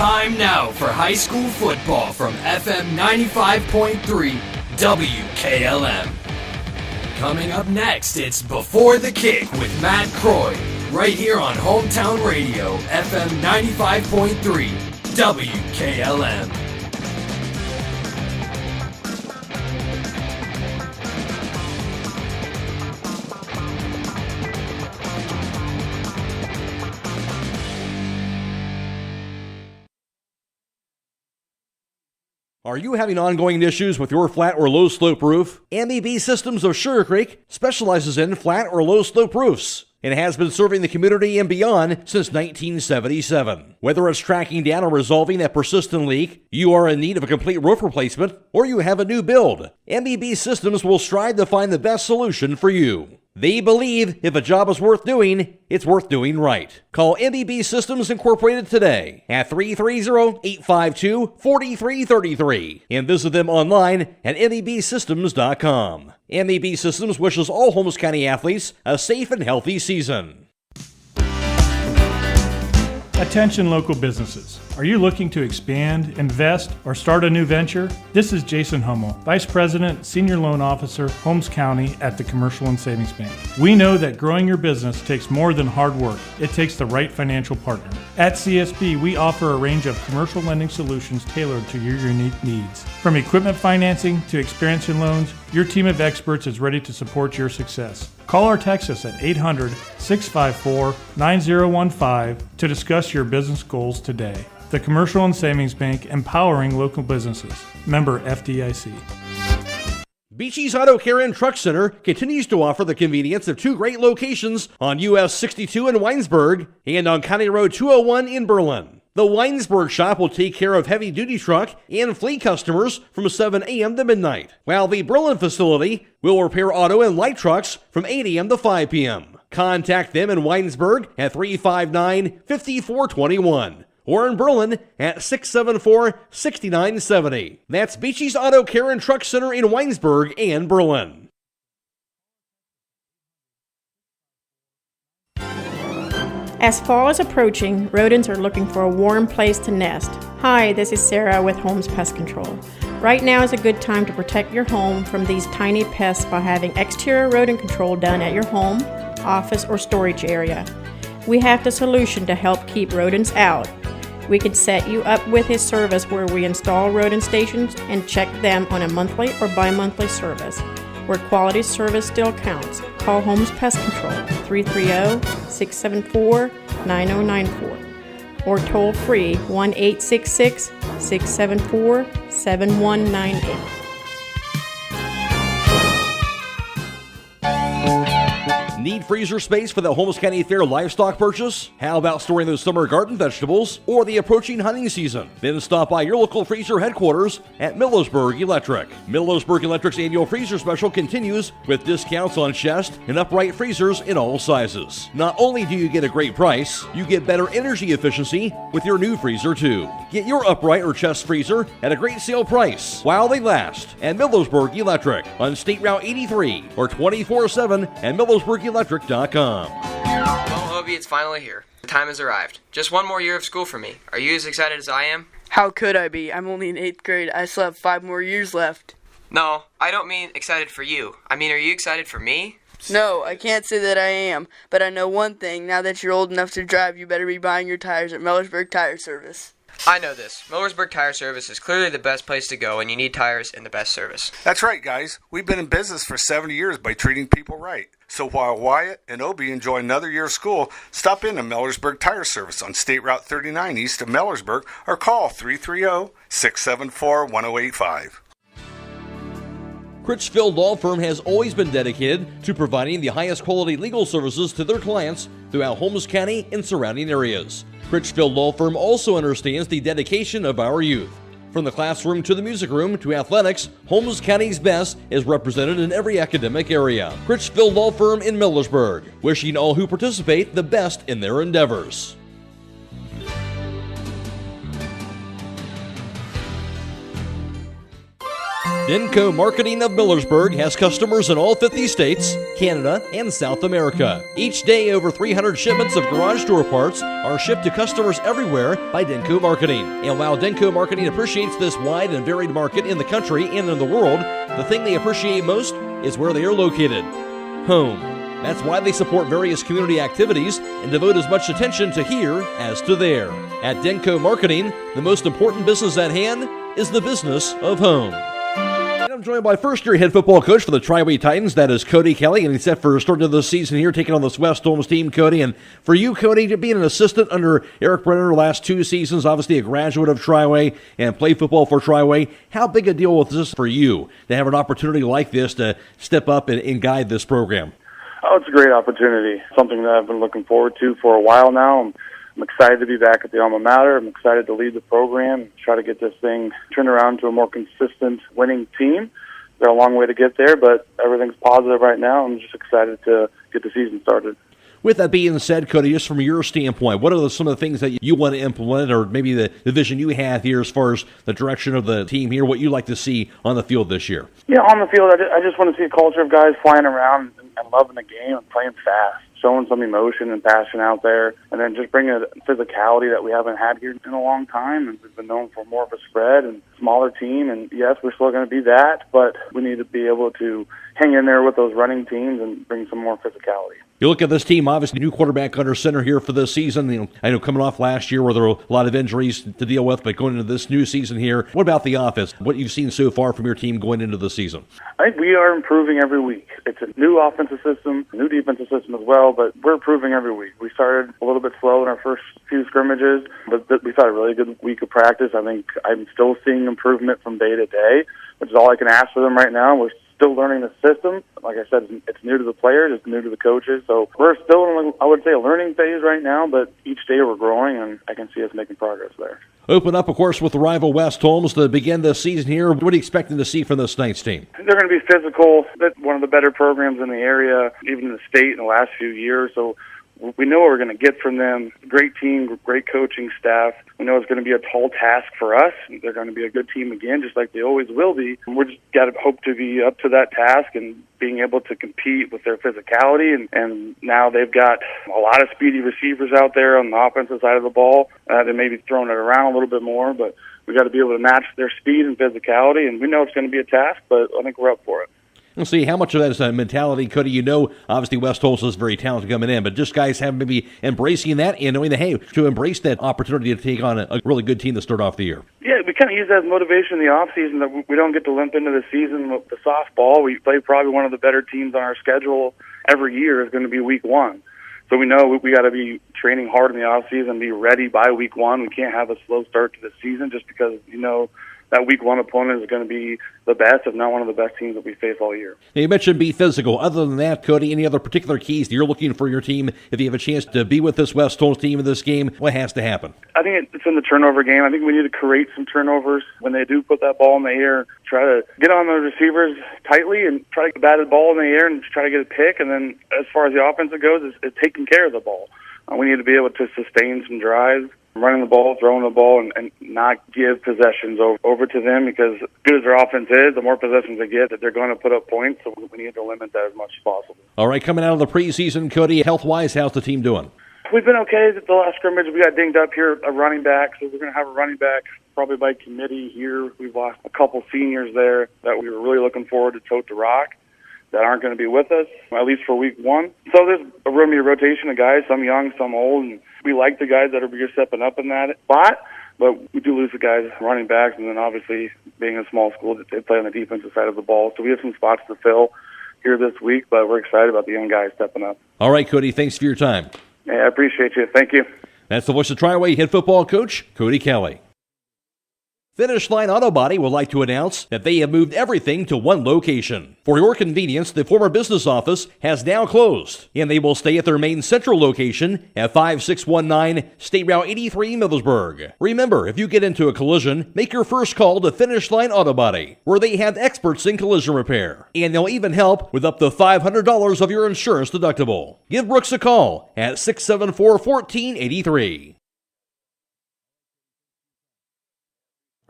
Time now for high school football from FM 95.3 WKLM. Coming up next, it's Before the Kick with Matt Croy, right here on Hometown Radio, FM 95.3 WKLM. Are you having ongoing issues with your flat or low slope roof? MEB Systems of Sugar Creek specializes in flat or low slope roofs and has been serving the community and beyond since 1977. Whether it's tracking down or resolving a persistent leak, you are in need of a complete roof replacement, or you have a new build, MEB Systems will strive to find the best solution for you. They believe if a job is worth doing, it's worth doing right. Call MEB Systems Incorporated today at 330-852-4333 and visit them online at mebsystems.com. MEB Systems wishes all Holmes County athletes a safe and healthy season. Attention local businesses. Are you looking to expand, invest, or start a new venture? This is Jason Hummel, Vice President, Senior Loan Officer, Holmes County at the Commercial and Savings Bank. We know that growing your business takes more than hard work. It takes the right financial partner. At CSB, we offer a range of commercial lending solutions tailored to your unique needs. From equipment financing to expansion loans, your team of experts is ready to support your success. Call or text us at 800-654-9015 to discuss your business goals today. The Commercial and Savings Bank, empowering local businesses. Member FDIC. Beachy's Auto Care and Truck Center continues to offer the convenience of two great locations on US 62 in Winesburg and on County Road 201 in Berlin. The Winesburg shop will take care of heavy-duty truck and fleet customers from 7 a.m. to midnight, while the Berlin facility will repair auto and light trucks from 8 a.m. to 5 p.m. Contact them in Winesburg at 359-5421 or in Berlin at 674-6970. That's Beachy's Auto Care and Truck Center in Winesburg and Berlin. As fall is approaching, rodents are looking for a warm place to nest. Hi, this is Sarah with Holmes Pest Control. Right now is a good time to protect your home from these tiny pests by having exterior rodent control done at your home, office, or storage area. We have the solution to help keep rodents out. We can set you up with a service where we install rodent stations and check them on a monthly or bi-monthly service. Where quality service still counts, call Holmes Pest Control 330-674-9094 or toll free 1-866-674-7198. Need freezer space for the Holmes County Fair livestock purchase? How about storing those summer garden vegetables or the approaching hunting season? Then stop by your local freezer headquarters at Millersburg Electric. Millersburg Electric's annual freezer special continues with discounts on chest and upright freezers in all sizes. Not only do you get a great price, you get better energy efficiency with your new freezer too. Get your upright or chest freezer at a great sale price while they last at Millersburg Electric on State Route 83 or 24/7 at millersburgelectric.com. Well, Obi, it's finally here. The time has arrived. Just one more year of school for me. Are you as excited as I am? How could I be? I'm only in 8th grade. I still have 5 more years left. No, I don't mean excited for you. I mean, are you excited for me? No, I can't say that I am. But I know one thing. Now that you're old enough to drive, you better be buying your tires at Millersburg Tire Service. I know this. Millersburg Tire Service is clearly the best place to go when you need tires and the best service. That's right, guys. We've been in business for 70 years by treating people right. So while Wyatt and Obi enjoy another year of school, stop in to Millersburg Tire Service on State Route 39 east of Millersburg or call 330-674-1085. Critchfield Law Firm has always been dedicated to providing the highest quality legal services to their clients throughout Holmes County and surrounding areas. Critchfield Law Firm also understands the dedication of our youth. From the classroom to the music room to athletics, Holmes County's best is represented in every academic area. Critchfield Law Firm in Millersburg, wishing all who participate the best in their endeavors. Denko Marketing of Millersburg has customers in all 50 states, Canada, and South America. Each day, over 300 shipments of garage door parts are shipped to customers everywhere by Denko Marketing. And while Denko Marketing appreciates this wide and varied market in the country and in the world, the thing they appreciate most is where they are located: home. That's why they support various community activities and devote as much attention to here as to there. At Denko Marketing, the most important business at hand is the business of home. And I'm joined by first-year head football coach for the Triway Titans. That is Cody Kelly, and he's set for starting of the season here, taking on this West Holmes team, Cody. And for you, Cody, to be an assistant under Eric Brenner the last 2 seasons, obviously a graduate of Triway and play football for Triway, how big a deal was this for you to have an opportunity like this to step up and guide this program? Oh, it's a great opportunity. Something that I've been looking forward to for a while now. I'm excited to be back at the alma mater. I'm excited to lead the program, try to get this thing turned around to a more consistent winning team. There's a long way to get there, but everything's positive right now. I'm just excited to get the season started. With that being said, Cody, just from your standpoint, what are some of the things that you want to implement, or maybe the vision you have here as far as the direction of the team here, what you'd like to see on the field this year? Yeah, on the field, I just want to see a culture of guys flying around and loving the game and playing fast, showing some emotion and passion out there, and then just bringing a physicality that we haven't had here in a long time. And we've been known for more of a spread and smaller team, and yes, we're still going to be that, but we need to be able to hang in there with those running teams and bring some more physicality. You look at this team, obviously new quarterback under center here for this season. I know coming off last year where there were a lot of injuries to deal with, but going into this new season here, what about the offense? What you've seen so far from your team going into the season? I think we are improving every week. It's a new offensive system, a new defensive system as well, but we're improving every week. We started a little bit slow in our first few scrimmages, but we've had a really good week of practice. I think I'm still seeing improvement from day to day, which is all I can ask for them right now. We're still learning the system. Like I said, it's new to the players, it's new to the coaches. So we're still in, I would say, a learning phase right now, but each day we're growing, and I can see us making progress there. Open up, of course, with the rival West Holmes to begin the season here. What are you expecting to see from this Knights team? They're going to be physical. That's one of the better programs in the area, even in the state in the last few years. So we know what we're going to get from them. Great team, great coaching staff. We know it's going to be a tall task for us. They're going to be a good team again, just like they always will be. We're just got to hope to be up to that task and being able to compete with their physicality. And now they've got a lot of speedy receivers out there on the offensive side of the ball. They may be throwing it around a little bit more, but we got to be able to match their speed and physicality. And we know it's going to be a task, but I think we're up for it. We'll see how much of that is a mentality, Cody. You know, obviously West Holmes is very talented coming in, but just guys have maybe embracing that and knowing that, hey, to embrace that opportunity to take on a really good team to start off the year. Yeah, we kind of use that as motivation in the offseason, that we don't get to limp into the season with the softball. We play probably one of the better teams on our schedule every year is going to be week one. So we know we got to be training hard in the offseason, be ready by week one. We can't have a slow start to the season just because, you know, that week one opponent is going to be the best, if not one of the best teams that we face all year. Now, you mentioned be physical. Other than that, Cody, any other particular keys that you're looking for your team if you have a chance to be with this West Holmes team in this game? What has to happen? I think it's in the turnover game. I think we need to create some turnovers. When they do put that ball in the air, try to get on the receivers tightly and try to bat the ball in the air and try to get a pick. And then as far as the offensive goes, it's taking care of the ball. We need to be able to sustain some drives, running the ball, throwing the ball, and not give possessions over to them, because as good as their offense is, the more possessions they get, that they're going to put up points, so we need to limit that as much as possible. All right, coming out of the preseason, Cody, health-wise, how's the team doing? We've been okay at the last scrimmage. We got dinged up here, a running back, so we're going to have a running back probably by committee here. We've lost a couple seniors there that we were really looking forward to tote the rock that aren't going to be with us, at least for week one. So there's a rotation of guys, some young, some old, and we like the guys that are stepping up in that spot, but we do lose the guys running backs, and then obviously being a small school, they play on the defensive side of the ball. So we have some spots to fill here this week, but we're excited about the young guys stepping up. All right, Cody, thanks for your time. Yeah, I appreciate you. Thank you. That's the voice of Triway head football coach, Cody Kelly. Finish Line Auto Body would like to announce that they have moved everything to one location. For your convenience, the former business office has now closed, and they will stay at their main central location at 5619 State Route 83, Middlesburg. Remember, if you get into a collision, make your first call to Finish Line Auto Body, where they have experts in collision repair, and they'll even help with up to $500 of your insurance deductible. Give Brooks a call at 674-1483.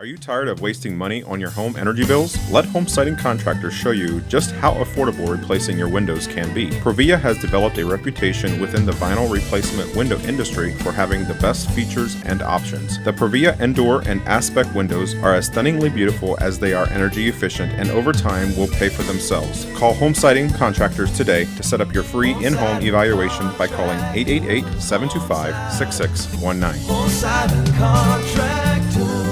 Are you tired of wasting money on your home energy bills? Let Home Siding Contractors show you just how affordable replacing your windows can be. Provia has developed a reputation within the vinyl replacement window industry for having the best features and options. The Provia Endure and Aspect windows are as stunningly beautiful as they are energy efficient, and over time will pay for themselves. Call Home Siding Contractors today to set up your free in-home evaluation by calling 888-725-6619. Home Siding Contractors.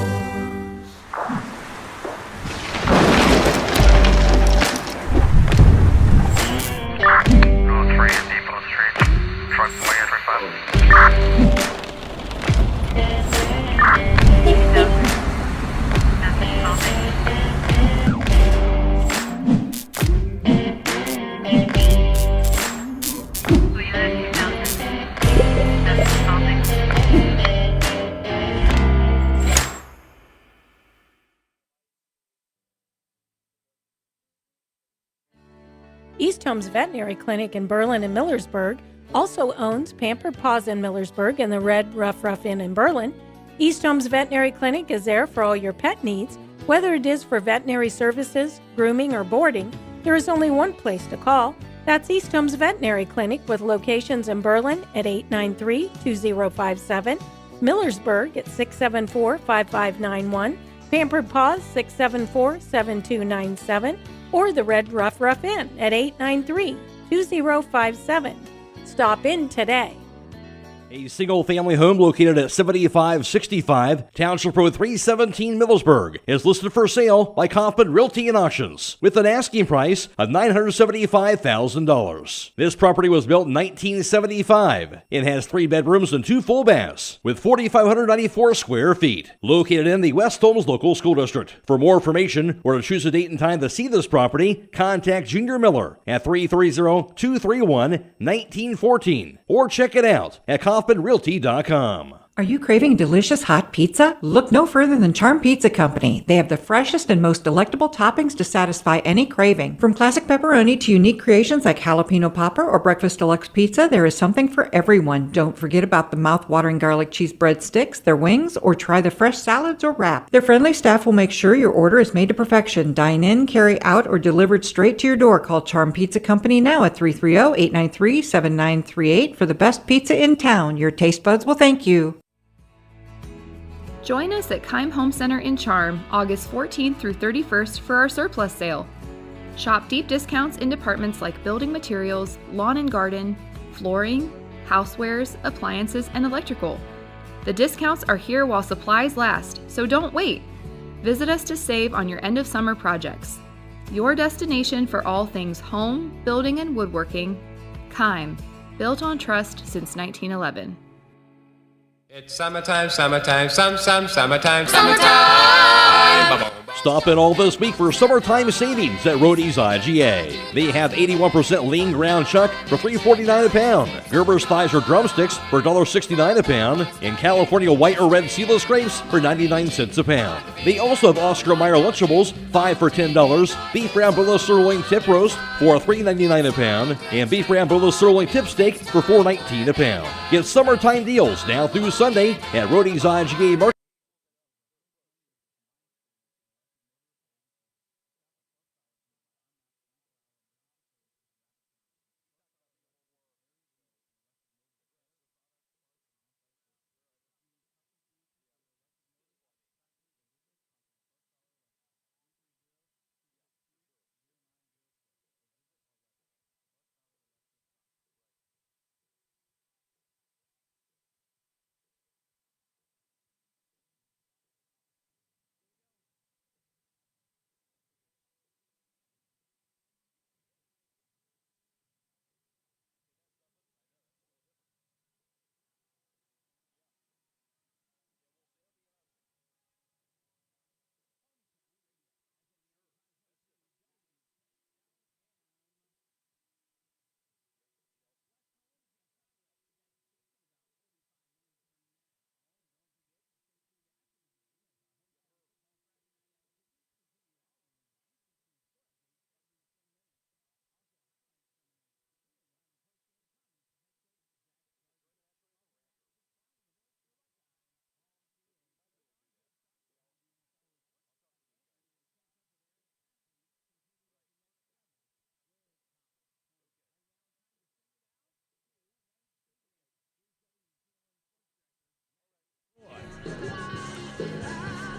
East Holmes Veterinary Clinic in Berlin and Millersburg also owns Pampered Paws in Millersburg and the Red Rough Inn in Berlin. East Holmes Veterinary Clinic is there for all your pet needs. Whether it is for veterinary services, grooming, or boarding, there is only one place to call. That's East Holmes Veterinary Clinic with locations in Berlin at 893-2057, Millersburg at 674-5591, Pampered Paws 674-7297, or the Red Rough Inn at 893-2057. Stop in today. A single-family home located at 7565 Township Road 317 Millersburg is listed for sale by Kaufman Realty and Auctions with an asking price of $975,000. This property was built in 1975. It has 3 bedrooms and 2 full baths with 4,594 square feet. Located in the West Holmes Local School District. For more information or to choose a date and time to see this property, contact Junior Miller at 330-231-1914 or check it out at KaufmanRealty.com. Are you craving delicious hot pizza? Look no further than Charm Pizza Company. They have the freshest and most delectable toppings to satisfy any craving. From classic pepperoni to unique creations like jalapeno popper or breakfast deluxe pizza, there is something for everyone. Don't forget about the mouth-watering garlic cheese breadsticks, their wings, or try the fresh salads or wrap. Their friendly staff will make sure your order is made to perfection. Dine in, carry out, or delivered straight to your door. Call Charm Pizza Company now at 330-893-7938 for the best pizza in town. Your taste buds will thank you. Join us at Keim Home Center in Charm, August 14th through 31st for our surplus sale. Shop deep discounts in departments like building materials, lawn and garden, flooring, housewares, appliances, and electrical. The discounts are here while supplies last, so don't wait. Visit us to save on your end of summer projects. Your destination for all things home, building, and woodworking. Keim, built on trust since 1911. It's summertime, summertime, summertime, summertime. Stop in all this week for summertime savings at Rody's IGA. They have 81% lean ground chuck for $3.49 a pound, Gerber's thighs or drumsticks for $1.69 a pound, and California white or red seedless grapes for 99 cents a pound. They also have Oscar Mayer Lunchables, 5 for $10, beef Rambola sirloin tip roast for $3.99 a pound, and beef Rambola sirloin tip steak for $4.19 a pound. Get summertime deals now through Sunday at Rody's IGA Market.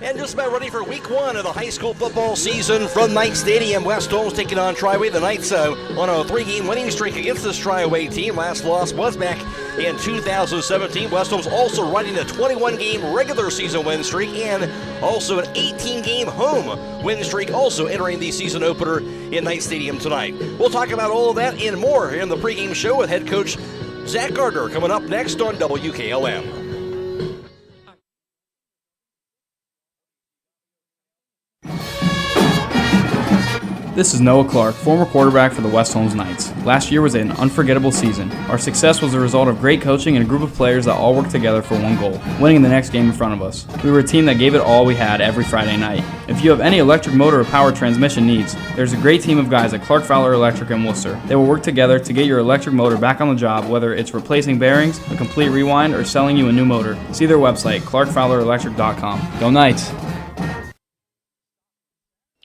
And just about ready for week one of the high school football season from Knight Stadium. West Holmes taking on Triway. The Knights on a 3-game winning streak against this Triway team. Last loss was back in 2017. West Holmes also riding a 21-game regular season win streak and also an 18-game home win streak, also entering the season opener in Knight Stadium tonight. We'll talk about all of that and more in the pregame show with head coach Zach Gardner coming up next on WKLM. This is Noah Clark, former quarterback for the West Holmes Knights. Last year was an unforgettable season. Our success was a result of great coaching and a group of players that all worked together for one goal, winning the next game in front of us. We were a team that gave it all we had every Friday night. If you have any electric motor or power transmission needs, there's a great team of guys at Clark Fowler Electric in Worcester. They will work together to get your electric motor back on the job, whether it's replacing bearings, a complete rewind, or selling you a new motor. See their website, clarkfowlerelectric.com. Go Knights!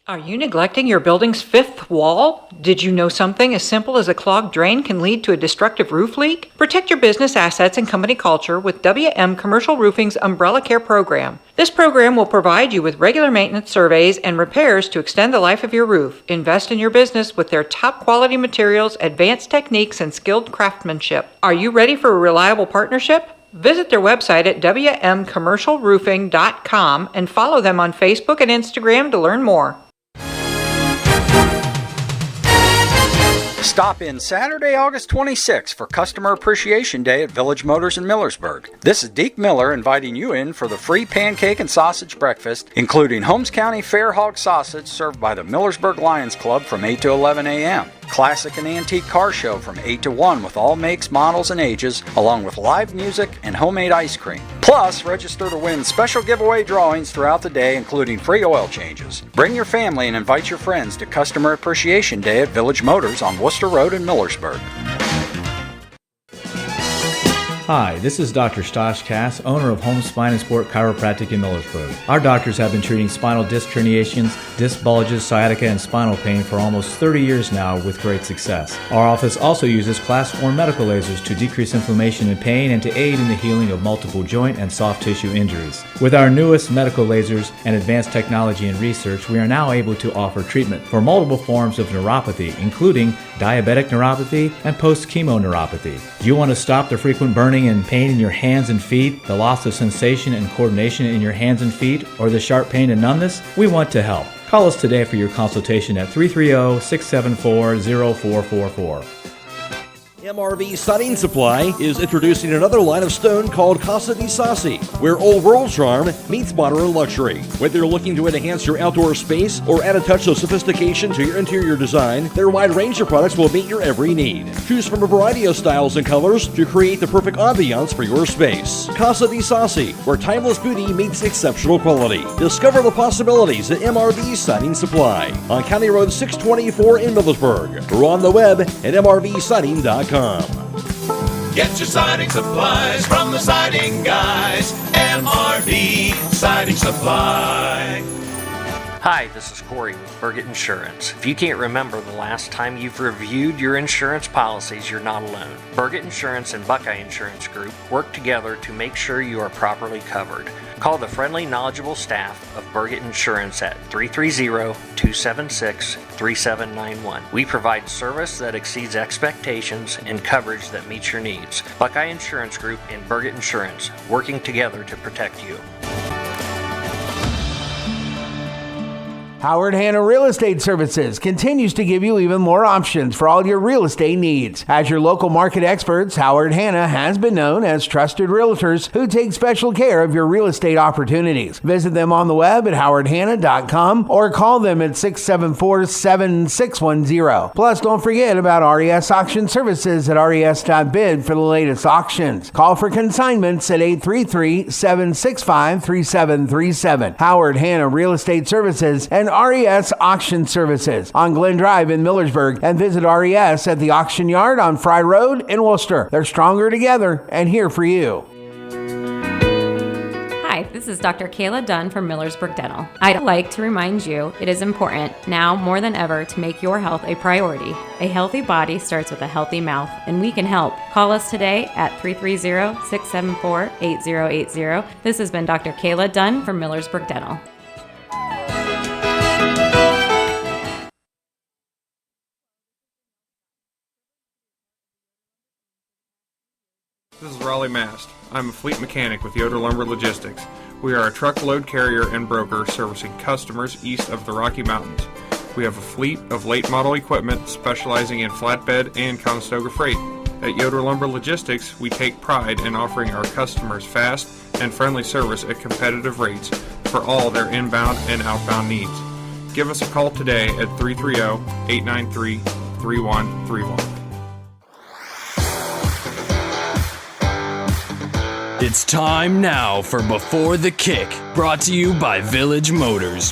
Are you neglecting your building's fifth wall? Did you know something as simple as a clogged drain can lead to a destructive roof leak? Protect your business assets and company culture with WM Commercial Roofing's Umbrella Care program. This program will provide you with regular maintenance surveys and repairs to extend the life of your roof. Invest in your business with their top quality materials, advanced techniques, and skilled craftsmanship. Are you ready for a reliable partnership? Visit their website at wmcommercialroofing.com and follow them on Facebook and Instagram to learn more. Stop in Saturday, August 26th for Customer Appreciation Day at Village Motors in Millersburg. This is Deke Miller inviting you in for the free pancake and sausage breakfast, including Holmes County Fair Hog sausage served by the Millersburg Lions Club from 8 to 11 a.m. Classic and antique car show from 8 to 1 with all makes, models, and ages, along with live music and homemade ice cream. Plus, register to win special giveaway drawings throughout the day, including free oil changes. Bring your family and invite your friends to Customer Appreciation Day at Village Motors on Worcester Road in Millersburg. Hi, this is Dr. Stosh Cass, owner of Holmes Spine and Sport Chiropractic in Millersburg. Our doctors have been treating spinal disc herniations, disc bulges, sciatica, and spinal pain for almost 30 years now with great success. Our office also uses Class 4 medical lasers to decrease inflammation and pain and to aid in the healing of multiple joint and soft tissue injuries. With our newest medical lasers and advanced technology and research, we are now able to offer treatment for multiple forms of neuropathy, including diabetic neuropathy and post-chemo neuropathy. Do you want to stop the frequent burning and pain in your hands and feet, the loss of sensation and coordination in your hands and feet, or the sharp pain and numbness? We want to help. Call us today for your consultation at 330-674-0444. MRV Siding Supply is introducing another line of stone called Casa di Sassi, where old world charm meets modern luxury. Whether you're looking to enhance your outdoor space or add a touch of sophistication to your interior design, their wide range of products will meet your every need. Choose from a variety of styles and colors to create the perfect ambiance for your space. Casa di Sassi, where timeless beauty meets exceptional quality. Discover the possibilities at MRV Siding Supply on County Road 624 in Millersburg or on the web at mrvsiding.com. Get your siding supplies from the siding guys. MRV Siding Supply. Hi, this is Corey with Burgett Insurance. If you can't remember the last time you've reviewed your insurance policies, you're not alone. Burgett Insurance and Buckeye Insurance Group work together to make sure you are properly covered. Call the friendly, knowledgeable staff of Burgett Insurance at 330-276-3791. We provide service that exceeds expectations and coverage that meets your needs. Buckeye Insurance Group and Burgett Insurance, working together to protect you. Howard Hanna Real Estate Services continues to give you even more options for all your real estate needs. As your local market experts, Howard Hanna has been known as trusted realtors who take special care of your real estate opportunities. Visit them on the web at howardhanna.com or call them at 674-7610. Plus, don't forget about RES Auction Services at res.bid for the latest auctions. Call for consignments at 833-765-3737. Howard Hanna Real Estate Services and RES Auction Services on Glen Drive in Millersburg, and visit RES at the Auction Yard on Fry Road in Worcester. They're stronger together and here for you. Hi, this This is Dr. Kayla Dunn from Millersburg Dental. I'd like to remind you it is important now more than ever to make your health a priority. A healthy body starts with a healthy mouth, and we can help. Call us today at 330-674-8080. This has been Dr. Kayla Dunn from Millersburg Dental. This is Raleigh Mast. I'm a fleet mechanic with Yoder Lumber Logistics. We are a truckload carrier and broker servicing customers east of the Rocky Mountains. We have a fleet of late model equipment specializing in flatbed and Conestoga freight. At Yoder Lumber Logistics, we take pride in offering our customers fast and friendly service at competitive rates for all their inbound and outbound needs. Give us a call today at 330-893-3131. It's time now for Before the Kick, brought to you by Village Motors.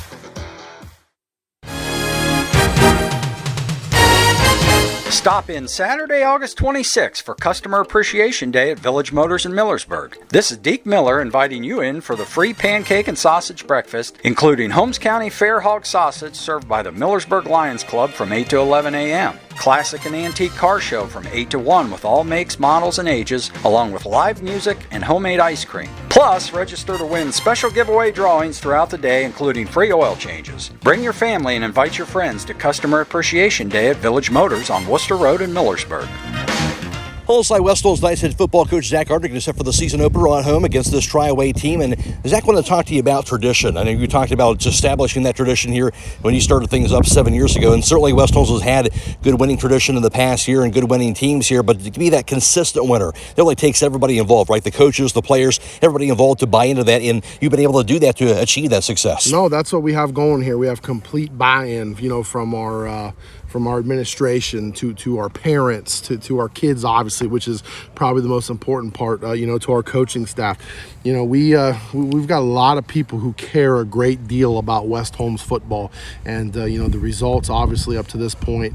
Stop in Saturday, August 26th for Customer Appreciation Day at Village Motors in Millersburg. This is Deke Miller inviting you in for the free pancake and sausage breakfast, including Holmes County Fair Hog sausage served by the Millersburg Lions Club from 8 to 11 a.m. Classic and antique car show from 8 to 1 with all makes, models, and ages, along with live music and homemade ice cream. Plus, register to win special giveaway drawings throughout the day, including free oil changes. Bring your family and invite your friends to Customer Appreciation Day at Village Motors on Worcester Road in Millersburg. Holmes West Holmes Knights head football coach Zach Gardner going to set for the season opener on home against this Triway team. And Zach, I want to talk to you about tradition. I know you talked about establishing that tradition here when you started things up 7 years ago. And certainly West Holmes has had good winning tradition in the past year and good winning teams here. But to be that consistent winner, it really takes everybody involved, right? The coaches, the players, everybody involved to buy into that. And you've been able to do that to achieve that success. No, that's what we have going here. We have complete buy-in, from our administration to our parents to our kids, obviously, which is probably the most important part, to our coaching staff. We've got a lot of people who care a great deal about West Holmes football, and the results obviously up to this point,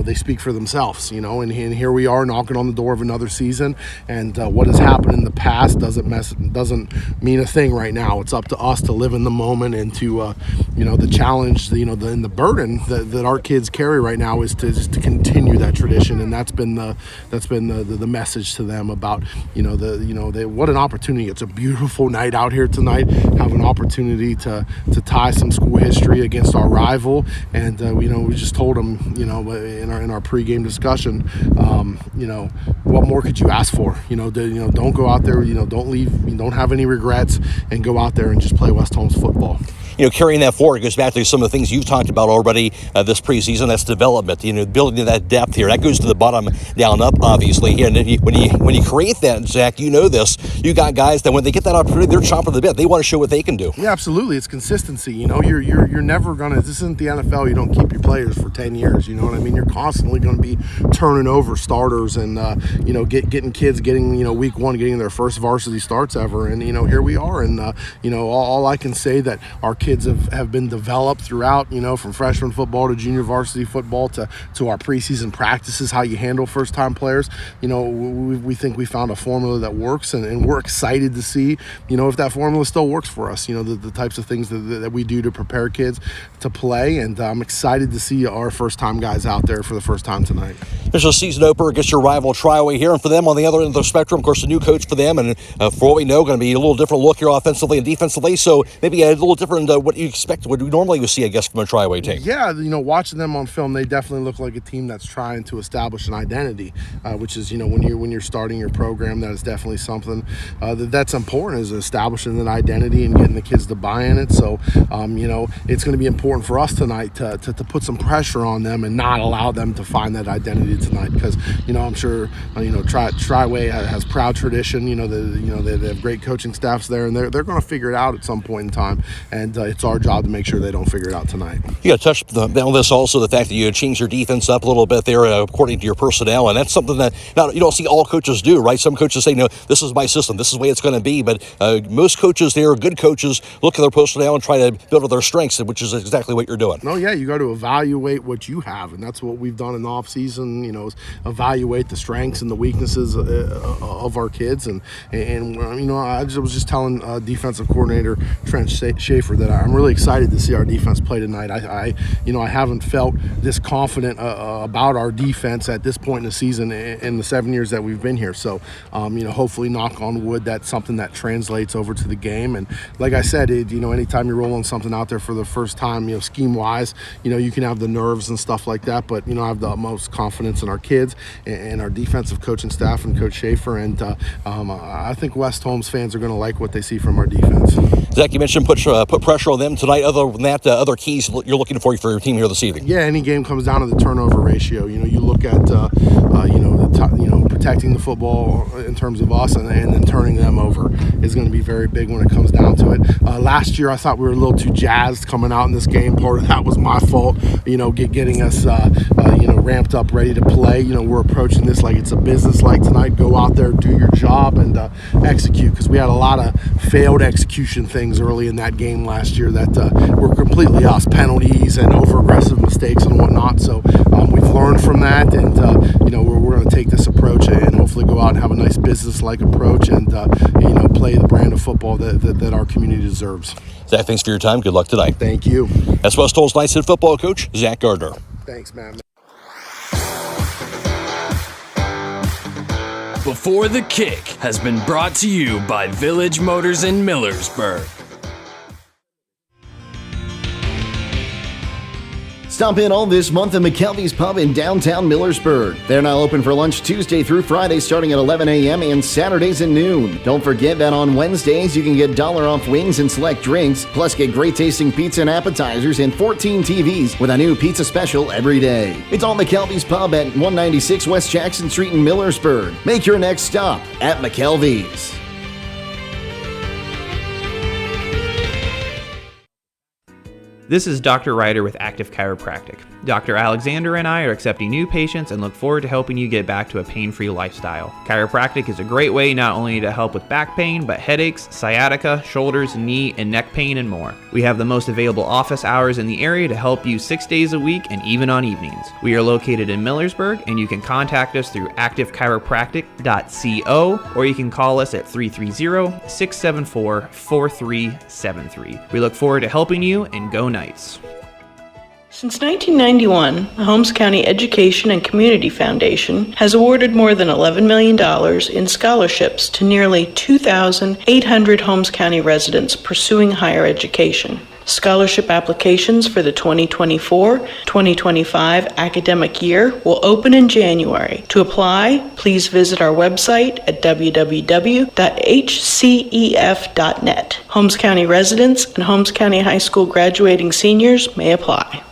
they speak for themselves, and here we are knocking on the door of another season, and what has happened in the past doesn't mean a thing right now. It's up to us to live in the moment and to the challenge, the burden that our kids carry right now is to continue that tradition, and that's been the message to them about what an opportunity. It's a beautiful night out here tonight. Have an opportunity to tie some school history against our rival, and we just told them in our pregame discussion, what more could you ask for? Don't go out there, don't leave, don't have any regrets, and go out there and just play West Holmes football. Carrying that forward goes back to some of the things you've talked about already this preseason. That's development, building that depth here. That goes to the bottom down up, obviously. And when you create that, Zach, this. You got guys that when they get that opportunity, they're chomping at the bit. They want to show what they can do. Yeah, absolutely. It's consistency. You're never gonna. This isn't the NFL. You don't keep your players for 10 years. You know what I mean? You're constantly going to be turning over starters and getting kids getting week one getting their first varsity starts ever. And here we are. And all I can say that our kids have been developed throughout, from freshman football to junior varsity football to our preseason practices, how you handle first-time players. We think we found a formula that works, and we're excited to see, if that formula still works for us, the types of things that we do to prepare kids to play. And I'm excited to see our first-time guys out there for the first time tonight. There's a season opener against your rival Triway here, and for them on the other end of the spectrum, of course, a new coach for them, and for what we know, going to be a little different look here offensively and defensively, so maybe a little different what you expect, what you normally would see, I guess, from a Triway team. Yeah, watching them on film, they definitely look like a team that's trying to establish an identity, which is, when you're starting your program, that is definitely something that's important, is establishing an identity and getting the kids to buy in it. So, it's going to be important for us tonight to put some pressure on them and not allow them to find that identity tonight, because, I'm sure, Triway has proud tradition. They have great coaching staffs there, and they're going to figure it out at some point in time, and it's our job to make sure they don't figure it out tonight. You got to touch on this also, the fact that you changed your defense up a little bit there according to your personnel, and that's something that you don't see all coaches do, right? Some coaches say, no, this is my system, this is the way it's going to be, but most coaches there, good coaches, look at their personnel and try to build on their strengths, which is exactly what you're doing. No, yeah, you got to evaluate what you have, and that's what we've done in the off season, evaluate the strengths and the weaknesses of our kids. And I was just telling defensive coordinator Trent Schaefer that I'm really excited to see our defense play tonight. I haven't felt this confident about our defense at this point in the season in the 7 years that we've been here. So, hopefully, knock on wood, that's something that translates over to the game. And like I said, anytime you're rolling something out there for the first time, scheme-wise, you can have the nerves and stuff like that. But, I have the utmost confidence in our kids and our defensive coaching staff and Coach Schaefer. And I think West Holmes fans are going to like what they see from our defense. Zach, you mentioned put pressure on them tonight. Other than that, other keys you're looking for your team here this evening? Yeah, any game comes down to the turnover ratio. You look at protecting the football in terms of us, and then turning them over is going to be very big when it comes down to it. Last year, I thought we were a little too jazzed coming out in this game. Part of that was my fault. Getting us ramped up, ready to play. We're approaching this like it's a business. Like tonight, go out there, do your job, and execute. Because we had a lot of failed execution things early in that game last year that were completely us, penalties and over-aggressive mistakes and whatnot. So we've learned from that, and we're going to take this approach and hopefully go out and have a nice business-like approach and play the brand of football that our community deserves. Zach, thanks for your time. Good luck tonight. Thank you. That's West Holmes Knights head football coach Zach Gardner. Thanks, man. Before the Kick has been brought to you by Village Motors in Millersburg. Stop in all this month at McKelvey's Pub in downtown Millersburg. They're now open for lunch Tuesday through Friday starting at 11 a.m. and Saturdays at noon. Don't forget that on Wednesdays you can get $1 off wings and select drinks, plus get great tasting pizza and appetizers and 14 TVs with a new pizza special every day. It's all McKelvey's Pub at 196 West Jackson Street in Millersburg. Make your next stop at McKelvey's. This is Dr. Ryder with Active Chiropractic. Dr. Alexander and I are accepting new patients and look forward to helping you get back to a pain-free lifestyle. Chiropractic is a great way not only to help with back pain, but headaches, sciatica, shoulders, knee, and neck pain, and more. We have the most available office hours in the area to help you 6 days a week and even on evenings. We are located in Millersburg, and you can contact us through activechiropractic.co, or you can call us at 330-674-4373. We look forward to helping you, and go Knights. Since 1991, the Holmes County Education and Community Foundation has awarded more than $11 million in scholarships to nearly 2,800 Holmes County residents pursuing higher education. Scholarship applications for the 2024-2025 academic year will open in January. To apply, please visit our website at www.hcef.net. Holmes County residents and Holmes County High School graduating seniors may apply.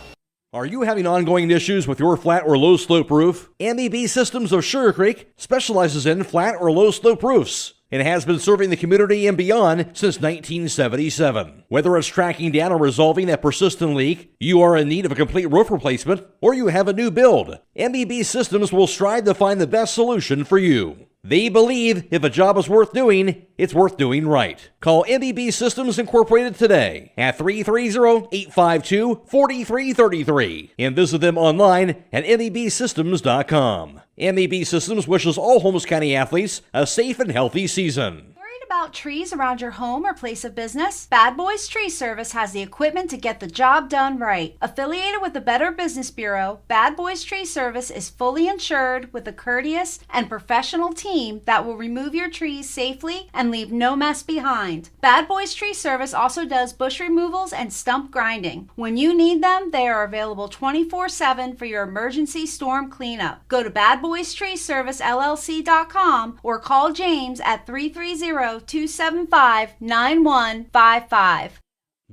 Are you having ongoing issues with your flat or low slope roof? MEB Systems of Sugar Creek specializes in flat or low slope roofs and has been serving the community and beyond since 1977. Whether it's tracking down or resolving that persistent leak, you are in need of a complete roof replacement, or you have a new build, MEB Systems will strive to find the best solution for you. They believe if a job is worth doing, it's worth doing right. Call MEB Systems Incorporated today at 330-852-4333 and visit them online at mebsystems.com. MEB Systems wishes all Holmes County athletes a safe and healthy season. About trees around your home or place of business? Bad Boys Tree Service has the equipment to get the job done right. Affiliated with the Better Business Bureau, Bad Boys Tree Service is fully insured with a courteous and professional team that will remove your trees safely and leave no mess behind. Bad Boys Tree Service also does bush removals and stump grinding. When you need them, they are available 24/7 for your emergency storm cleanup. Go to badboystreeservicellc.com or call James at 330-275-9155.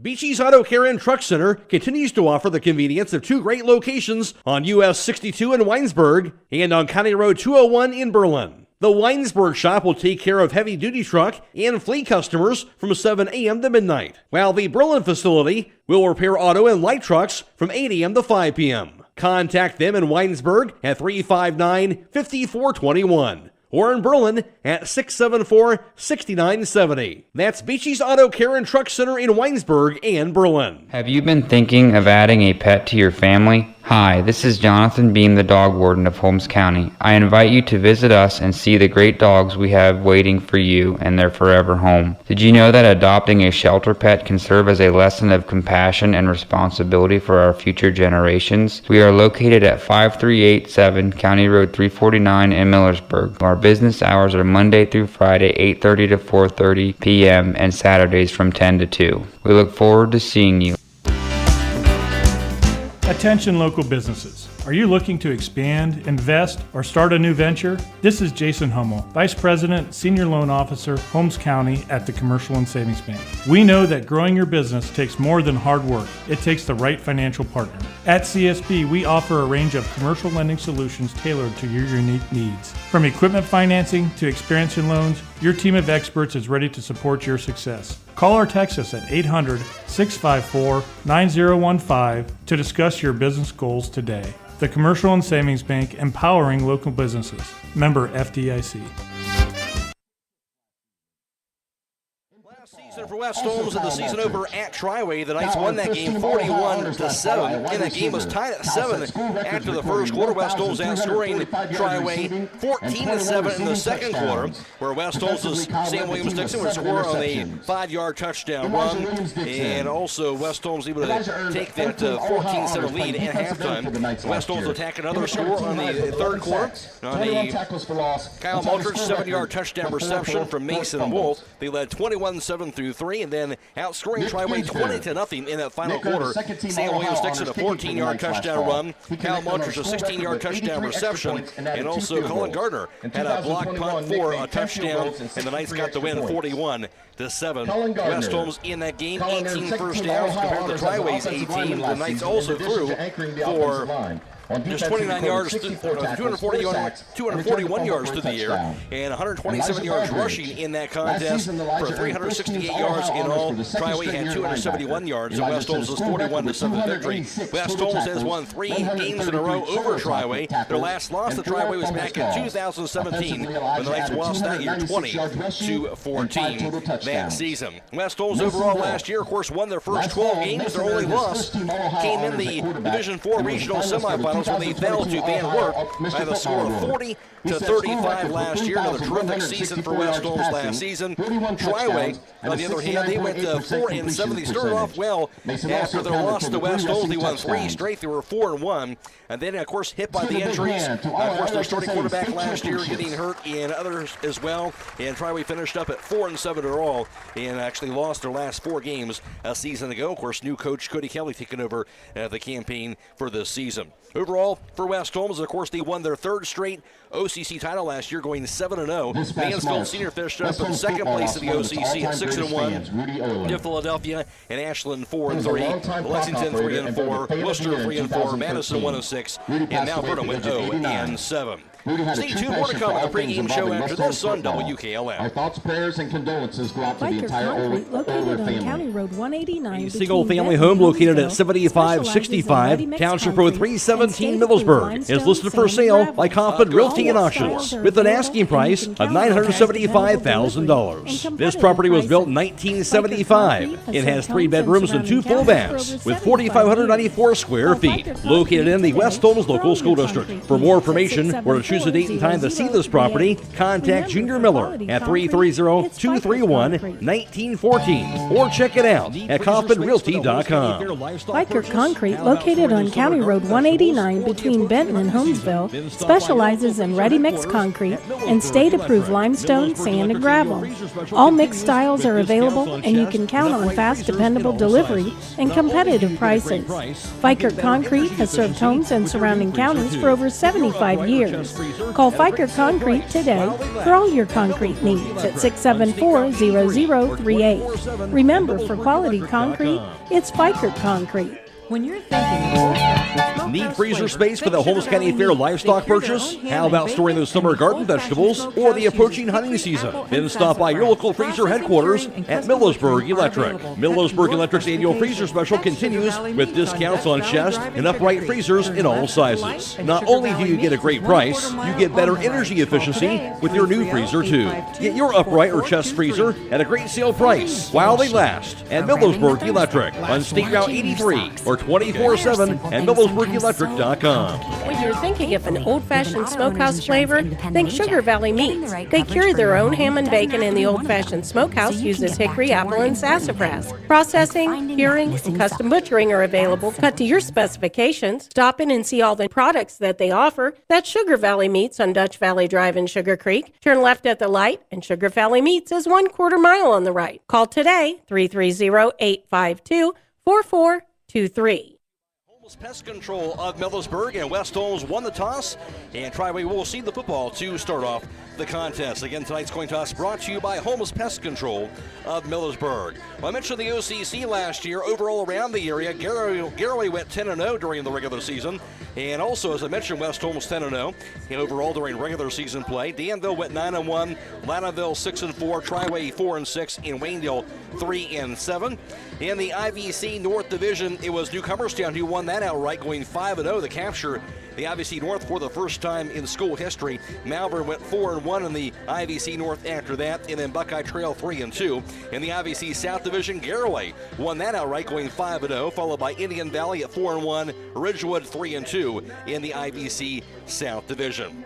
Beachy's Auto Care and Truck Center continues to offer the convenience of two great locations on US 62 in Winesburg and on County Road 201 in Berlin. The Winesburg shop will take care of heavy-duty truck and fleet customers from 7 a.m. to midnight, while the Berlin facility will repair auto and light trucks from 8 a.m. to 5 p.m. Contact them in Winesburg at 359-5421. or in Berlin at 674-6970. That's Beachy's Auto Care and Truck Center in Winesburg and Berlin. Have you been thinking of adding a pet to your family? Hi, this is Jonathan Beam, the dog warden of Holmes County. I invite you to visit us and see the great dogs we have waiting for you and their forever home. Did you know that adopting a shelter pet can serve as a lesson of compassion and responsibility for our future generations? We are located at 5387 County Road 349 in Millersburg. Our business hours are Monday through Friday, 8:30 to 4:30 p.m. and Saturdays from 10 to 2. We look forward to seeing you. Attention local businesses. Are you looking to expand, invest, or start a new venture? This is Jason Hummel, Vice President, Senior Loan Officer, Holmes County at the Commercial and Savings Bank. We know that growing your business takes more than hard work. It takes the right financial partner. At CSB, we offer a range of commercial lending solutions tailored to your unique needs. From equipment financing to expansion loans, your team of experts is ready to support your success. Call or text us at 800-654-9015 to discuss your business goals today. The Commercial and Savings Bank, empowering local businesses. Member FDIC. For West Holmes in the season over at Triway, the Knights won that game 41-7, and that game was tied at 7 after the first quarter. West Holmes outscoring Triway 14-7 in the second quarter, where West Holmes' Sam Williams-Dixon would score on a 5-yard touchdown run, and also West Holmes able to take that 14-7 lead at halftime. West Holmes attack another score on the third quarter on a Kyle Muldridge 7-yard touchdown reception from Mason Wolf. They led 21-7 through 3, and then outscoring Triway 20-0 in that final quarter. Sam Williams-Dixon a 14-yard touchdown run, Kyle Muldridge a 16-yard touchdown reception, and also Colin Gardner had a block punt for a touchdown, and the Knights got the win 41-7. West Holmes in that game, 18 first downs compared to Triway's 18. The Knights also threw for just 29 yards, 241 yards through the air, and 127 yards rushing in that contest for 368 yards in all. Triway had 271 yards, and West Holmes was 41-7 victory. West Holmes has won 3 games in a row over Triway. Their last loss to Triway was back in 2017, when the Knights lost that year 20-14 that season. West Holmes overall last year, of course, won their first 12 games. Their only loss came in the Division IV regional semifinals, when they fell to Van Wert by the score of 40-35 last year. Another terrific season for West Holmes last season. Triway, on the other hand, they went 4-7. They started off well after their loss to West Holmes. They won 3 straight. They were 4-1, and then, of course, hit by the injuries. Of course, their starting quarterback last year getting hurt, and others as well. And Triway finished up at 4-7 overall, and actually lost their last 4 games a season ago. Of course, new coach Cody Kelly taking over the campaign for this season. Overall, for West Holmes, of course, they won their 3rd straight OCC title last year, going 7-0. Mansfield Senior finished up in second place in the OCC at 6-1. Philadelphia and Ashland 4-3. Lexington 3-4. Worcester 3-4. Madison 1-6. And Mount Vernon went 0-7. Stay tuned, more to come on the pregame show after this on WKLM. Our thoughts, prayers, and condolences go out to the Biker entire Concrete, located on family. County Road 189. A single-family home located at 7565 Township Road 317, Middlesburg, is listed for sale by Coffin Realty and Auctions with an asking price of $975,000. This property was built in 1975. It has 3 bedrooms and 2 full baths with 4,594 square feet. Located in the West Holmes Local School District. For more information or to choose a date and time to see this property, contact Junior Miller at 330-231-1914 or check it out at CoffinRealty.com. Biker Concrete, located on County Road 189 between Benton and Holmesville, specializes in ready-mix concrete and state-approved limestone, sand, and gravel. All mixed styles are available, and you can count on fast, dependable delivery and competitive prices. Biker Concrete has served Holmes and surrounding counties for over 75 years. Call Fiker Concrete today for all your concrete needs at 674-0038. Remember, for quality concrete, it's Fiker Concrete. When you're thinking need freezer space for the Holmes County Fair livestock purchase? How about storing those summer garden vegetables or the approaching hunting season? Then stop by your local freezer headquarters at Millersburg Electric. Millersburg Electric's annual freezer special continues with discounts on chest and upright freezers in all sizes. Not only do you get a great price, you get better energy efficiency with your new freezer too. Get your upright or chest freezer at a great sale price while they last at Millersburg Electric on State Route 83 or 24/7 at Millersburg MillersburgElectric.com. When you're thinking of an old-fashioned smokehouse flavor, think Sugar Valley Meats. They cure their own ham and bacon in the old-fashioned smokehouse uses hickory, apple, and sassafras. Processing, curing, and custom butchering are available, cut to your specifications. Stop in and see all the products that they offer. That's Sugar Valley Meats on Dutch Valley Drive in Sugar Creek. Turn left at the light, and Sugar Valley Meats is 1/4 mile on the right. Call today, 330-852-4423. Pest Control of Millersburg, and West Holmes won the toss, and Triway will see the football to start off the contest. Again, tonight's coin toss brought to you by Holmes Pest Control of Millersburg. Well, I mentioned the OCC last year. Overall around the area, Garraway went 10-0 during the regular season, and also, as I mentioned, West Holmes 10-0 and overall during regular season play. Danville went 9-1, Lattaville 6-4, Triway 4-6, and Waynedale 3-7. In the IVC North Division, it was Newcomerstown who won that outright, going 5-0 to capture the IVC North for the first time in school history. Malvern went 4-1 in the IVC North after that, and then Buckeye Trail 3-2. In the IVC South Division, Garraway won that outright, going 5-0, followed by Indian Valley at 4-1, Ridgewood 3-2 in the IVC South Division.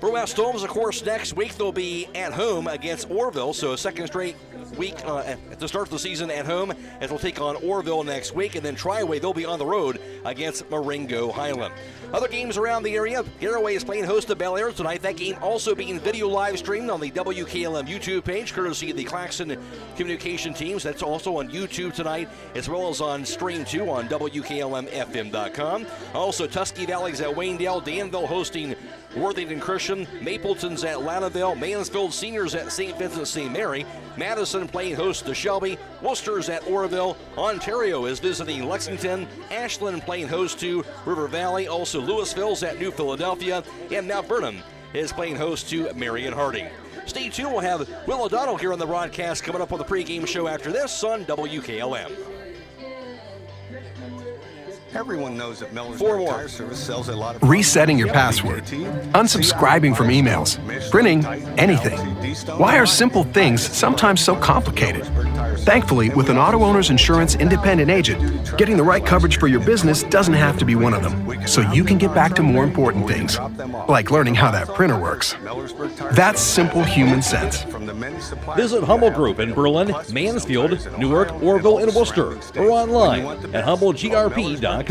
For West Holmes, of course, next week they'll be at home against Orville, so a second straight week to start the season at home as they'll take on Orville next week, and then Triway, they'll be on the road against Marengo Highland. Other games around the area, Garraway is playing host to Bel Air tonight. That game also being video live streamed on the WKLM YouTube page, courtesy of the Claxon communication teams. That's also on YouTube tonight, as well as on Stream 2 on WKLM-FM.com. Also, Tusky Valley's at Waynedale, Danville hosting Worthington Christian, Mapleton's at Lattaville, Mansfield Seniors at St. Vincent St. Mary, Madison playing host to Shelby, Worcester's at Oroville, Ontario is visiting Lexington, Ashland playing host to River Valley, also Louisville's at New Philadelphia, and Mount Vernon is playing host to Marion Harding. Stay tuned, we'll have Will O'Donnell here on the broadcast coming up on the pregame show after this on WKLM. Everyone knows that Millersburg Tire Service sells a lot of... Resetting your password, unsubscribing from emails, printing anything. Why are simple things sometimes so complicated? Thankfully, with an auto owner's insurance independent agent, getting the right coverage for your business doesn't have to be one of them, so you can get back to more important things, like learning how that printer works. That's simple human sense. Visit Hummel Group in Berlin, Mansfield, Newark, Orville, and Worcester, or online at HummelGRP.com.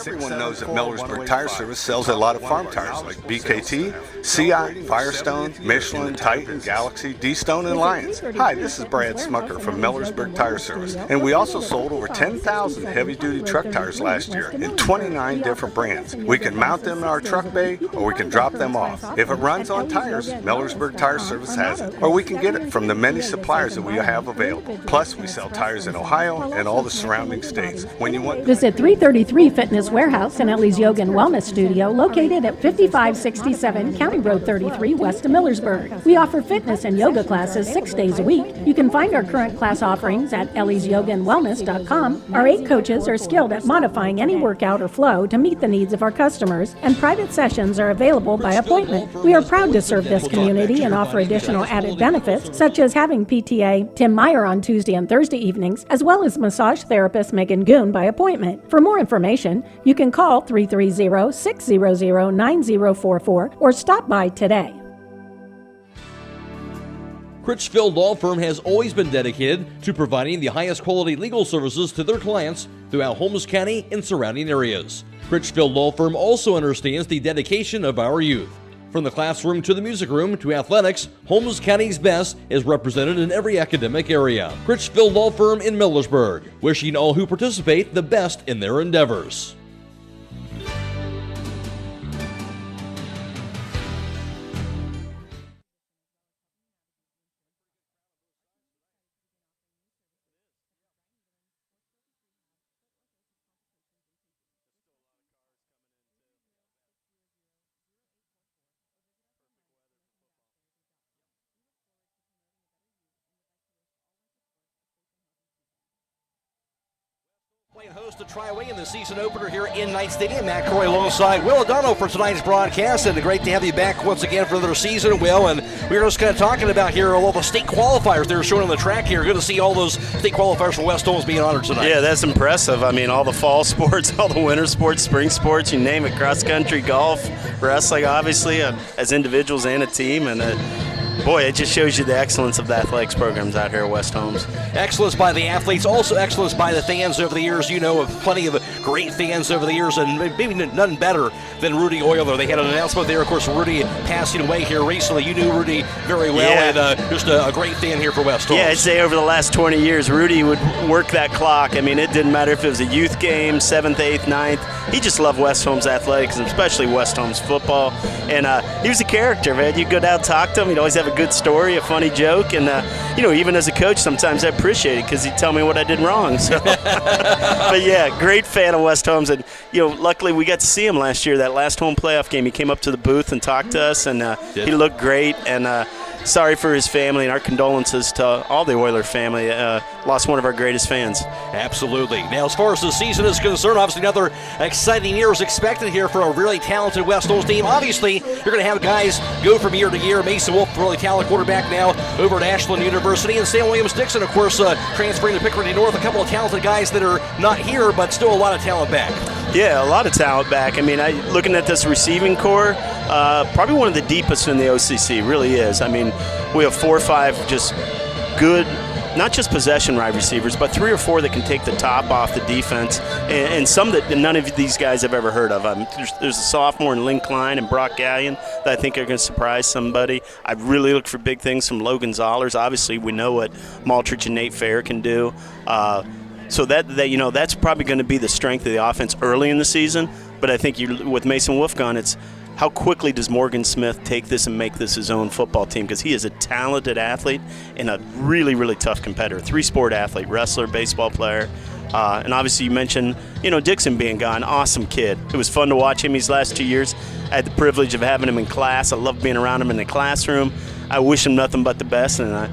Everyone knows that Millersburg Tire Service sells a lot of farm tires like BKT, CI, Firestone, Michelin, Titan, Galaxy, D-Stone, and Lions. Hi, this is Brad Smucker from Millersburg Tire Service, and we also sold over 10,000 heavy-duty truck tires last year in 29 different brands. We can mount them in our truck bay, or we can drop them off. If it runs on tires, Millersburg Tire Service has it, or we can get it from the many suppliers that we have available. Plus, we sell tires in Ohio and all the surrounding states. When you want Visit 333 Fitness Warehouse and Ellie's Yoga and Wellness Studio, located at 5567 County Road 33, west of Millersburg. We offer fitness and yoga classes 6 days a week. You can find our current class offerings at elliesyogaandwellness.com. Our 8 coaches are skilled at modifying any workout or flow to meet the needs of our customers, and private sessions are available by appointment. We are proud to serve this community and offer additional added benefits, such as having PTA Tim Meyer on Tuesday and Thursday evenings, as well as massage therapist Megan Goon by appointment. For more information, you can call 330-600-9044 or stop by today. Critchfield Law Firm has always been dedicated to providing the highest quality legal services to their clients throughout Holmes County and surrounding areas. Critchfield Law Firm also understands the dedication of our youth. From the classroom to the music room to athletics, Holmes County's best is represented in every academic area. Critchfield Law Firm in Millersburg, wishing all who participate the best in their endeavors. Playing host to Triway in the season opener here in Knight Stadium. Matt Croy alongside Will O'Donnell for tonight's broadcast, and great to have you back once again for another season, Will. And we were just kind of talking about here all the state qualifiers they're showing on the track here. Good to see all those state qualifiers for West Holmes being honored tonight. Yeah, that's impressive. I mean, all the fall sports, all the winter sports, spring sports, you name it, cross country, golf, wrestling, obviously, as individuals and a team. And boy, it just shows you the excellence of the athletics programs out here at West Holmes. Excellence by the athletes, also excellence by the fans over the years. You know of plenty of great fans over the years, and maybe none better than Rudy Euler. They had an announcement there, of course, Rudy passing away here recently. You knew Rudy very well, and just a great fan here for West Holmes. Yeah, I'd say over the last 20 years, Rudy would work that clock. I mean, it didn't matter if it was a youth game, 7th, 8th, 9th. He just loved West Holmes athletics, and especially West Holmes football. And he was a character, man. You'd go down and talk to him. He'd always have a good story, a funny joke, and even as a coach, sometimes I appreciate it because he'd tell me what I did wrong. So, but yeah, great fan of West Holmes, and luckily we got to see him last year. That last home playoff game, he came up to the booth and talked to us, and he looked great. And sorry for his family, and our condolences to all the Oiler family. Lost one of our greatest fans. Absolutely. Now, as far as the season is concerned, obviously another exciting year is expected here for a really talented West Holmes team. Obviously, you're going to have guys go from year to year. Mason Wolf, really talented quarterback now over at Ashland University, and Sam Williams-Dixon, of course, transferring to Pickering North. A couple of talented guys that are not here, but still a lot of talent back. Yeah, a lot of talent back. I mean, looking at this receiving core, probably one of the deepest in the OCC, really is. I mean, we have 4 or 5 just good, not just possession wide receivers, but 3 or 4 that can take the top off the defense, and some that none of these guys have ever heard of. There's a sophomore in Lynn Klein and Brock Gallion that I think are going to surprise somebody. I really look for big things from Logan Zollers. Obviously, we know what Maltrich and Nate Fair can do. So that's probably going to be the strength of the offense early in the season. But I think with Mason Wolf gone, it's how quickly does Morgan Smith take this and make this his own football team? Because he is a talented athlete and a really, really tough competitor. 3-sport athlete, wrestler, baseball player. And obviously you mentioned, Dixon being gone. Awesome kid. It was fun to watch him these last 2 years. I had the privilege of having him in class. I love being around him in the classroom. I wish him nothing but the best, and I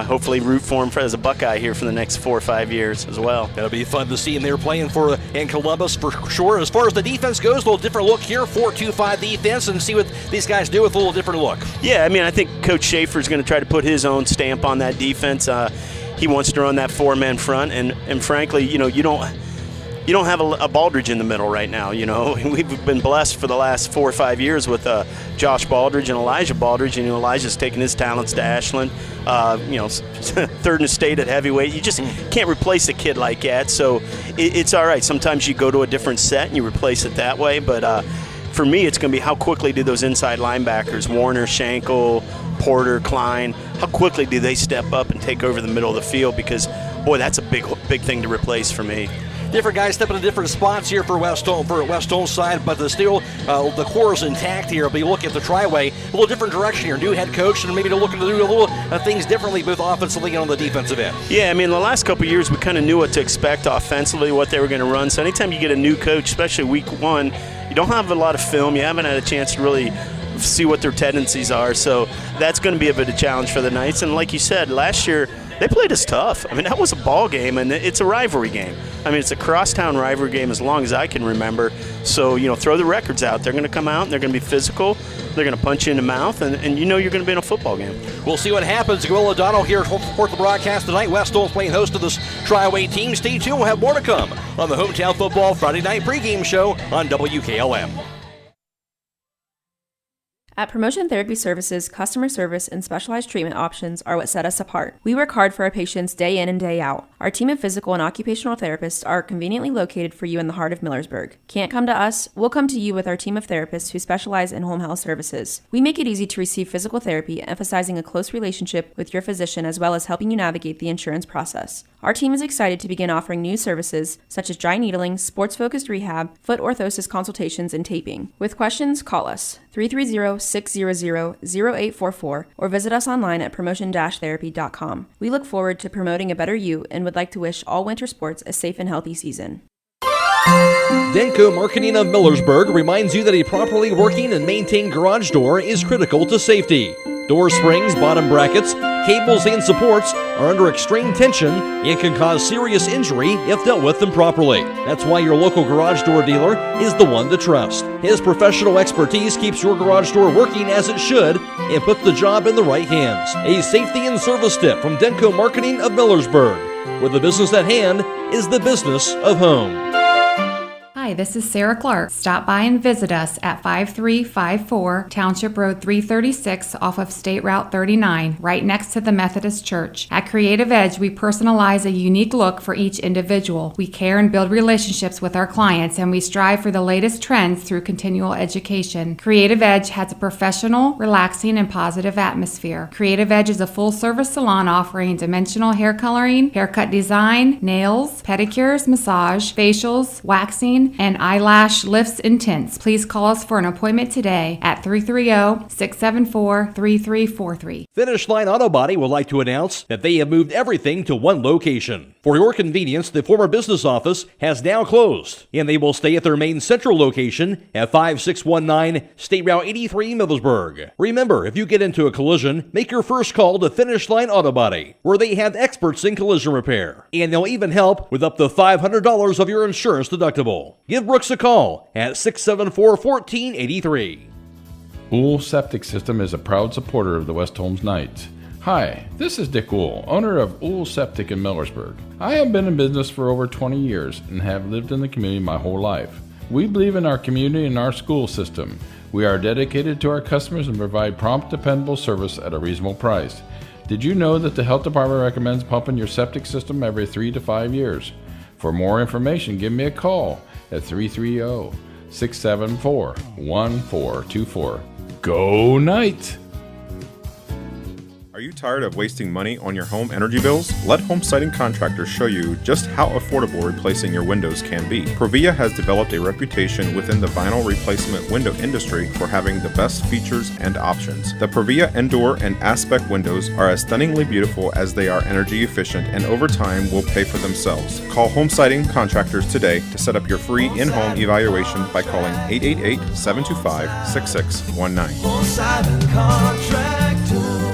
hopefully root for him as a Buckeye here for the next 4 or 5 years as well. That'll be fun to see him there playing in Columbus for sure. As far as the defense goes, a little different look here, 4-2-5 defense, and see what these guys do with a little different look. Yeah, I mean, I think Coach Schaefer's going to try to put his own stamp on that defense. He wants to run that 4-man front, and frankly, you don't have a Baldridge in the middle right now. We've been blessed for the last 4 or 5 years with Josh Baldridge and Elijah Baldridge, and Elijah's taken his talents to Ashland. Third in the state at heavyweight. You just can't replace a kid like that. So it's all right. Sometimes you go to a different set and you replace it that way. But for me, it's going to be how quickly do those inside linebackers, Warner, Schenkel, Porter, Klein, how quickly do they step up and take over the middle of the field? Because, boy, that's a big thing to replace for me. Different guys stepping in different spots here for West Holmes side, but the core is intact here. But you look at the Triway, a little different direction here. New head coach, and maybe they're looking to do a little things differently, both offensively and on the defensive end. Yeah, I mean, the last couple of years we kind of knew what to expect offensively, what they were going to run. So anytime you get a new coach, especially week 1, you don't have a lot of film. You haven't had a chance to really see what their tendencies are. So that's going to be a bit of a challenge for the Knights. And like you said, last year they played us tough. I mean, that was a ball game, and it's a rivalry game. I mean, it's a crosstown rivalry game as long as I can remember. So, throw the records out. They're going to come out, and they're going to be physical. They're going to punch you in the mouth, and you're going to be in a football game. We'll see what happens. Will O'Donnell here to support the broadcast tonight. West Holmes playing host to this Triway team. Stay tuned. We'll have more to come on the Hometown Football Friday Night Pregame Show on WKLM. At Promotion Therapy Services, customer service and specialized treatment options are what set us apart. We work hard for our patients day in and day out. Our team of physical and occupational therapists are conveniently located for you in the heart of Millersburg. Can't come to us? We'll come to you with our team of therapists who specialize in home health services. We make it easy to receive physical therapy, emphasizing a close relationship with your physician as well as helping you navigate the insurance process. Our team is excited to begin offering new services such as dry needling, sports-focused rehab, foot orthosis consultations, and taping. With questions, call us 330-600-0844 or visit us online at promotion-therapy.com. We look forward to promoting a better you and would like to wish all winter sports a safe and healthy season. Denko Marketing of Millersburg reminds you that a properly working and maintained garage door is critical to safety. Door springs, bottom brackets, cables, and supports are under extreme tension and can cause serious injury if dealt with improperly. That's why your local garage door dealer is the one to trust. His professional expertise keeps your garage door working as it should and puts the job in the right hands. A safety and service tip from Denko Marketing of Millersburg, where the business at hand is the business of home. Hi, this is Sarah Clark. Stop by and visit us at 5354 Township Road 336 off of State Route 39, right next to the Methodist Church. At Creative Edge, we personalize a unique look for each individual. We care and build relationships with our clients, and we strive for the latest trends through continual education. Creative Edge has a professional, relaxing, and positive atmosphere. Creative Edge is a full-service salon offering dimensional hair coloring, haircut design, nails, pedicures, massage, facials, waxing, and eyelash lifts and tints. Please call us for an appointment today at 330-674-3343. Finish Line Auto Body would like to announce that they have moved everything to one location. For your convenience, the former business office has now closed, and they will stay at their main central location at 5619 State Route 83, Millersburg. Remember, if you get into a collision, make your first call to Finish Line Auto Body, where they have experts in collision repair, and they'll even help with up to $500 of your insurance deductible. Give Brooks a call at 674-1483. Ool Septic System is a proud supporter of the West Holmes Knights. Hi, this is Dick Ool, owner of Ool Septic in Millersburg. I have been in business for over 20 years and have lived in the community my whole life. We believe in our community and our school system. We are dedicated to our customers and provide prompt, dependable service at a reasonable price. Did you know that the health department recommends pumping your septic system every 3 to 5 years? For more information, give me a call at 330-674-1424. Go Knights! Are you tired of wasting money on your home energy bills? Let Home Siding Contractors show you just how affordable replacing your windows can be. Provia has developed a reputation within the vinyl replacement window industry for having the best features and options. The Provia Endure and Aspect windows are as stunningly beautiful as they are energy efficient, and over time will pay for themselves. Call Home Siding Contractors today to set up your free in-home evaluation by calling 888-725-6619. Home Siding Contractors.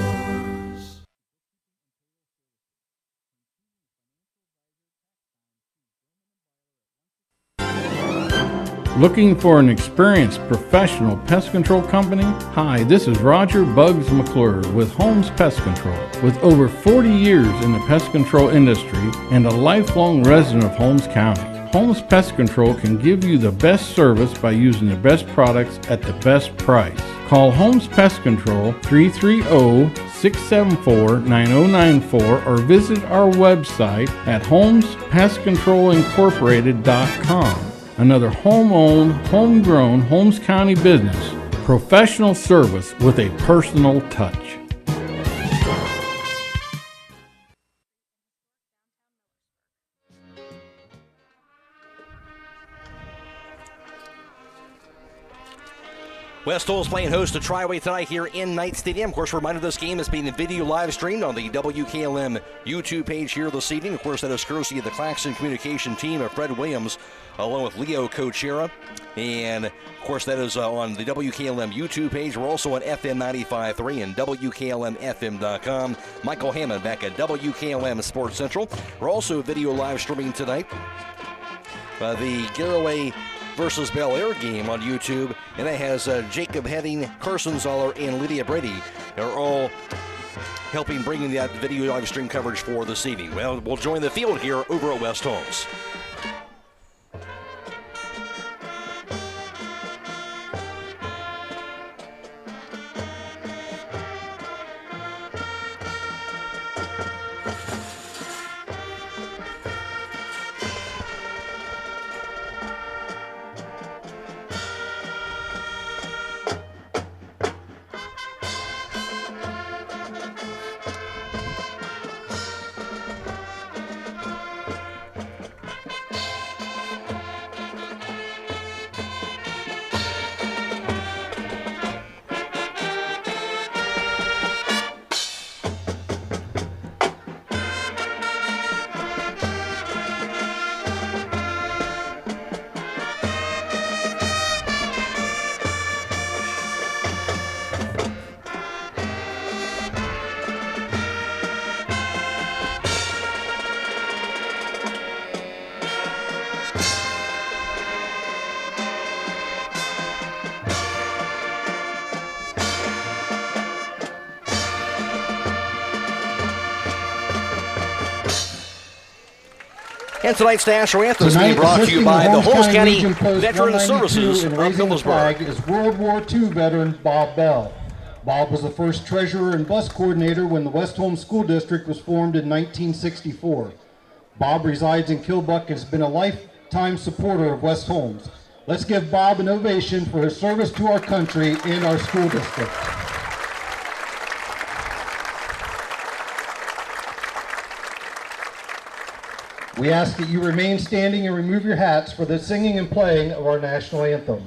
Looking for an experienced professional pest control company? Hi, this is Roger Bugs McClure with Holmes Pest Control. With over 40 years in the pest control industry and a lifelong resident of Holmes County, Holmes Pest Control can give you the best service by using the best products at the best price. Call Holmes Pest Control 330-674-9094 or visit our website at holmespestcontrolincorporated.com. Another home-owned, homegrown Holmes County business. Professional service with a personal touch. West Holmes playing host to Triway tonight here in Knight Stadium. Of course, reminder this game is being video live streamed on the WKLM YouTube page here this evening. Of course, that is courtesy of the Claxon communication team of Fred Williams, along with Leo Kochera. And, of course, that is on the WKLM YouTube page. We're also on FM 95.3 and WKLM-FM.com. Michael Hammond back at WKLM Sports Central. We're also video live streaming tonight the Garraway versus Bel Air game on YouTube, and that has Jacob Heading, Carson Zoller, and Lydia Brady are all helping bring that video live stream coverage for this evening. Well, we'll join the field here over at West Holmes. And tonight's national anthem is being brought to you by the Holmes County Veteran Services of Millersburg. Is World War II veteran Bob Bell. Bob was the first treasurer and bus coordinator when the West Holmes School District was formed in 1964. Bob resides in Kilbuck and has been a lifetime supporter of West Holmes. Let's give Bob an ovation for his service to our country and our school district. We ask that you remain standing and remove your hats for the singing and playing of our national anthem.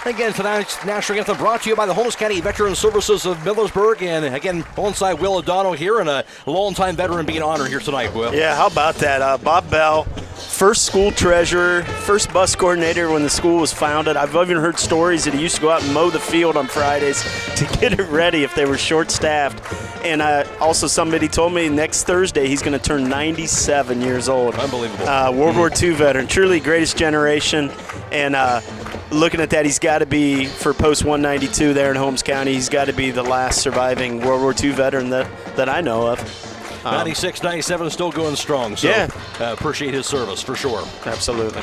Again, tonight's national anthem brought to you by the Holmes County Veteran Services of Millersburg. And again, alongside Will O'Donnell here, and a longtime veteran being honored here tonight, Will. Yeah, how about that? Bob Bell, first school treasurer, first bus coordinator when the school was founded. I've even heard stories that he used to go out and mow the field on Fridays to get it ready if they were short-staffed. And also somebody told me next Thursday he's going to turn 97 years old. Unbelievable. World War II veteran, truly greatest generation. And looking at that, he's got to be, for post 192 there in Holmes County, he's got to be the last surviving World War II veteran that I know of. 96, 97 is still going strong. So yeah. Appreciate his service for sure. Absolutely.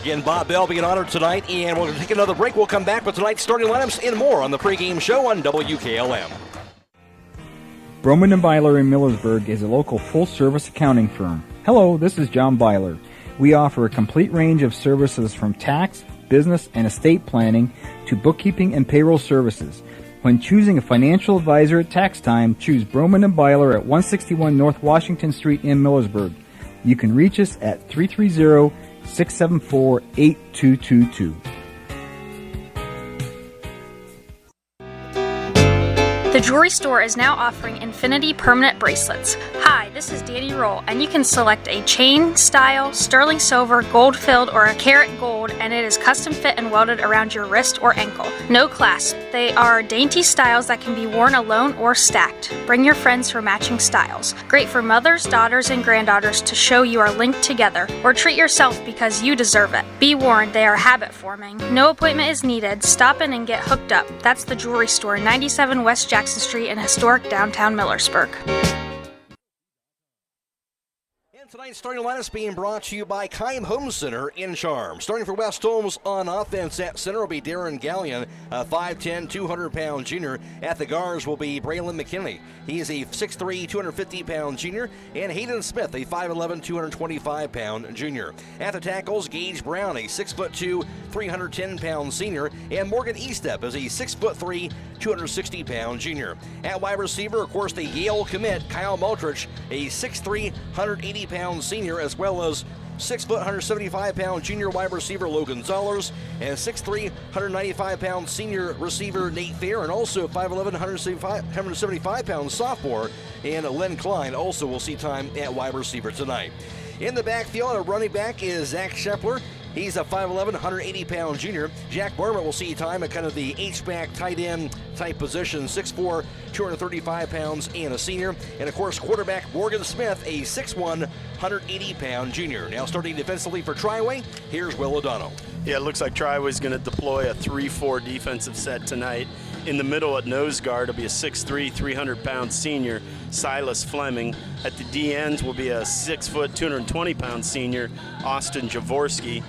Again, Bob Bell being honored tonight, and we'll take another break. We'll come back with tonight's starting lineups and more on the pregame show on WKLM. Broman & Byler in Millersburg is a local full-service accounting firm. Hello, this is John Byler. We offer a complete range of services from tax, business, and estate planning to bookkeeping and payroll services. When choosing a financial advisor at tax time, choose Broman & Byler at 161 North Washington Street in Millersburg. You can reach us at 330-674-8222. The jewelry store is now offering Infinity permanent bracelets. Hi, this is Danny Roll, and you can select a chain, style, sterling silver, gold filled, or a karat gold, and it is custom fit and welded around your wrist or ankle. No clasp. They are dainty styles that can be worn alone or stacked. Bring your friends for matching styles. Great for mothers, daughters, and granddaughters to show you are linked together, or treat yourself because you deserve it. Be warned, they are habit forming. No appointment is needed. Stop in and get hooked up. That's the jewelry store, 97 West Jackson Street in historic downtown Millersburg. Tonight's starting lineup is being brought to you by Keim Home Center in Charm. Starting for West Holmes on offense at center will be Darren Gallion, a 5'10", 200-pound junior. At the guards will be Braylon McKinney. He is a 6'3", 250-pound junior. And Hayden Smith, a 5'11", 225-pound junior. At the tackles, Gage Brown, a 6'2", 310-pound senior. And Morgan Estep is a 6'3", 260-pound junior. At wide receiver, of course, the Yale commit, Kyle Multrich, a 6'3", 180-pound senior, as well as 6', 175-pound junior wide receiver Logan Zollers, and 6'3", 195-pound senior receiver Nate Fair, and also 5'11", 175-pound sophomore and Len Klein also will see time at wide receiver tonight. In the backfield, a running back is Zach Shepler. He's a 5'11", 180-pound junior. Jack Barnett will see time at kind of the H-back tight end type position, 6'4", 235 pounds, and a senior. And, of course, quarterback Morgan Smith, a 6'1", 180-pound junior. Now starting defensively for Triway, here's Will O'Donnell. Yeah, it looks like Triway's going to deploy a 3-4 defensive set tonight. In the middle at nose guard will be a 6'3", 300-pound senior, Silas Fleming. At the D ends will be a 6 foot, 220-pound senior, Austin Jaworski,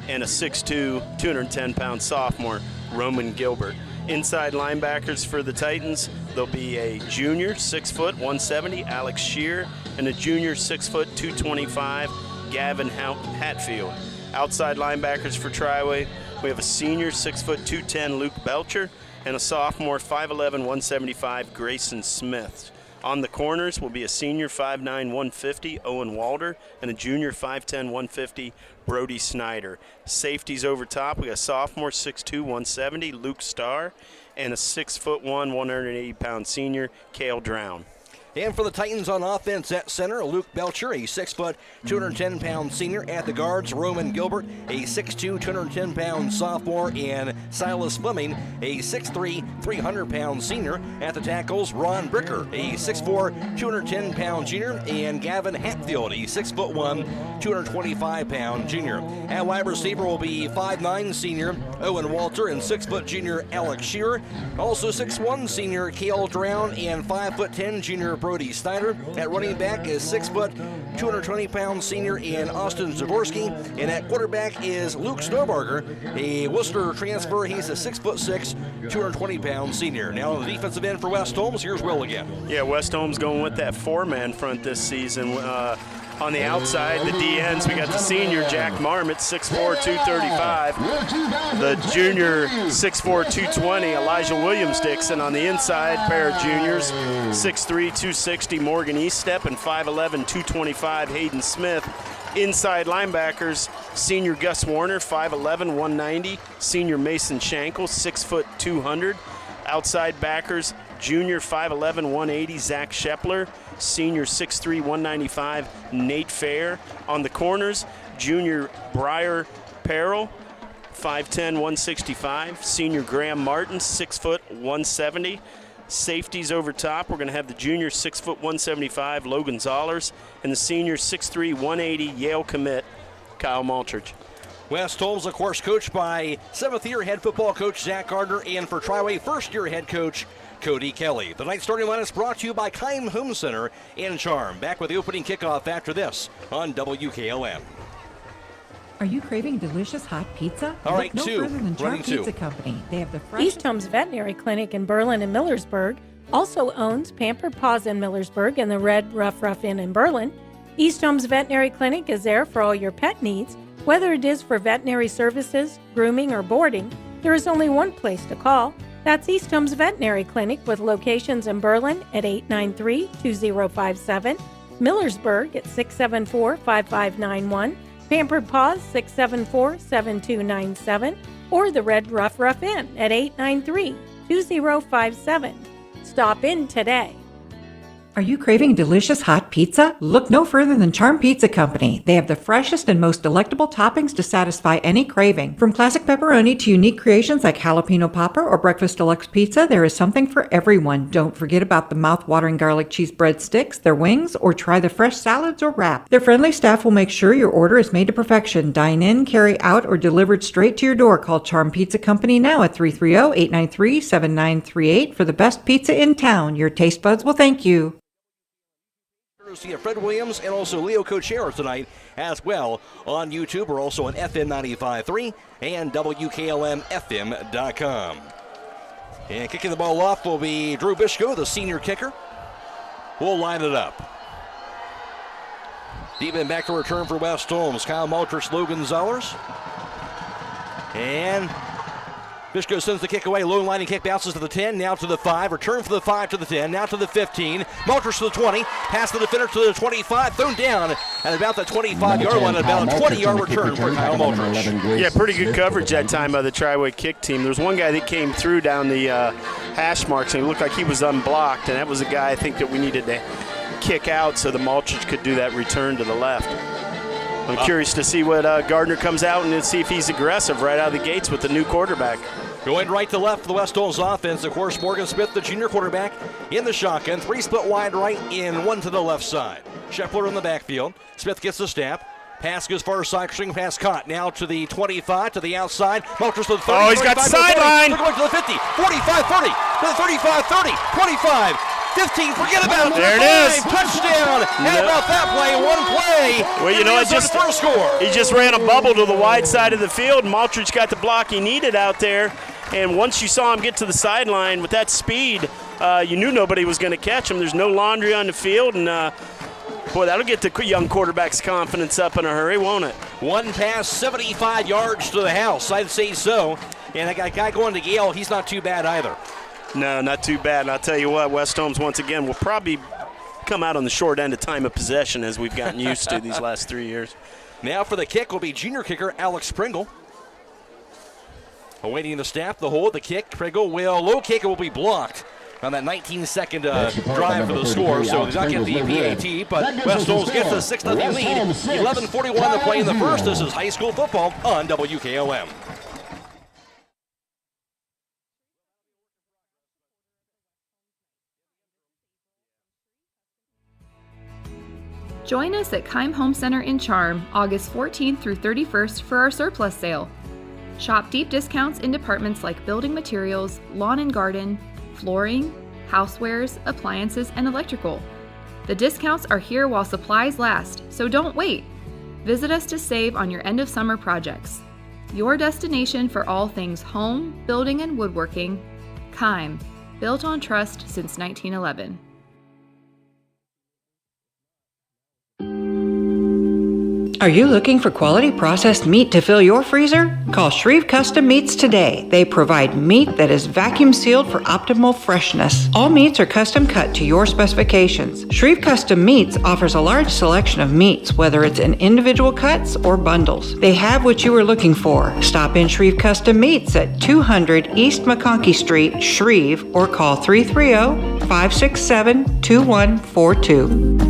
and a 6'2", 210-pound sophomore, Roman Gilbert. Inside linebackers for the Titans, there'll be a junior, 6 foot, 170, Alex Shear, and a junior, 6 foot, 225, Gavin Hatfield. Outside linebackers for Triway, we have a senior, 6 foot, 210, Luke Belcher, and a sophomore, 5'11", 175, Grayson Smith. On the corners will be a senior, 5'9", 150, Owen Walder, and a junior, 5'10", 150, Brody Snyder. Safeties over top, we got a sophomore, 6'2", 170, Luke Starr, and a 6'1", 180-pound senior, Cale Drown. And for the Titans on offense at center, Luke Belcher, a 6 foot, 210-pound senior. At the guards, Roman Gilbert, a 6'2", 210-pound sophomore, and Silas Fleming, a 6'3", 300-pound senior. At the tackles, Ron Bricker, a 6'4", 210-pound junior, and Gavin Hatfield, a 6'1", 225-pound junior. At wide receiver will be 5'9" senior Owen Walter and 6 foot junior Alex Shearer. Also 6'1" senior Cale Drown and 5'10" junior Brody Snyder. At running back is 6 foot, 220-pound senior in Austin Jaworski. And at quarterback is Luke Snowbarger, a Worcester transfer. He's a 6'6", 220-pound senior. Now on the defensive end for West Holmes, here's Will again. Yeah, West Holmes going with that four-man front this season. On the outside, the D-ends, we got the senior, Jack Marmot, 6'4", 235. The junior, 6'4", 220, Elijah Williams-Dixon. On the inside, pair of juniors, 6'3", 260, Morgan Eastep, and 5'11", 225, Hayden Smith. Inside linebackers, senior Gus Warner, 5'11", 190, senior Mason Shankle, 6 foot, 200. Outside backers, junior 5'11", 180, Zach Shepler. Senior 6'3", 195, Nate Fair. On the corners, junior Briar Perrell, 5'10", 165. Senior Graham Martin, 6 foot, 170. Safeties over top, we're going to have the junior 6 foot, 175, Logan Zollers, and the senior 6'3", 180, Yale commit, Kyle Maltridge. West Holmes, of course, coached by 7th-year head football coach Zach Gardner, and for Triway, 1st-year head coach Cody Kelly. The night starting line is brought to you by Keim Home Center and Charm. Back with the opening kickoff after this on WKLM. Are you craving delicious hot pizza? All right, Look no two. further than Charm Running two. Pizza Company. They have the fresh. East Holmes Veterinary Clinic in Berlin and Millersburg also owns Pampered Paws in Millersburg and the Red Rough Inn in Berlin. East Holmes Veterinary Clinic is there for all your pet needs. Whether it is for veterinary services, grooming, or boarding, there is only one place to call. That's East Holmes Veterinary Clinic with locations in Berlin at 893-2057, Millersburg at 674-5591, Pampered Paws 674-7297, or the Red Rough Inn at 893-2057. Stop in today. Are you craving delicious hot pizza? Look no further than Charm Pizza Company. They have the freshest and most delectable toppings to satisfy any craving. From classic pepperoni to unique creations like jalapeno popper or breakfast deluxe pizza, there is something for everyone. Don't forget about the mouth-watering garlic cheese bread sticks, their wings, or try the fresh salads or wrap. Their friendly staff will make sure your order is made to perfection. Dine in, carry out, or delivered straight to your door. Call Charm Pizza Company now at 330-893-7938 for the best pizza in town. Your taste buds will thank you. See Fred Williams and also Leo Kochera tonight as well on YouTube. We're also on FM 95.3 and WKLM-FM.com. And kicking the ball off will be Drew Bishko, the senior kicker. We'll line it up. Deep and back to return for West Holmes. Kyle Maltridge, Logan Zollers. And Bishko sends the kick away. Low lining kick bounces to the 10, now to the 5. Return for the 5 to the 10, now to the 15. Maltridge to the 20. Pass the defender to the 25. Thrown down at about the 25-yard line. About a 20-yard return for Kyle Maltridge. Yeah, pretty good coverage that time by the Triway kick team. There was one guy that came through down the hash marks, and it looked like he was unblocked, and that was a guy I think that we needed to kick out so the Maltridge could do that return to the left. I'm curious to see what Gardner comes out and see if he's aggressive right out of the gates with the new quarterback. Going right to left for the West Holmes offense. Of course, Morgan Smith, the junior quarterback, in the shotgun. 3 split wide right and 1 to the left side. Shepler in the backfield. Smith gets the snap. Pass goes far side, string pass caught. Now to the 25, to the outside. Walters to the 30. Oh, he's got the sideline. They're going to the 50, 45, 30, to the 35, 30, 25, 15. Forget about it. There it is. Touchdown. How about that play? One play. Well, you know, he just ran a bubble to the wide side of the field, and Maltrich got the block he needed out there. And once you saw him get to the sideline with that speed, you knew nobody was going to catch him. There's no laundry on the field, and boy, that'll get the young quarterback's confidence up in a hurry, won't it? One pass, 75 yards to the house. I'd say so. And that guy going to Yale, he's not too bad either. No, not too bad. And I'll tell you what, West Holmes, once again, will probably come out on the short end of time of possession as we've gotten used to these last 3 years. Now for the kick will be junior kicker Alex Pringle. Awaiting the snap, the hold, the kick. Pringle will low kick. It will be blocked on that 19-second drive for the score. So he's not getting the VAT, but West Holmes gets a 6-0 lead. 11:41 to play in the first. This is high school football on WKLM. Join us at Keim Home Center in Charm, August 14th through 31st for our surplus sale. Shop deep discounts in departments like building materials, lawn and garden, flooring, housewares, appliances, and electrical. The discounts are here while supplies last, so don't wait. Visit us to save on your end-of-summer projects. Your destination for all things home, building, and woodworking. Keim, built on trust since 1911. Are you looking for quality processed meat to fill your freezer? Call Shreve Custom Meats today. They provide meat that is vacuum sealed for optimal freshness. All meats are custom cut to your specifications. Shreve Custom Meats offers a large selection of meats, whether it's in individual cuts or bundles. They have what you are looking for. Stop in Shreve Custom Meats at 200 East McConkey Street, Shreve, or call 330-567-2142.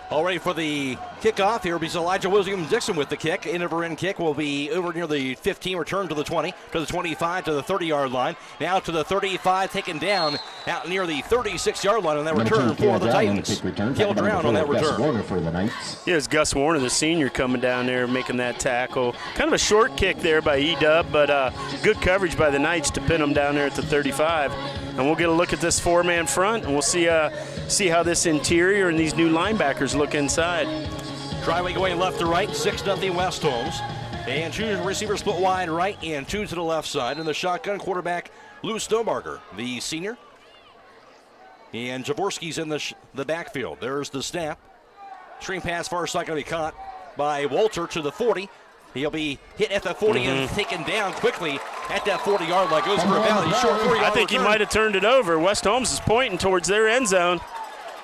All ready for the kickoff. Here will be Elijah Williams-Dixon with the kick. End kick will be over near the 15, return to the 20, to the 25, to the 30-yard line. Now to the 35, taken down out near the 36-yard line on that return for the Titans. Killed Drown on that return. Yeah, it's Gus Warner, the senior, coming down there making that tackle. Kind of a short kick there by E-Dub, but good coverage by the Knights to pin them down there at the 35. And we'll get a look at this four-man front, and we'll see how this interior and these new linebackers look inside. Triway going left to right, 6-0 West Holmes. And two receivers split wide right and two to the left side. And the shotgun quarterback, Lou Stonebarger, the senior. And Jaworski's in the backfield. There's the snap. Screen pass far side going to be caught by Walter to the 40. He'll be hit at the 40 and taken down quickly at that 40-yard line. Goes for a valley short 40-yard I think he might have turned it over. West Holmes is pointing towards their end zone.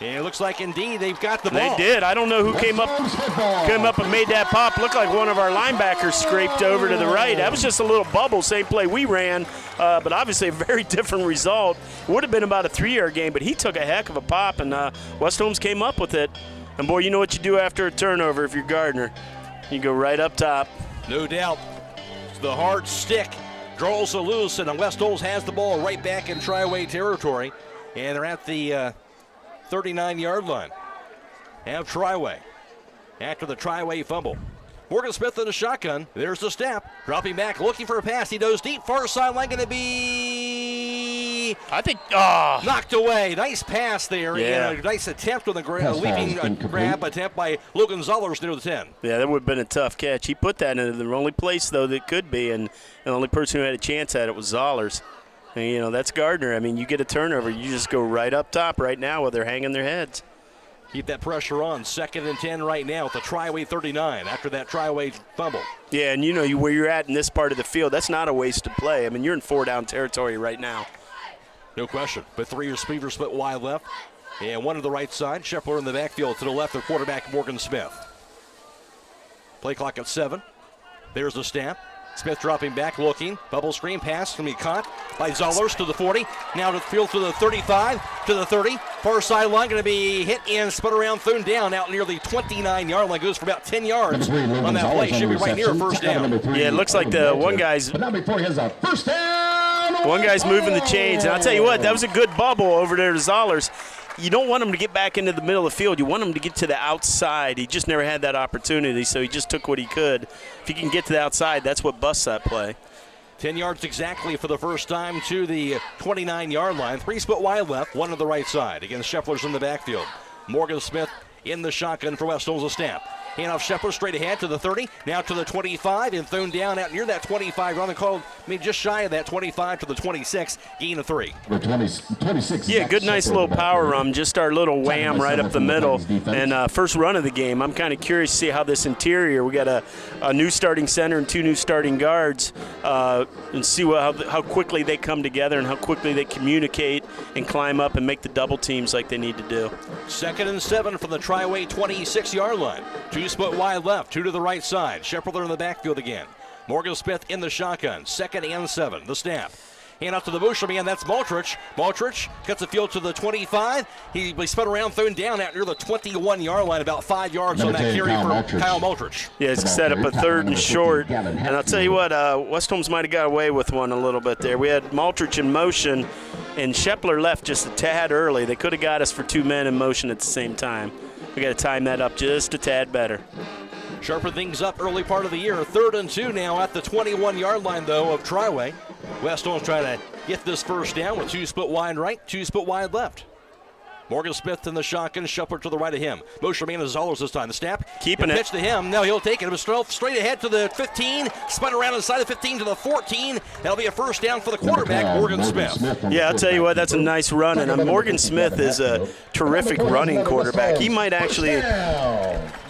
And it looks like indeed they've got the ball. They did. I don't know who came up and made that pop. Looked like one of our linebackers scraped over to the right. That was just a little bubble, same play we ran, but obviously a very different result. Would have been about a 3-yard game, but he took a heck of a pop, and West Holmes came up with it. And, boy, you know what you do after a turnover if you're Gardner. You go right up top. No doubt. The hard stick draws loose, and West Holmes has the ball right back in Triway territory. And they're at the 39-yard line. Have Triway after the Triway fumble. Morgan Smith in the shotgun. There's the snap. Dropping back, looking for a pass. He goes deep. Far sideline going to be, knocked away. Nice pass there. Yeah. And a nice attempt on the leaping grab attempt by Logan Zollers near the 10. Yeah, that would have been a tough catch. He put that in the only place, though, that could be, and the only person who had a chance at it was Zollers. And, that's Gardner. I mean, you get a turnover, you just go right up top right now while they're hanging their heads. Keep that pressure on. 2nd and 10 right now at the Triway 39 after that Triway fumble. Yeah, and where you're at in this part of the field, that's not a wasted play. I mean, you're in 4-down territory right now. No question. But 3 receivers split wide left and one to the right side. Scheffler in the backfield to the left of quarterback Morgan Smith. Play clock at 7. There's the snap. Smith dropping back, looking. Bubble screen pass can be caught by Zollers to the 40. Now to the field to the 35, to the 30. Far sideline going to be hit and spun around, thrown down out near the 29-yard line. Goes for about 10 yards on that play. Should be right near a first down. Yeah, it looks like the one guy's. But now before he has a first down, One guy's moving the chains, and I'll tell you what, that was a good bubble over there to Zollers. You don't want him to get back into the middle of the field. You want him to get to the outside. He just never had that opportunity, so he just took what he could. If he can get to the outside, that's what busts that play. 10 yards exactly for the first time to the 29-yard line. 3 split wide left, 1 to the right side against Scheffler's in the backfield. Morgan Smith in the shotgun for West Holmes a snap. Hand off Scheffler straight ahead to the 30, now to the 25, and thrown down out near that 25. Run called, just shy of that 25 to the 26, gain of 3. 26. Yeah, good, nice little power run. Just our little wham right up the middle. And first run of the game. I'm kind of curious to see how this interior. We got a new starting center and 2 new starting guards, and see how quickly they come together and how quickly they communicate and climb up and make the double teams like they need to do. 2nd and 7 from the Triway 26-yard line. 2 split wide left, 2 to the right side. Shepard in the backfield again. Morgan Smith in the shotgun. 2nd and 7. The snap. Hand off to the motion man. That's Maltrich. Maltrich cuts the field to the 25. He spun around, thrown down out near the 21-yard line, about 5 yards on that carry for Kyle Maltrich. Yeah, he's set up a 3rd and short. And I'll tell you what, West Holmes might have got away with one a little bit there. We had Maltrich in motion, and Shepler left just a tad early. They could have got us for 2 men in motion at the same time. We got to time that up just a tad better. Sharper things up early part of the year. 3rd and 2 now at the 21-yard line, though, of Triway. West Holmes trying to get this first down with 2 split wide right, 2 split wide left. Morgan Smith in the shotgun, Shepard to the right of him. Motion man is Zollers this time. The snap. Keeping it. Pitch to him. Now he'll take it. It was straight ahead to the 15. Spun around inside the 15 to the 14. That'll be a first down for the quarterback, Morgan Smith. Yeah, I'll tell you what, that's a nice run. And Morgan Smith is a terrific running quarterback. He might actually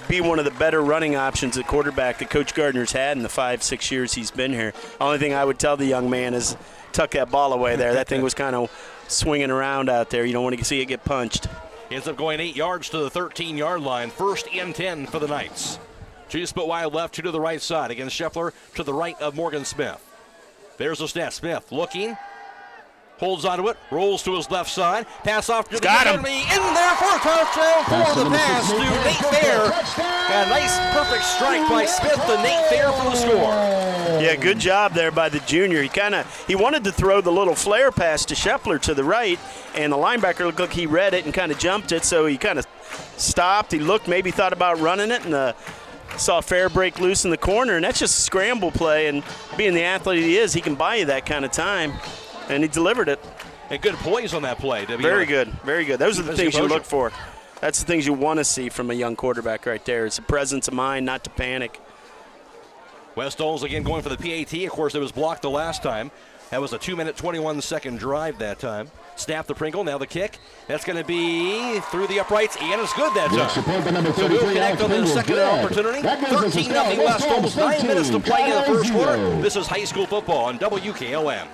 be one of the better running options at quarterback that Coach Gardner's had in the 5-6 years he's been here. Only thing I would tell the young man is tuck that ball away there. That thing was kind of swinging around out there. You don't want to see it get punched. Ends up going 8 yards to the 13-yard line. 1st and 10 for the Knights. 2 split wide left, 2 to the right side against Scheffler to the right of Morgan Smith. There's the snap. Smith looking. Holds onto it, rolls to his left side, pass off to the enemy, in there for a touchdown for the pass to Nate Fair. Got a nice perfect strike by Smith to Nate Fair for the score. Yeah, good job there by the junior. He wanted to throw the little flare pass to Scheffler to the right, and the linebacker looked like he read it and kind of jumped it, so he kind of stopped. He looked, maybe thought about running it, and saw Fair break loose in the corner, and that's just a scramble play, and being the athlete he is, he can buy you that kind of time. And he delivered it. And good poise on that play. Very good, very good. Those are the things you look for. That's the things you want to see from a young quarterback right there. It's a presence of mind, not to panic. West Holmes again going for the PAT. Of course, it was blocked the last time. That was a 2-minute, 21-second drive that time. Snap the Pringle, now the kick. That's going to be through the uprights, and it's good that time. So we'll connect on the second opportunity. 13-0 West Holmes, 9 minutes to play in the first quarter. This is high school football on WKLM.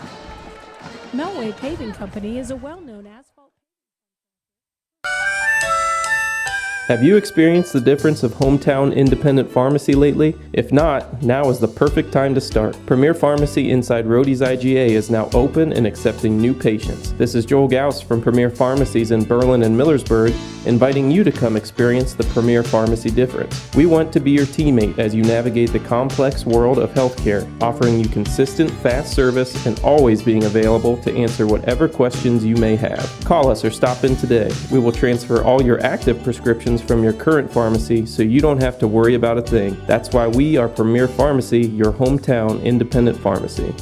Melway Paving Company is a well-known asphalt. Have you experienced the difference of hometown independent pharmacy lately? If not, now is the perfect time to start. Premier Pharmacy inside Rhodey's IGA is now open and accepting new patients. This is Joel Gauss from Premier Pharmacies in Berlin and Millersburg, inviting you to come experience the Premier Pharmacy difference. We want to be your teammate as you navigate the complex world of healthcare, offering you consistent, fast service and always being available to answer whatever questions you may have. Call us or stop in today. We will transfer all your active prescriptions from your current pharmacy so you don't have to worry about a thing. That's why we are Premier Pharmacy, your hometown independent pharmacy.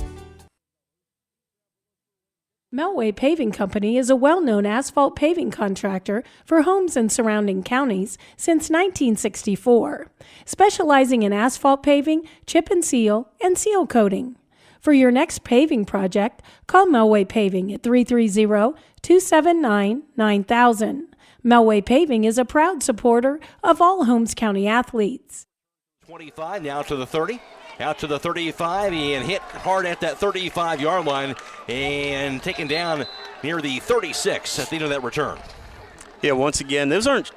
Melway Paving Company is a well-known asphalt paving contractor for homes and surrounding counties since 1964, specializing in asphalt paving, chip and seal coating. For your next paving project, call Melway Paving at 330-279-9000. Melway Paving is a proud supporter of all Holmes County athletes. 25 now to the 30. Out to the 35 and hit hard at that 35-yard line and taken down near the 36 at the end of that return. Yeah, once again, those aren't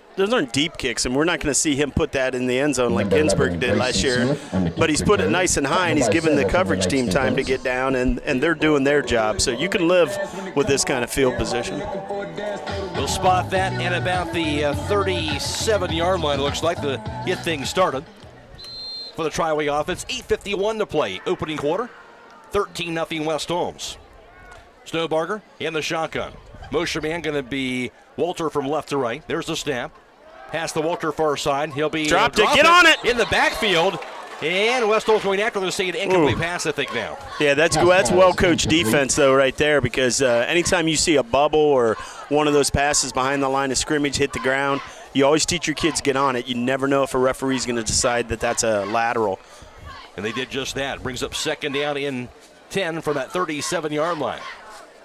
deep kicks, and we're not going to see him put that in the end zone like Ginsburg did last year. But he's put it nice and high, and he's given the coverage team time to get down, and they're doing their job. So you can live with this kind of field position. We'll spot that at about the 37-yard line, it looks like, to get things started. For the Triway offense, 8:51 to play, opening quarter, 13-0 West Holmes. Snowbarger in the shotgun. Motion man going to be Walter from left to right. There's the snap. Pass the Walter far side. He'll be dropped it. Get on it in the backfield. And West Holmes going after the saying incomplete pass, I think now. Yeah, that's well-coached defense, though, right there, because anytime you see a bubble or one of those passes behind the line of scrimmage hit the ground, you always teach your kids get on it. You never know if a referee's going to decide that that's a lateral. And they did just that. Brings up second down in 10 from that 37-yard line.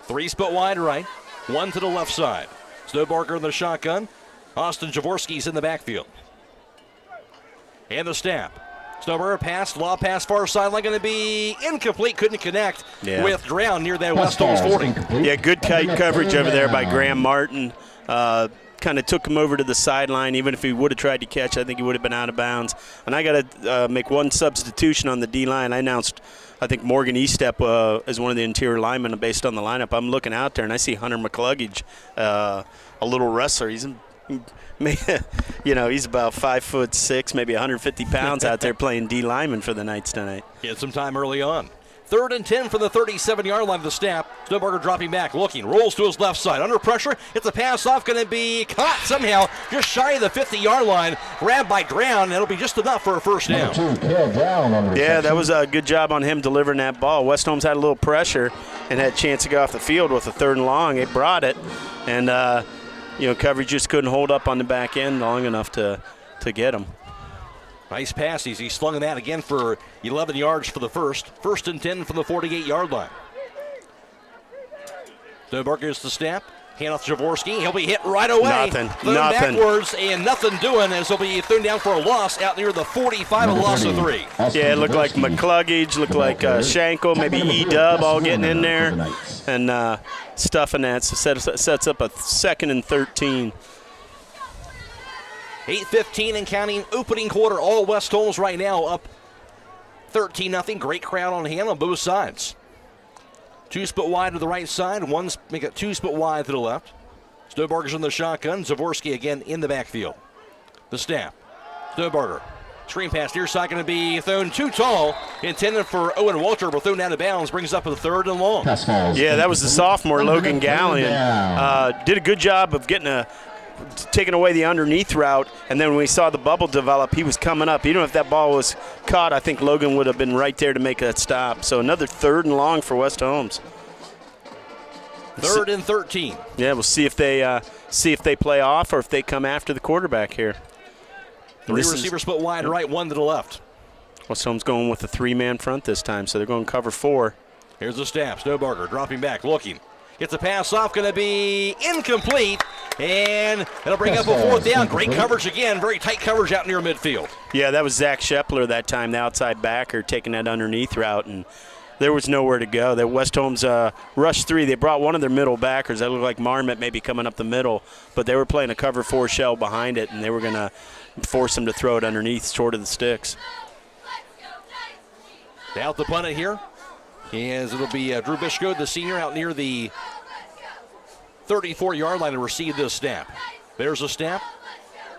3 split wide right, 1 to the left side. Snowbarger in the shotgun. Austin Jaworski's in the backfield. And the snap. Snowbarger pass, lob pass far sideline, going to be incomplete. Couldn't connect with Drown near that West Holmes 40. Yeah, good tight coverage over there by Graham Martin. Kind of took him over to the sideline. Even if he would have tried to catch, I think he would have been out of bounds. And I got to make one substitution on the D-line. I announced, I think, Morgan Estep as one of the interior linemen based on the lineup. I'm looking out there, and I see Hunter McCluggage, a little wrestler. He's he's about 5'6", maybe 150 pounds out there playing D lineman for the Knights tonight. He had some time early on. 3rd and 10 from the 37-yard line of the snap. Snowbarger dropping back, looking, rolls to his left side. Under pressure, it's a pass off, going to be caught somehow just shy of the 50-yard line. Grabbed by Drown, and it'll be just enough for a first down. Yeah, that was a good job on him delivering that ball. West Holmes had a little pressure and had a chance to go off the field with a 3rd and long. It brought it, and coverage just couldn't hold up on the back end long enough to get him. Nice passes. He slung that again for 11 yards for the first. 1st and 10 from the 48-yard line. Snowbarger is the snap. Hand off to Jaworski. He'll be hit right away. Nothing. Backwards and nothing doing as he'll be thrown down for a loss out near the 45, a loss of 3. Yeah, it looked like McCluggage, looked like Schenkel, maybe E-Dub all getting in there and stuffing that. So sets up a 2nd and 13. 8:15 and counting, opening quarter. All West Holmes right now up 13-0. Great crowd on hand on both sides. 2 split wide to the right side, 2 split wide to the left. Snowbarger's in the shotgun. Jaworski again in the backfield. The snap. Snowbarger. Screen pass near side going to be thrown too tall. Intended for Owen Walter, but thrown out of bounds. Brings up a 3rd and long. Yeah, that was the sophomore, Logan Gallion. Did a good job of taking away the underneath route, and then when we saw the bubble develop, he was coming up. Even if that ball was caught, I think Logan would have been right there to make that stop. So another 3rd and long for West Holmes. 3rd and 13. Yeah, we'll see if they play off or if they come after the quarterback here. 3 receivers split wide right, 1 to the left. West Holmes going with a 3-man front this time, so they're going to cover 4. Here's the snap. Snowbarger dropping back, looking. Gets a pass off, going to be incomplete, and it'll bring up a 4th down. Great coverage again, very tight coverage out near midfield. Yeah, that was Zach Shepler that time, the outside backer, taking that underneath route, and there was nowhere to go. The West Holmes rushed 3. They brought one of their middle backers. That looked like Marmot maybe coming up the middle, but they were playing a cover 4 shell behind it, and they were going to force him to throw it underneath, short of the sticks. Out the punt it here. As it'll be Drew Bishko, the senior, out near the 34-yard line to receive this snap. There's a snap.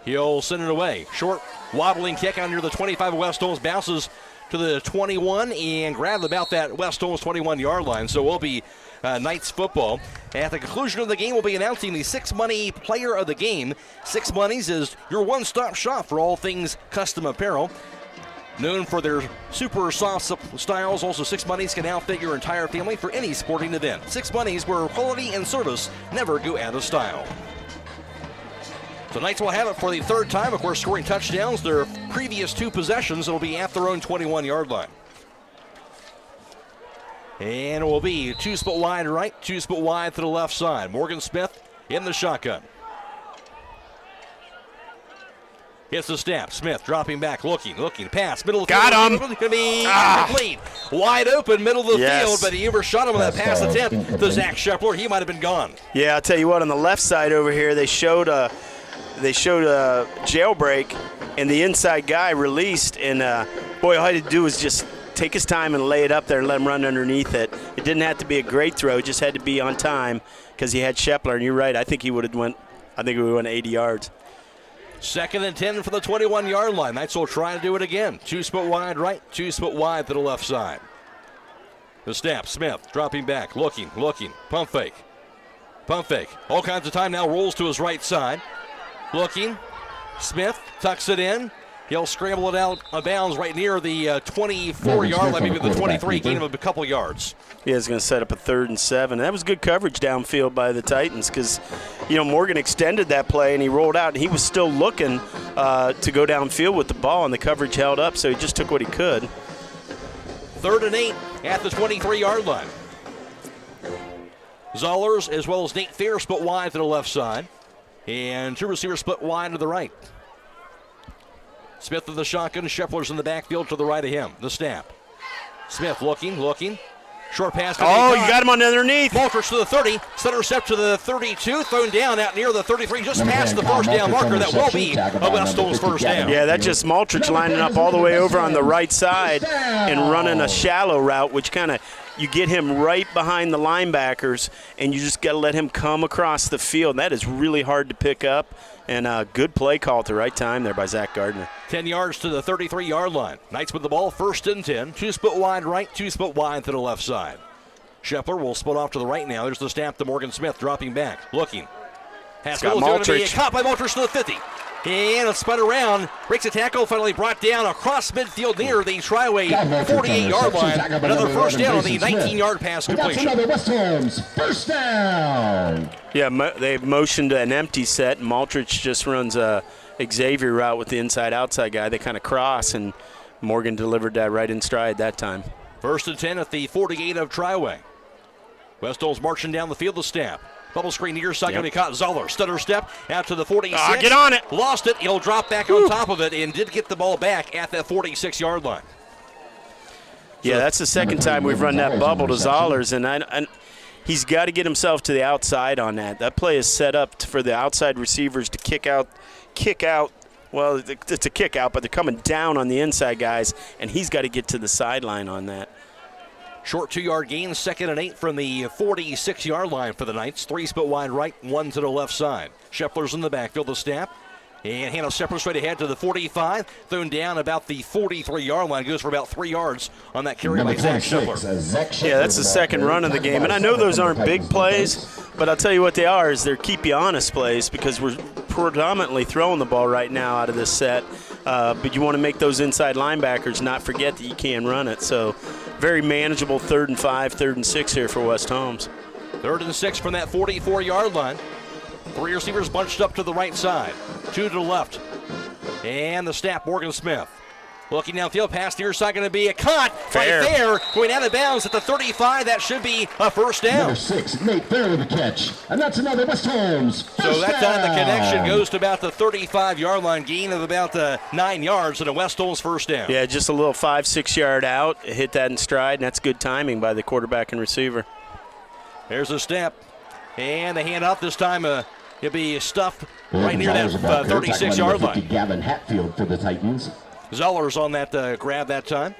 He'll send it away. Short, wobbling kick out near the 25 of West Holmes. Bounces to the 21 and grabbed about that West Holmes 21-yard line. So we'll be Knights football. At the conclusion of the game, we'll be announcing the Six Money Player of the Game. Six Monies is your one-stop shop for all things custom apparel. Known for their super soft styles, also Six Monies can outfit your entire family for any sporting event. Six Monies, where quality and service never go out of style. The Knights will have it for the 3rd time, of course, scoring touchdowns. Their previous 2 possessions will be at their own 21-yard line. And it will be 2 split wide right, 2 split wide to the left side. Morgan Smith in the shotgun. Hits the snap. Smith dropping back, looking, pass, middle of the field. Got him. Going to be complete. Wide open, middle of the field, but he overshot him on that pass attempt to Zach Shepler. He might have been gone. Yeah, I'll tell you what, on the left side over here, they showed a jailbreak, and the inside guy released, and boy, all he had to do was just take his time and lay it up there and let him run underneath it. It didn't have to be a great throw, it just had to be on time because he had Shepler, and you're right, I think we would have went 80 yards. 2nd and 10 for the 21-yard line. Knights will try to do it again. 2 split wide right, 2 split wide to the left side. The snap, Smith dropping back, looking, pump fake. All kinds of time now, rolls to his right side. Looking, Smith tucks it in. He'll scramble it out of bounds right near the 24-yard line, maybe the 23, gain of a couple yards. Yeah, he's going to set up a 3rd and 7. That was good coverage downfield by the Titans because, Morgan extended that play and he rolled out and he was still looking to go downfield with the ball, and the coverage held up, so he just took what he could. 3rd and 8 at the 23-yard line. Zollers as well as Nate Fair split wide to the left side, and 2 receivers split wide to the right. Smith with the shotgun, Scheffler's in the backfield to the right of him. The snap. Smith looking. Short pass. Oh, you got him on underneath. Maltridge to the 30. Center step to the 32. Thrown down out near the 33. Just past the first down marker. That will be a West Holmes first down. Yeah, that's just Maltridge lining up all the way over on the right side and running a shallow route, which kind of you get him right behind the linebackers, and you just got to let him come across the field. That is really hard to pick up, and a good play call at the right time there by Zach Gardner. 10 yards to the 33-yard line. Knights with the ball, 1st and 10. 2 split wide right, 2 split wide to the left side. Scheffler will split off to the right now. There's the snap to Morgan Smith, dropping back, looking. Haskell is going to be caught by Maltridge to the 50. And it's spun around, breaks a tackle, finally brought down across midfield near the Triway 48-yard line. Another first down on the 19-yard pass completion. Another West Holmes first down. Yeah, they've motioned an empty set, and Maltridge just runs a Xavier route with the inside-outside guy. They kind of cross, and Morgan delivered that right in stride that time. 1st and 10 at the 48 of Triway. West Holmes marching down the field, the snap. Bubble screen near side, going to be caught. Zoller, stutter step out to the 46. Get on it. Lost it. He'll drop back on top of it and did get the ball back at that 46-yard line. Yeah, that's the second time we've run that bubble to Zollers, and he's got to get himself to the outside on that. That play is set up for the outside receivers to kick out. Well, it's a kick out, but they're coming down on the inside guys, and he's got to get to the sideline on that. Short 2-yard gain, 2nd and 8 from the 46-yard line for the Knights. 3 split wide right, 1 to the left side. Scheffler's in the backfield, the snap. And handoff Shepard straight ahead to the 45. Thrown down about the 43-yard line. Goes for about 3 yards on that carry by Zach Scheffler. Yeah, that's the second run of the game. And I know those aren't big plays, but I'll tell you what they are is they're keep-you-honest plays because we're predominantly throwing the ball right now out of this set. But you want to make those inside linebackers not forget that you can run it. So very manageable 3rd and 5, 3rd and 6 here for West Holmes. 3rd and 6 from that 44-yard line. 3 receivers bunched up to the right side. 2 to the left. And the snap, Morgan Smith. Looking downfield, pass near side, going to be a cut. Fair. Right there, going out of bounds at the 35. That should be a first down. Number 6, Nate Fair with the catch. And that's another West Holmes first So that time the down. connection goes to about the 35-yard line, gain of about 9 yards, and a West Holmes first down. Yeah, just a little 5-6 yard out. Hit that in stride, and that's good timing by the quarterback and receiver. There's a step. And the handoff this time, it'll be stuffed right near that 36-yard line. Gavin Hatfield for the Titans. Zeller's on that grab that time.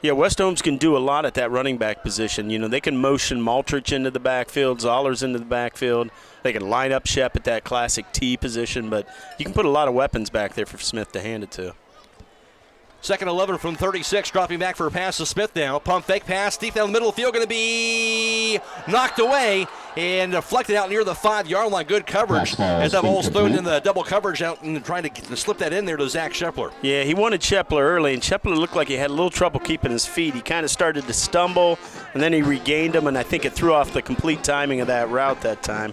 Yeah, West Holmes can do a lot at that running back position. You know, they can motion Maltridge into the backfield, Zollers into the backfield. They can line up Shep at that classic T position, but you can put a lot of weapons back there for Smith to hand it to. 2nd 11 from 36, dropping back for a pass to Smith now. Pump fake pass, deep down the middle of the field, going to be knocked away and deflected out near the 5-yard line. Good coverage as that ball's thrown in the double coverage out and trying to slip that in there to Zach Scheffler. Yeah, he wanted Scheffler early, and Scheffler looked like he had a little trouble keeping his feet. He kind of started to stumble, and then he regained them, and I think it threw off the complete timing of that route that time.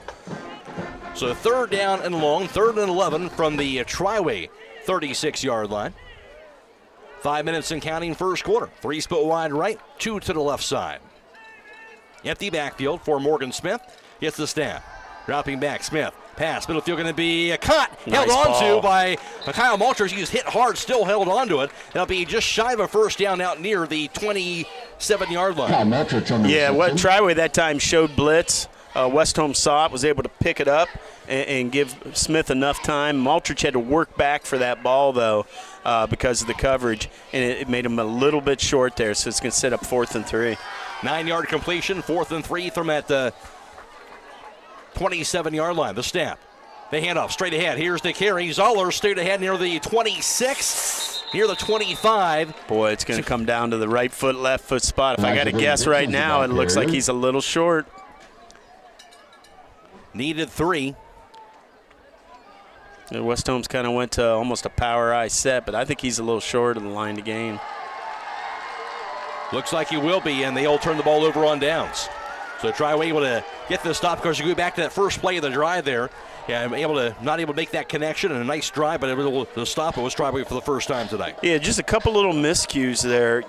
So 3rd down and long, 3rd and 11 from the Triway 36-yard line. 5 minutes and counting first quarter. 3 split wide right, 2 to the left side. Empty backfield for Morgan Smith. Gets the snap. Dropping back, Smith. Pass, middle field going to be a cut. Nice held on ball to by Kyle Maltridge. He's hit hard, still held on to it. That'll be just shy of a first down out near the 27-yard line. Yeah, what Triway that time showed blitz. West Holmes saw it, was able to pick it up and give Smith enough time. Maltridge had to work back for that ball, though, because of the coverage, and it made him a little bit short there, so it's going to set up 4th and 3. 9-yard completion, 4th and 3 from at the 27-yard line. The snap. The handoff straight ahead. Here's the carry. Zoller straight ahead near the 26. near the 25. Boy, it's going to come down to the right foot, left foot spot. If I got to guess right now, it looks like he's a little short. Needed 3. West Holmes kind of went to almost a power eye set, but I think he's a little short of the line to gain. Looks like he will be, and they'll turn the ball over on downs. So Triway able to get the stop. Of course, you go back to that first play of the drive there. Yeah, not able to make that connection, and a nice drive, but able to stop it was Triway for the first time tonight. Yeah, just a couple little miscues there.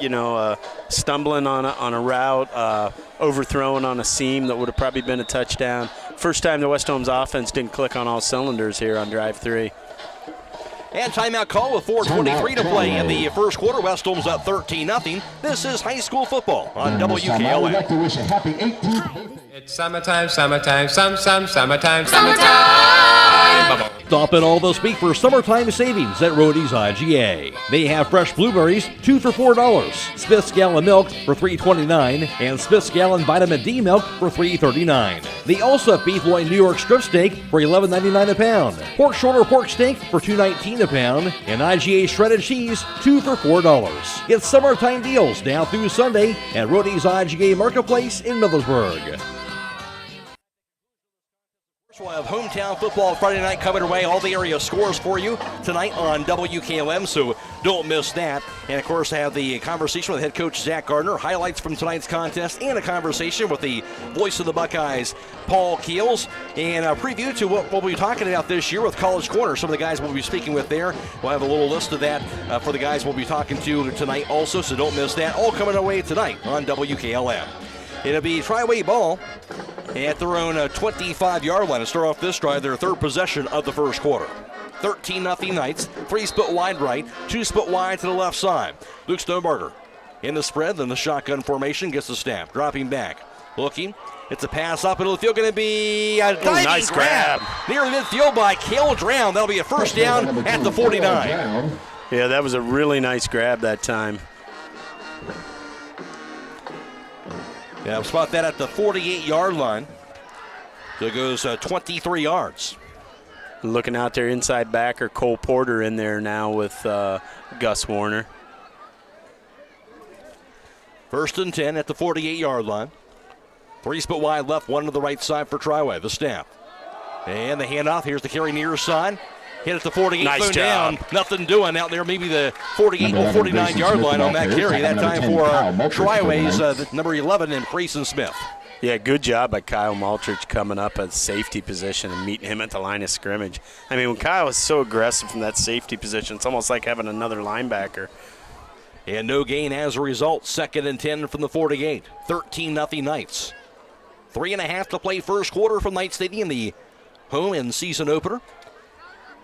Stumbling on a route, overthrowing on a seam that would have probably been a touchdown. First time the West Holmes offense didn't click on all cylinders here on drive 3. And timeout call with 4:23 to play in the first quarter. West Holmes up 13-0. This is high school football on WKLM. I would like to wish a happy 18th. It's summertime, summertime, summertime, summertime. Stop in all this week for summertime savings at Rody's IGA. They have fresh blueberries, 2 for $4. Smith's gallon milk for $3.29, and Smith's gallon vitamin D milk for $3.39. They also have beef loin New York strip steak for $11.99 a pound, pork shoulder pork steak for $2.19 a pound, and IGA shredded cheese 2 for $4. Get summertime deals now through Sunday at Rody's IGA Marketplace in Millersburg. We'll have hometown football Friday night coming away. All the area scores for you tonight on WKLM, so don't miss that. And, of course, have the conversation with head coach Zach Gardner, highlights from tonight's contest, and a conversation with the voice of the Buckeyes, Paul Keels, and a preview to what we'll be talking about this year with College Corner. Some of the guys we'll be speaking with there. We'll have a little list of that for the guys we'll be talking to tonight also, so don't miss that. All coming away tonight on WKLM. It'll be Triway ball at their own 25-yard line to start off this drive, their third possession of the first quarter. 13-0 Knights, 3 split wide right, 2 split wide to the left side. Luke Stonebarger in the spread, then the shotgun formation, gets the snap, dropping back, looking. It's a pass up into the field, going to be a nice grab. Near midfield by Cale Drown. That'll be a first down at the 49. Yeah, that was a really nice grab that time. Yeah, we'll spot that at the 48-yard line. So it goes 23 yards. Looking out there, inside backer Cole Porter in there now with Gus Warner. 1st and 10 at the 48-yard line. 3 split wide left, 1 to the right side for Triway. The snap. And the handoff. Here's the carry near side. Hit at the 48, nice job. Down. Nothing doing out there. Maybe the 48 or 49-yard line on that carry. That time for Triway's number 11 and Grayson Smith. Yeah, good job by Kyle Maltrich coming up at safety position and meeting him at the line of scrimmage. I mean, when Kyle is so aggressive from that safety position, it's almost like having another linebacker. And no gain as a result. 2nd and 10 from the 48. 13-0 Knights. 3.5 to play first quarter from Knight Stadium, the home and season opener.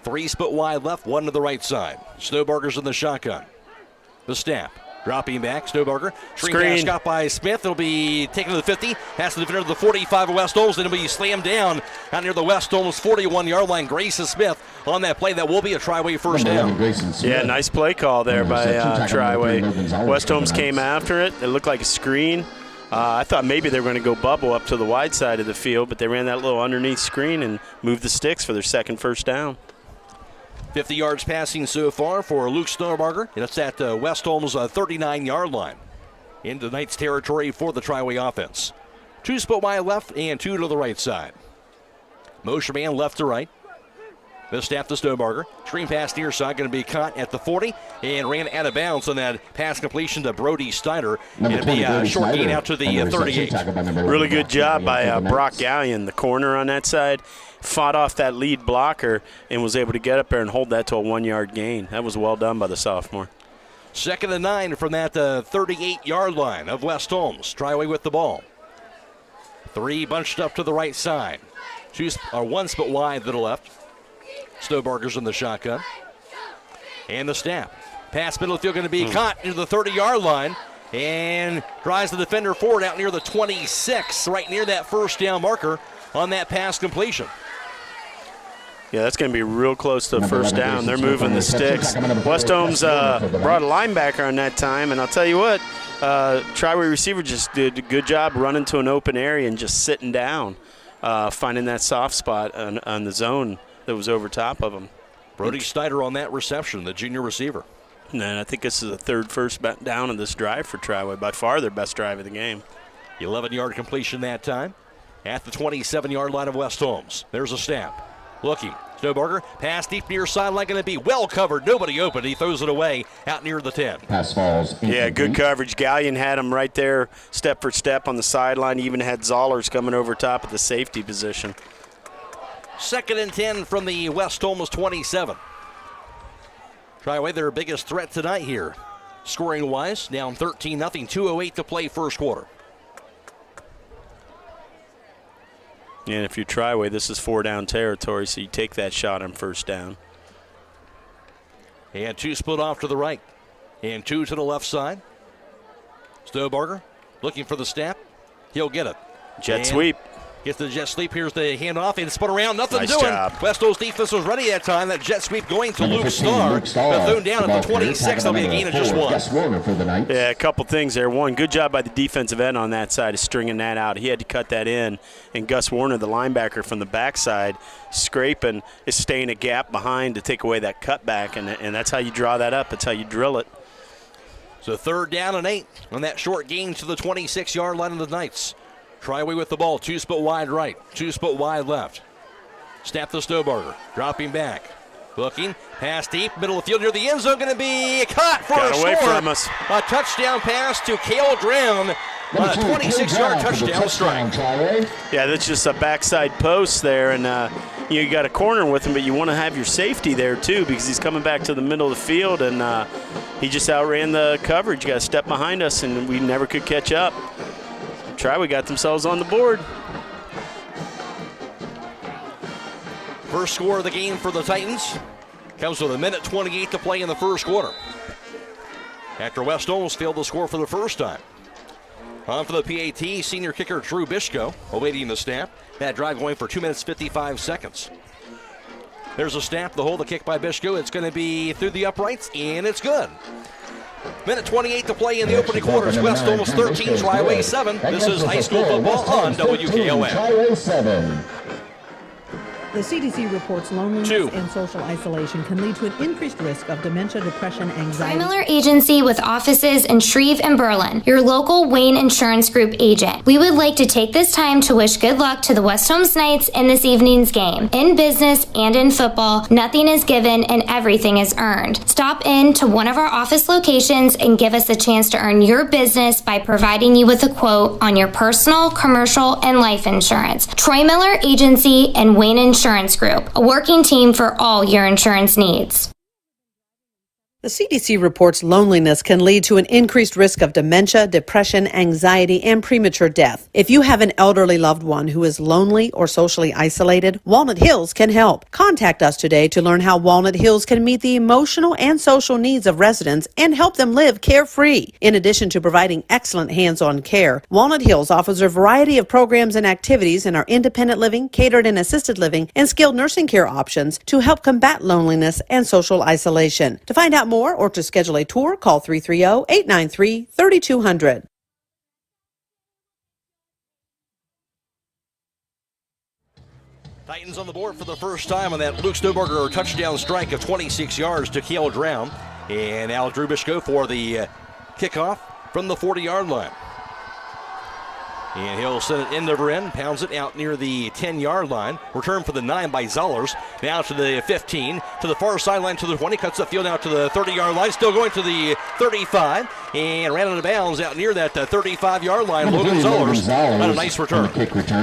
3 split wide left, 1 to the right side. Snowbarger's in the shotgun. The snap. Dropping back, Snowbarger. Screen pass got by Smith. It'll be taken to the 50. Pass to the defender to the 45 of West Holmes. Then it'll be slammed down out near the West Holmes 41-yard line. Grayson Smith on that play. That will be a Triway first down. Yeah, nice play call there by Triway. West Holmes came after it. It looked like a screen. I thought maybe they were going to go bubble up to the wide side of the field, but they ran that little underneath screen and moved the sticks for their second first down. 50 yards passing so far for Luke Snowbarger. And it's at West Holmes' 39-yard line. Into Knights territory for the Triway offense. 2 split wide left and 2 to the right side. Motion man left to right. The snap to Snowbarger. Screen pass near side, going to be caught at the 40 and ran out of bounds on that pass completion to Brody Steiner. It'll be a short gain out to the 38. Really good job by Brock Gallion, the corner on that side. Fought off that lead blocker and was able to get up there and hold that to a 1-yard gain. That was well done by the sophomore. 2nd and 9 from that 38-yard line of West Holmes. Triway with the ball. 3 bunched up to the right side. 1 split wide to the left. Snowbarger's in the shotgun. And the snap. Pass middle of the field going to be caught near the 30-yard line. And drives the defender forward out near the 26, right near that first down marker on that pass completion. Yeah, that's going to be real close to the first down. They're moving the sticks. West Holmes brought a linebacker on that time, and I'll tell you what, Triway receiver just did a good job running to an open area and just sitting down, finding that soft spot on the zone that was over top of him. Brody Steiner on that reception, the junior receiver. And I think this is the third first down of this drive for Triway. By far their best drive of the game. 11-yard completion that time at the 27-yard line of West Holmes. There's a snap. Looking. Snowbarger, pass deep near sideline, going to be well covered. Nobody open. He throws it away out near the 10. Pass falls. Yeah, good coverage. Gallion had him right there step for step on the sideline. He even had Zollers coming over top at the safety position. 2nd and 10 from the West Holmes 27. Triway, their biggest threat tonight here. Scoring-wise, down 13-0, 2:08 to play first quarter. And if you're Triway, this is 4-down territory, so you take that shot on first down. And 2 split off to the right. And 2 to the left side. Snowbarger looking for the snap. He'll get it. Jet sweep. Gets the jet sweep. Here's the handoff and spun around. Nothing nice doing. Job. West Holmes defense was ready that time. That jet sweep going to Luke Starr. Thrown down at the 26. That'll be a gain of just 1. Yeah, a couple things there. One, good job by the defensive end on that side of stringing that out. He had to cut that in. And Gus Warner, the linebacker from the backside, scraping, is staying a gap behind to take away that cutback. And that's how you draw that up. That's how you drill it. So 3rd down and 8 on that short gain to the 26-yard line of the Knights. Triway with the ball, 2 split wide right, 2 split wide left. Snap the Snowbarger, dropping back. Looking, pass deep, middle of the field near the end zone, going to be caught for a away score. from us. A touchdown pass to Cale Drown. A 26-yard touchdown strike. Yeah, that's just a backside post there, and you got a corner with him, but you want to have your safety there too because he's coming back to the middle of the field, and he just outran the coverage. Got a step behind us, and we never could catch up. Triway got themselves on the board. First score of the game for the Titans comes with 1:28 to play in the first quarter. After West Holmes failed to score for the first time. On for the PAT, senior kicker Drew Bishko awaiting the snap. That drive going for 2 minutes 55 seconds. There's a snap, the hold, the kick by Bishko. It's going to be through the uprights, and it's good. 1:28 to play in the opening quarters. West Holmes 13, Triway 7. This is high school football on WKLM. The CDC reports loneliness and social isolation can lead to an increased risk of dementia, depression, anxiety. Miller Agency with offices in Shreve and Berlin, your local Wayne Insurance Group agent. We would like to take this time to wish good luck to the West Holmes Knights in this evening's game. In business and in football, nothing is given and everything is earned. Stop in to one of our office locations and give us a chance to earn your business by providing you with a quote on your personal, commercial, and life insurance. Troy Miller Agency and Wayne Insurance Group, a working team for all your insurance needs. The CDC reports loneliness can lead to an increased risk of dementia, depression, anxiety, and premature death. If you have an elderly loved one who is lonely or socially isolated, Walnut Hills can help. Contact us today to learn how Walnut Hills can meet the emotional and social needs of residents and help them live carefree. In addition to providing excellent hands-on care, Walnut Hills offers a variety of programs and activities in our independent living, catered and assisted living, and skilled nursing care options to help combat loneliness and social isolation. To find out more or to schedule a tour, call 330-893-3200. Titans on the board for the first time on that Luke Snowbarger touchdown strike of 26 yards to Cale Drown. And now Drew Bishko for the kickoff from the 40-yard line. And he'll send it end over end, pounds it out near the 10-yard line. Return for the 9 by Zollers. Now to the 15, to the far sideline to the 20, cuts the field out to the 30-yard line, still going to the 35, and ran out of bounds out near that 35-yard line. Logan Zollers on a nice return.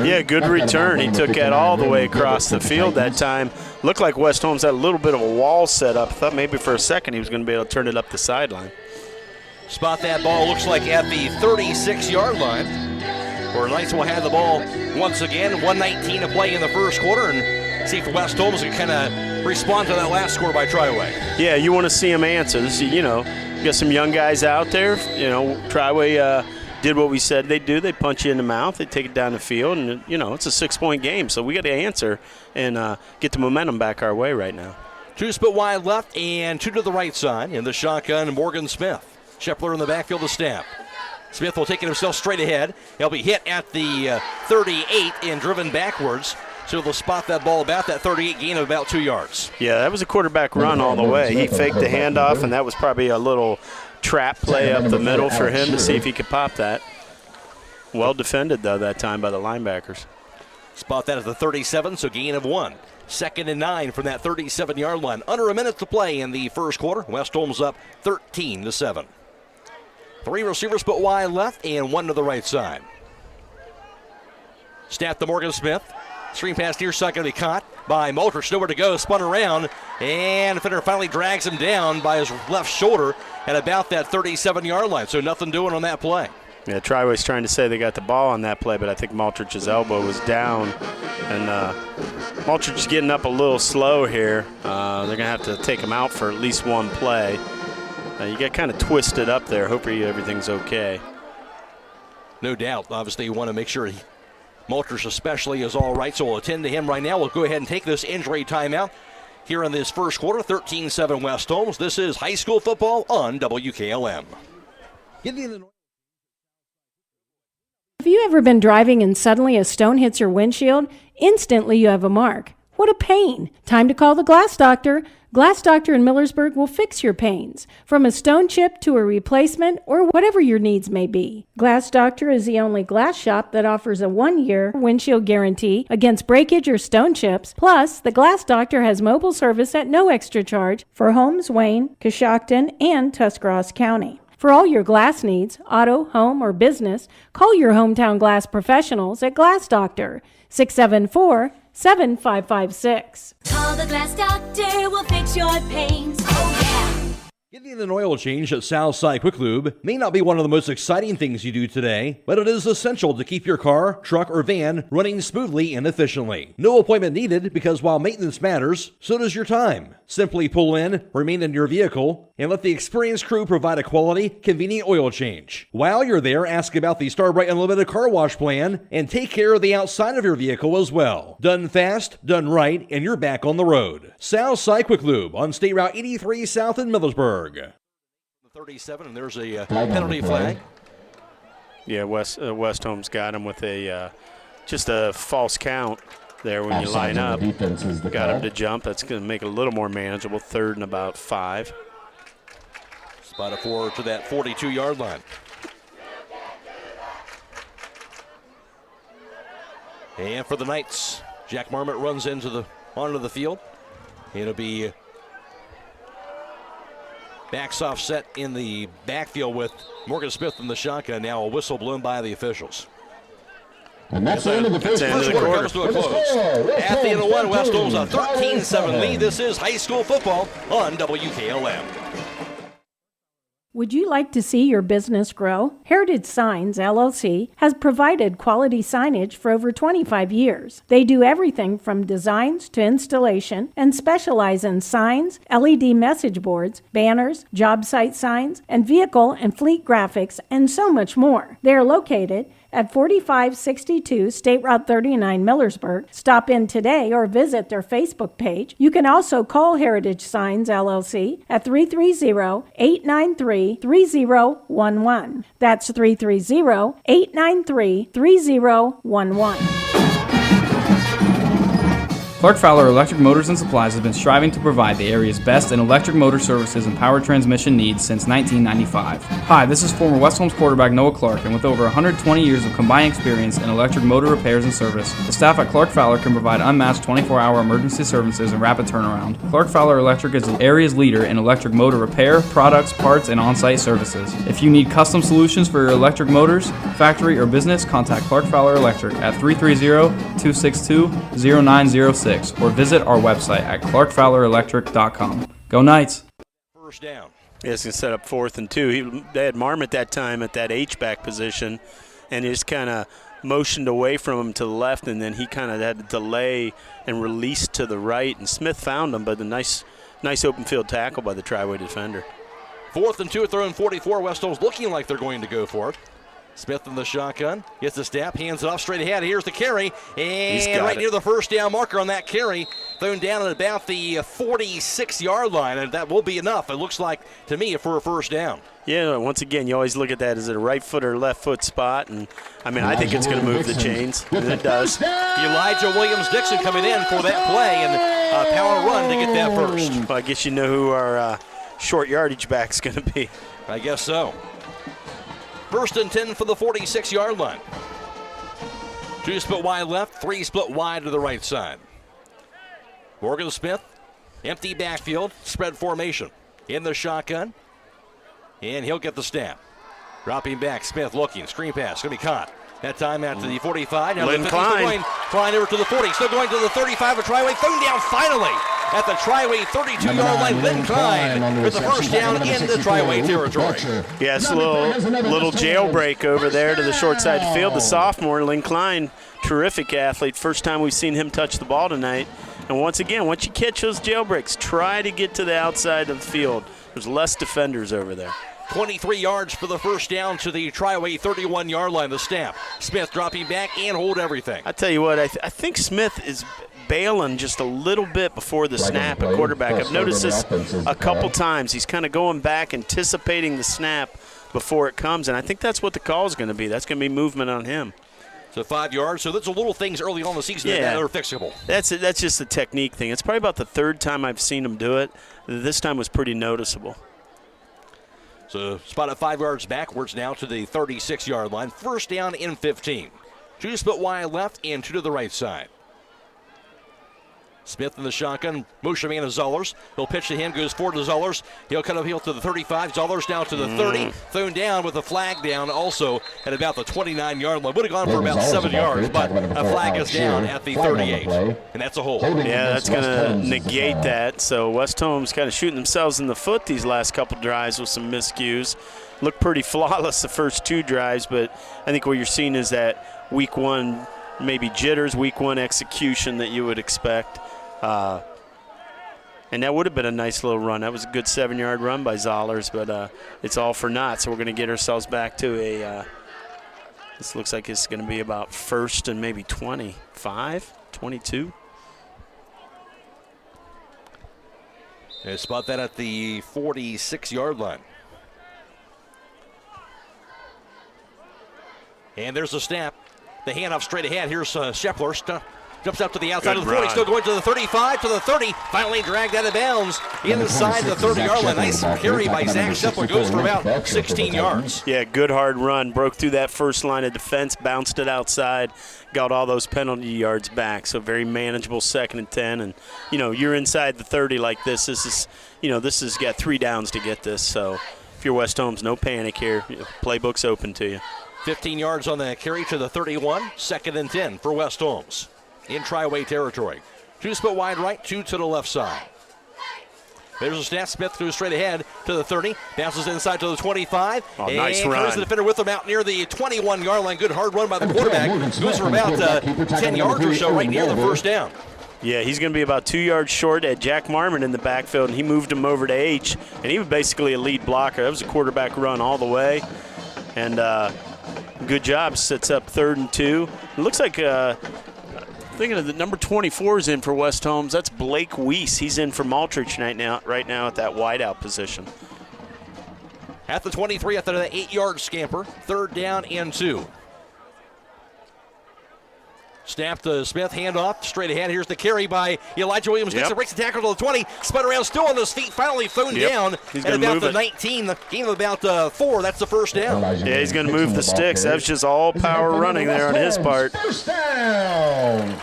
Yeah, good return. He took that all the way across the field that time. Looked like West Holmes had a little bit of a wall set up. Thought maybe for a second he was going to be able to turn it up the sideline. Spot that ball, looks like at the 36-yard line, where Knights will have the ball once again. 1:19 to play in the first quarter, and see if West Holmes can kind of respond to that last score by Triway. Yeah, you want to see them answer. This is, you got some young guys out there. Triway did what we said they'd do. They punch you in the mouth. They take it down the field, and, it's a 6-point game. So we got to answer and get the momentum back our way right now. 2 split wide left and 2 to the right side. In the shotgun, Morgan Smith. Shepler in the backfield to snap. Smith will take it himself straight ahead. He'll be hit at the 38 and driven backwards So they'll spot that ball about that 38, gain of about 2 yards. Yeah, that was a quarterback run all the way. He faked the handoff, and that was probably a little trap play up the middle for him to see if he could pop that. Well defended, though, that time by the linebackers. Spot that at the 37, so gain of 1. 2nd and 9 from that 37-yard line. Under a minute to play in the first quarter. West Holmes up 13-7. 3 receivers put wide left and 1 to the right side. Snap to Morgan Smith. Screen pass near side going to be caught by Multrich. Nowhere to go, spun around, and the defender finally drags him down by his left shoulder at about that 37-yard line. So nothing doing on that play. Yeah, Triway's trying to say they got the ball on that play, but I think Multrich's elbow was down. And Multrich's getting up a little slow here. They're going to have to take him out for at least one play. You get kind of twisted up there. Hopefully everything's okay. No doubt. Obviously, you want to make sure Multrich especially is all right, so we'll attend to him right now. We'll go ahead and take this injury timeout here in this first quarter. 13-7 West Holmes. This is high school football on WKLM. Have you ever been driving and suddenly a stone hits your windshield? Instantly you have a mark. What a pain. Time to call the Glass Doctor. Glass Doctor in Millersburg will fix your pains, from a stone chip to a replacement or whatever your needs may be. Glass Doctor is the only glass shop that offers a 1-year windshield guarantee against breakage or stone chips. Plus, the Glass Doctor has mobile service at no extra charge for Holmes, Wayne, Coshocton, and Tuscarawas County. For all your glass needs, auto, home, or business, call your hometown glass professionals at Glass Doctor, 674-7556. Call the Glass Doctor, we'll fix your pains. Oh, yeah. Getting an oil change at Southside Quick Lube may not be one of the most exciting things you do today, but it is essential to keep your car, truck, or van running smoothly and efficiently. No appointment needed, because while maintenance matters, so does your time. Simply pull in, remain in your vehicle, and let the experienced crew provide a quality, convenient oil change. While you're there, ask about the Starbright Unlimited Car Wash Plan and take care of the outside of your vehicle as well. Done fast, done right, and you're back on the road. Southside Quick Lube on State Route 83 South in Millersburg. 37, and there's a penalty flag. Yeah, West Holmes got him with just a false count there when you line up. Got him to jump. That's going to make it a little more manageable. 3rd and about 5. Spotted forward to that 42-yard line. And for the Knights, Jack Marmot runs onto the field. It'll be backs offset in the backfield with Morgan Smith in the shotgun. Now a whistle blown by the officials. And that's the end of the first quarter comes to a close. At the end of one, West Holmes a 13-7 lead. This is high school football on WKLM. Would you like to see your business grow? Heritage Signs, LLC, has provided quality signage for over 25 years. They do everything from designs to installation and specialize in signs, LED message boards, banners, job site signs, and vehicle and fleet graphics, and so much more. They are located at 4562 State Route 39 Millersburg. Stop in today or visit their Facebook page. You can also call Heritage Signs LLC at 330-893-3011. That's 330-893-3011. Clark Fowler Electric Motors and Supplies has been striving to provide the area's best in electric motor services and power transmission needs since 1995. Hi, this is former West Holmes quarterback Noah Clark, and with over 120 years of combined experience in electric motor repairs and service, the staff at Clark Fowler can provide unmatched 24-hour emergency services and rapid turnaround. Clark Fowler Electric is the area's leader in electric motor repair, products, parts, and on-site services. If you need custom solutions for your electric motors, factory, or business, contact Clark Fowler Electric at 330-262-0906. Or visit our website at clarkfowlerelectric.com. Go Knights! First down. Yes, he set up 4th and 2. They had Marmot that time at that H-back position, and he just kind of motioned away from him to the left, and then he kind of had to delay and release to the right, and Smith found him, but a nice open field tackle by the Triway defender. 4th and 2, throw in 44. West Holmes looking like they're going to go for it. Smith in the shotgun, gets the snap, hands it off straight ahead. Here's the carry, and right it. near the first down marker on that carry, thrown down at about the 46-yard line, and that will be enough, it looks like to me, for a first down. Yeah, once again, you always look at that. Is it a right foot or left foot spot? And, I mean, I think it's going to move the chains, and it does. Elijah Williams-Dixon coming in for that play, and a power run to get that first. Well, I guess you know who our short yardage back's going to be. I guess so. First and 10 for the 46-yard line. 2 split wide left, 3 split wide to the right side. Morgan Smith, empty backfield, spread formation. In the shotgun, and he'll get the snap. Dropping back, Smith looking, screen pass, going to be caught. That time out to the 45. Now Lynn Klein. Klein over to the 40, still going to the 35 of Triway, thrown down finally at the Triway 32-yard line. Lynn Klein with the first down into Triway territory. Yes, a little jailbreak over there to the short side of the field. The sophomore, Lynn Klein, terrific athlete. First time we've seen him touch the ball tonight. And once again, once you catch those jailbreaks, try to get to the outside of the field. There's less defenders over there. 23 yards for the first down to the Triway 31-yard line. The snap. Smith dropping back and hold everything. I tell you what, I think Smith is bailing just a little bit before the snap at quarterback. I've noticed this a couple times. He's kind of going back, anticipating the snap before it comes, and I think that's what the call is going to be. That's going to be movement on him. So 5 yards. So that's a little things early on in the season that are fixable. That's just a technique thing. It's probably about the third time I've seen him do it. This time was pretty noticeable. So spot at 5 yards backwards now to the 36-yard line. First down in 15. 2 split wide left and 2 to the right side. Smith in the shotgun, motion man is Zollers. He'll pitch to him, goes forward to Zollers. He'll cut uphill to the 35. Zollers down to the 30. Thrown down with a flag down also at about the 29-yard line. Would have gone for about 7 yards, but a flag is down at the 38. And that's a hold. Yeah, that's going to negate that. So West Holmes kind of shooting themselves in the foot these last couple drives with some miscues. Looked pretty flawless the first 2 drives, but I think what you're seeing is that week 1 maybe jitters, week 1 execution that you would expect. And that would have been a nice little run. That was a good 7-yard run by Zollers, but it's all for naught. So we're going to get ourselves back to a this looks like it's going to be about first and maybe 25, 22. They spot that at the 46-yard line. And there's a snap. The handoff straight ahead. Here's Shepler. Jumps out to the outside of the 40, still going to the 35, to the 30. Finally dragged out of bounds inside the 30-yard line. Nice carry by Zach Shepler. Goes for about 16 yards. Yeah, good hard run. Broke through that first line of defense, bounced it outside, got all those penalty yards back. So very manageable 2nd and 10. And, you're inside the 30 like this. This has got 3 downs to get this. So if you're West Holmes, no panic here. Playbook's open to you. 15 yards on the carry to the 31. 2nd and 10 for West Holmes. In Triway territory. 2 split wide right, 2 to the left side. There's a snap. Smith goes straight ahead to the 30. Bounces inside to the 25. Oh, nice run. Clears the defender with him out near the 21-yard line. Good hard run by the quarterback. Goes for about 10 yards or so right near the first down. Yeah, he's going to be about 2 yards short at Jack Marmon in the backfield, and he moved him over to H, and he was basically a lead blocker. That was a quarterback run all the way. And good job. Sets up 3rd and 2. It looks like thinking of the number 24 is in for West Holmes. That's Blake Weiss. He's in for Maltrich right now at that wideout position. At the 23, after the 8-yard scamper, 3rd down and 2. Snap to Smith, handoff, straight ahead. Here's the carry by Elijah Williams. Gets breaks the tackle to the 20, spun around, still on his feet, finally thrown down at about the 19. The game of about 4, that's the first down. Yeah, he's going to move the sticks. That was just all power running there on his part. First down.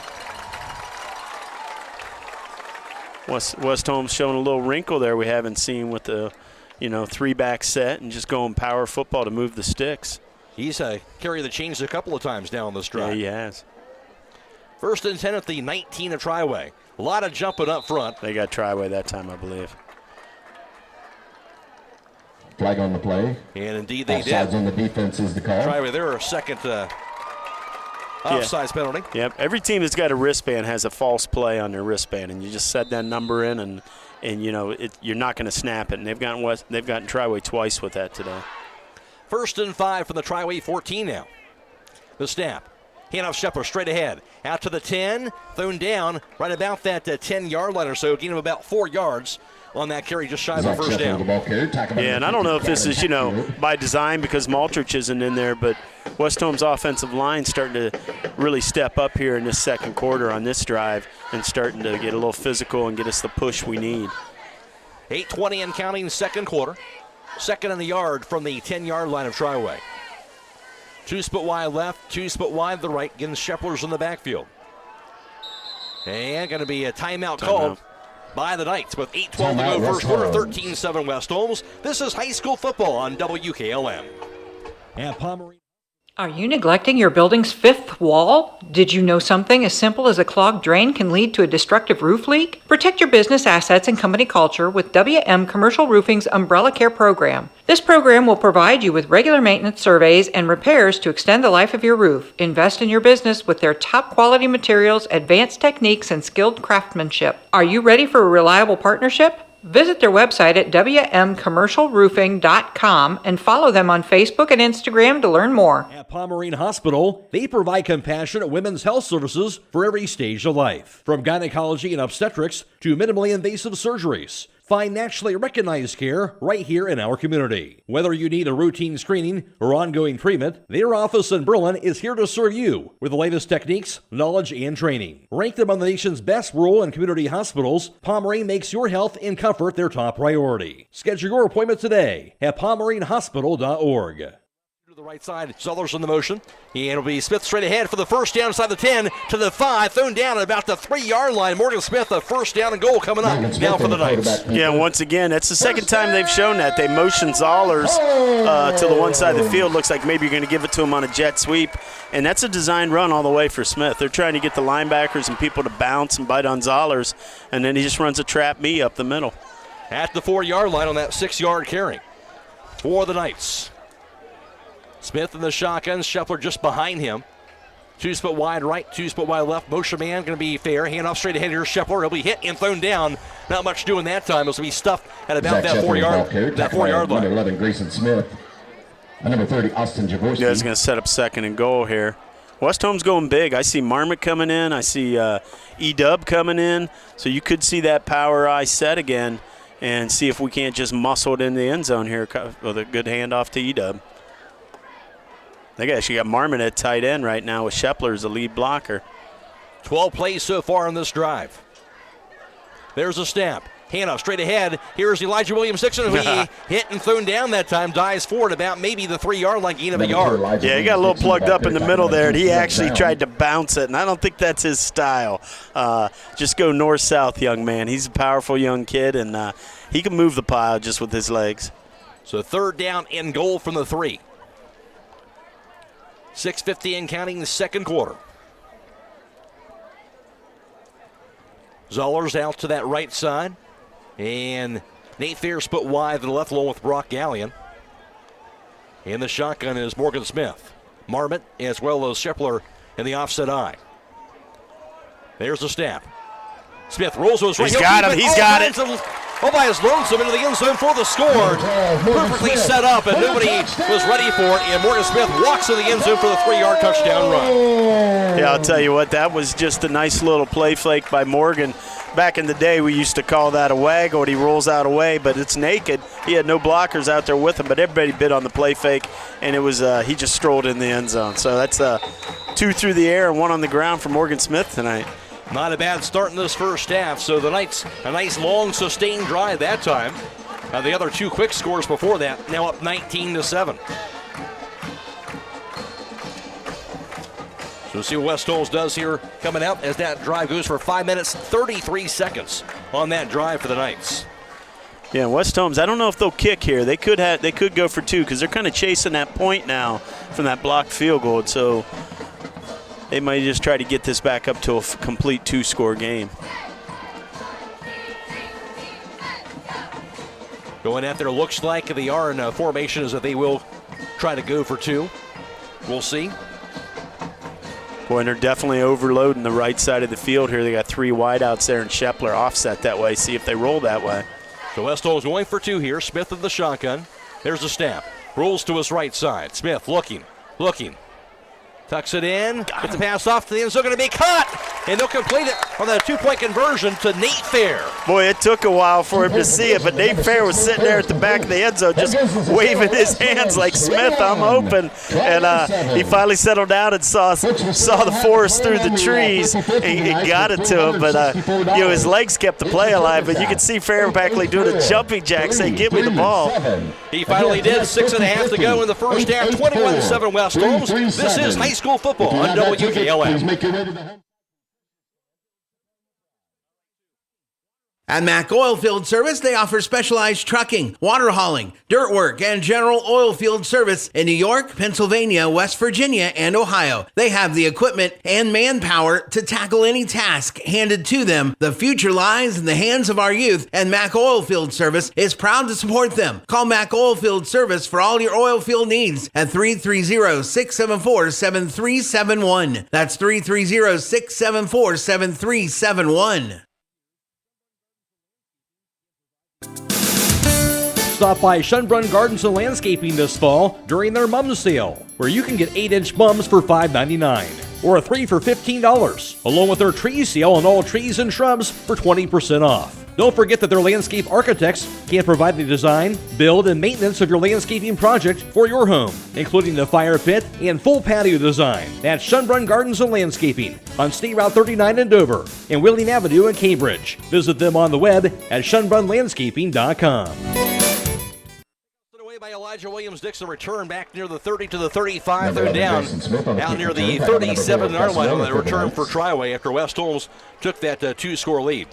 West Holmes showing a little wrinkle there we haven't seen with the 3-back set and just going power football to move the sticks. He's carried the chains a couple of times down the stride. Yeah, he has. 1st and 10 at the 19 of Triway. A lot of jumping up front. They got Triway that time, I believe. Flag on the play. And indeed they Offsides did. on the defense is the call. Triway, their second offsides penalty. Yep. Every team that's got a wristband has a false play on their wristband, and you just set that number in, and you're not going to snap it. And they've gotten Triway twice with that today. 1st and 5 from the Triway 14 now. The snap. Handoff Shepler straight ahead. Out to the 10. Thrown down right about that 10-yard line or so. Gain of about 4 yards on that carry, just shy of a first down. Yeah, and I don't know if this is, by design because Maltrich isn't in there, but West Holmes' offensive line starting to really step up here in this second quarter on this drive and starting to get a little physical and get us the push we need. 8:20 and counting second quarter. Second and a yard from the 10-yard line of Triway. 2 split wide left, 2 split wide the right. Again, Shepler's in the backfield. And going to be a timeout called by the Knights with 8:12 to go first quarter, 13-7 West Holmes. This is high school football on WKLM. And Pomeranian. Are you neglecting your building's fifth wall? Did you know something as simple as a clogged drain can lead to a destructive roof leak? Protect your business assets and company culture with WM Commercial Roofing's Umbrella Care program. This program will provide you with regular maintenance surveys and repairs to extend the life of your roof. Invest in your business with their top quality materials, advanced techniques, and skilled craftsmanship. Are you ready for a reliable partnership? Visit their website at wmcommercialroofing.com and follow them on Facebook and Instagram to learn more. At Pomeranian Hospital, they provide compassionate women's health services for every stage of life. From gynecology and obstetrics to minimally invasive surgeries. Find nationally recognized care right here in our community. Whether you need a routine screening or ongoing treatment, their office in Berlin is here to serve you with the latest techniques, knowledge, and training. Ranked among the nation's best rural and community hospitals, Pomeranian makes your health and comfort their top priority. Schedule your appointment today at PomeranianHospital.org. To the right side, Zollers in the motion. And it'll be Smith straight ahead for the first down inside the 10 to the 5, thrown down at about the 3-yard line. Morgan Smith, a first down and goal coming up now for the Knights. Yeah, once again, that's the second time they've shown that. They motion Zollers to the one side of the field. Looks like maybe you're going to give it to him on a jet sweep. And that's a designed run all the way for Smith. They're trying to get the linebackers and people to bounce and bite on Zollers, and then he just runs a trap me up the middle. At the 4-yard line on that 6-yard carry for the Knights. Smith in the shotgun, Shepler just behind him. 2 split wide right, 2 split wide left. Motion man going to be fair. Handoff straight ahead here. Shepler. He'll be hit and thrown down. Not much doing that time. It'll be stuffed at about that 4-yard line. Number 11, Grayson Smith. And number 30, Austin Jaworski. Yeah, he's going to set up second and goal here. West Holmes going big. I see Marmot coming in. I see E-Dub coming in. So you could see that power eye set again and see if we can't just muscle it in the end zone here with a good handoff to E-Dub. They actually got Marmot at tight end right now with Shepler as the lead blocker. 12 plays so far on this drive. There's a snap. Handoff straight ahead. Here's Elijah Williams-Dixon, who he hit and thrown down that time. Dives forward about maybe the 3-yard line, gain of a yard. Yeah, he got a little plugged up in the middle there, and he actually tried to bounce it, and I don't think that's his style. Just go north-south, young man. He's a powerful young kid, and he can move the pile just with his legs. So 3rd down and goal from the 3. 6:50 and counting the second quarter. Zollers out to that right side. And Nate Fair split wide to the left along with Brock Gallion. In the shotgun is Morgan Smith. Marmot as well as Shepler in the offset eye. There's the snap. Smith rolls to his right. He's got him. He's got it. All by his lonesome into the end zone for the score. Perfectly set up, and nobody was ready for it. And Morgan Smith walks in the end zone for the 3-yard touchdown run. Yeah, I'll tell you what, that was just a nice little play flake by Morgan. Back in the day, we used to call that a waggle when he rolls out away, but it's naked. He had no blockers out there with him, but everybody bid on the play fake, and it was he just strolled in the end zone. So that's 2 through the air and 1 on the ground for Morgan Smith tonight. Not a bad start in this first half. So the Knights, a nice long sustained drive that time. The other 2 quick scores before that, now up 19-7. So we'll see what West Holmes does here coming out as that drive goes for 5 minutes, 33 seconds on that drive for the Knights. Yeah, West Holmes, I don't know if they'll kick here. They could go for 2 because they're kind of chasing that point now from that blocked field goal. So they might just try to get this back up to a complete 2-score game. Going out there, looks like they are in a formation as if they will try to go for 2. We'll see. Boy, and they're definitely overloading the right side of the field here. They got 3 wideouts there, and Shepler offset that way. See if they roll that way. So West Holmes going for 2 here. Smith of the shotgun. There's the snap. Rolls to his right side. Smith looking. Tucks it in. Gets the pass off to the end zone. Going to be caught. And they'll complete it on the 2-point conversion to Nate Fair. Boy, it took a while for him to see it, but Nate Fair was sitting there at the back of the end zone just waving his hands like, Smith, I'm open. And he finally settled down and saw the forest through the trees and got it to him. But, his legs kept the play alive. But you could see Fair back doing a jumping jack saying, give me the ball. He finally did. 6.5 to go in the first half. 21-7 West Holmes. This is high school football on WKLM. At Mack Oilfield Service, they offer specialized trucking, water hauling, dirt work, and general oil field service in New York, Pennsylvania, West Virginia, and Ohio. They have the equipment and manpower to tackle any task handed to them. The future lies in the hands of our youth, and Mack Oilfield Service is proud to support them. Call Mack Oilfield Service for all your oil field needs at 330-674-7371. That's 330-674-7371. Stop by Schönbrunn Gardens and Landscaping this fall during their mum sale, where you can get 8-inch mums for $5.99 or a 3 for $15, along with their tree sale on all trees and shrubs for 20% off. Don't forget that their landscape architects can provide the design, build, and maintenance of your landscaping project for your home, including the fire pit and full patio design. That's Schönbrunn Gardens and Landscaping on State Route 39 in Dover and Wheeling Avenue in Cambridge. Visit them on the web at schönbrunnlandscaping.com. By Elijah Williams-Dixon, return back near the 30 to the 35. They're down out near the 37-yard line on the return for Triway after West Holmes took that 2-score lead.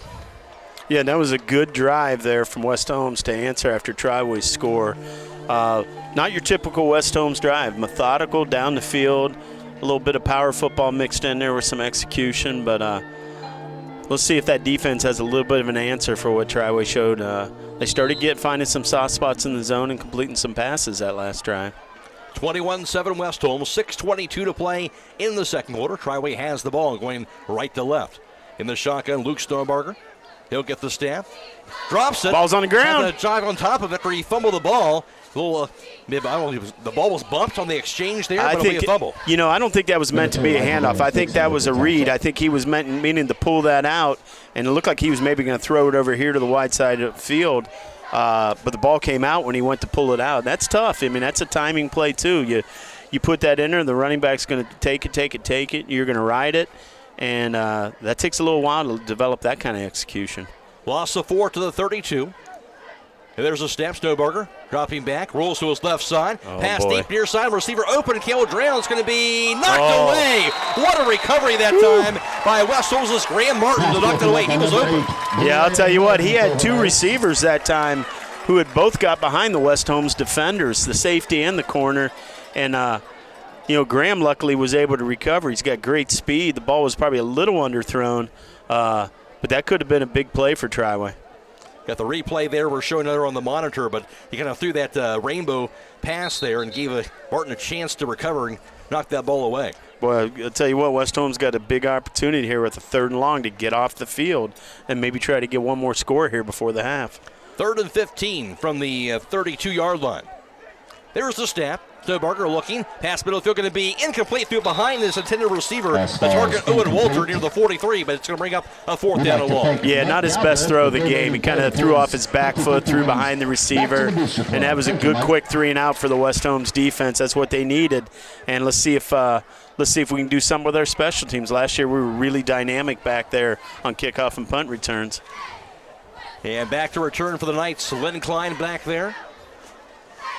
Yeah, that was a good drive there from West Holmes to answer after Triway's score. Not your typical West Holmes drive. Methodical, down the field, a little bit of power football mixed in there with some execution, but let's see if that defense has a little bit of an answer for what Triway showed. They started finding some soft spots in the zone and completing some passes that last drive. 21-7 West Holmes, 6:22 to play in the second quarter. Triway has the ball going right to left. In the shotgun, Luke Stonebarger. He'll get the snap. Drops it. Ball's on the ground. A jog on top of it where he fumbled the ball. The ball was bumped on the exchange there, but it'll be a fumble. I don't think that was meant to be a handoff. I think that was a read. I think he was meaning to pull that out, and it looked like he was maybe going to throw it over here to the wide side of the field. But the ball came out when he went to pull it out. That's tough. I mean, that's a timing play too. You put that in there, the running back's going to take it. You're going to ride it, and that takes a little while to develop that kind of execution. Loss of 4 to the 32. And there's a snap. Snowbarger dropping back, rolls to his left side. Pass deep near side, receiver open. Caleb Drown's going to be knocked away. What a recovery that time by West Holmes' Graham Martin to knock it away. He was open. Yeah, I'll tell you what, he had 2 receivers that time who had both got behind the West Holmes defenders, the safety and the corner. And, Graham luckily was able to recover. He's got great speed. The ball was probably a little underthrown, but that could have been a big play for Triway. Got the replay there. We're showing there on the monitor, but he kind of threw that rainbow pass there and gave Martin a chance to recover and knock that ball away. Boy, I'll tell you what, West Holmes got a big opportunity here with a 3rd and long to get off the field and maybe try to get one more score here before the half. 3rd and 15 from the 32-yard line. There's the snap. Stonebarger looking. Pass middle field going to be incomplete through behind his intended receiver. The target, Owen Walter, near the 43, but it's going to bring up a 4th down and long. Yeah, not his best throw of the game. He kind of threw off his back foot, threw behind the receiver, and that was a good quick 3-and-out for the West Holmes defense. That's what they needed. And let's see if we can do something with our special teams. Last year we were really dynamic back there on kickoff and punt returns. And back to return for the Knights. Lynn Klein back there.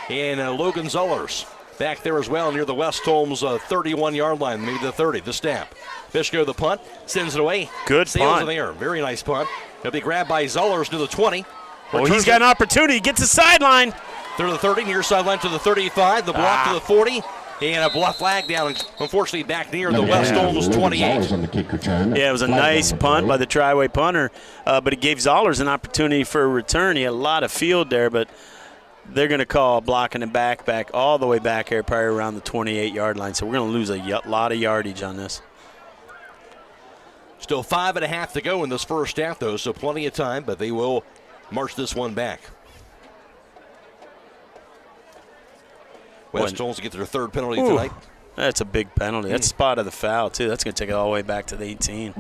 And Logan Zollers back there as well near the West Holmes 31-yard line, maybe the 30, the snap. Fishko the punt, sends it away. Good Sails punt. in the air. Very nice punt. He'll be grabbed by Zollers to the 20. Oh, he's got an opportunity. He gets the sideline. Through the 30, near sideline to the 35, the block to the 40. And a bluff flag down, unfortunately back near the West Holmes 28. Yeah, it was a nice punt by the Triway punter, but it gave Zollers an opportunity for a return. He had a lot of field there, but they're going to call blocking it back all the way back here, probably around the 28-yard line. So we're going to lose a lot of yardage on this. Still 5.5 to go in this first half, though, so plenty of time, but they will march this one back. West Holmes to get their third penalty tonight. That's a big penalty. That's spot of the foul, too. That's going to take it all the way back to the 18.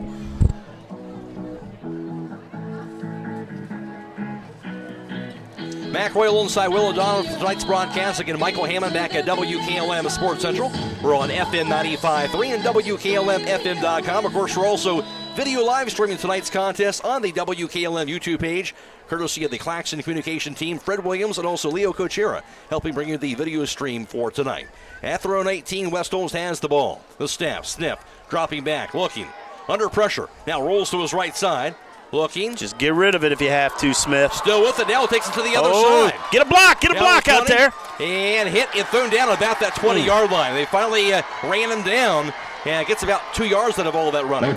Mac Royal inside Will O'Donnell for tonight's broadcast. Again, Michael Hammond back at WKLM Sports Central. We're on FM 95.3 and WKLM-FM.com. Of course, we're also video live streaming tonight's contest on the WKLM YouTube page, courtesy of the Claxon Communication Team, Fred Williams, and also Leo Kochera, helping bring you the video stream for tonight. At their own 18, West Holmes has the ball. The snap, sniff, dropping back, looking, under pressure. Now rolls to his right side, looking. Just get rid of it if you have to, Smith. Still with it, now takes it to the other side. Get a block out there. And hit and thrown down about that 20-yard line. They finally ran him down. And it gets about 2 yards out of all that running.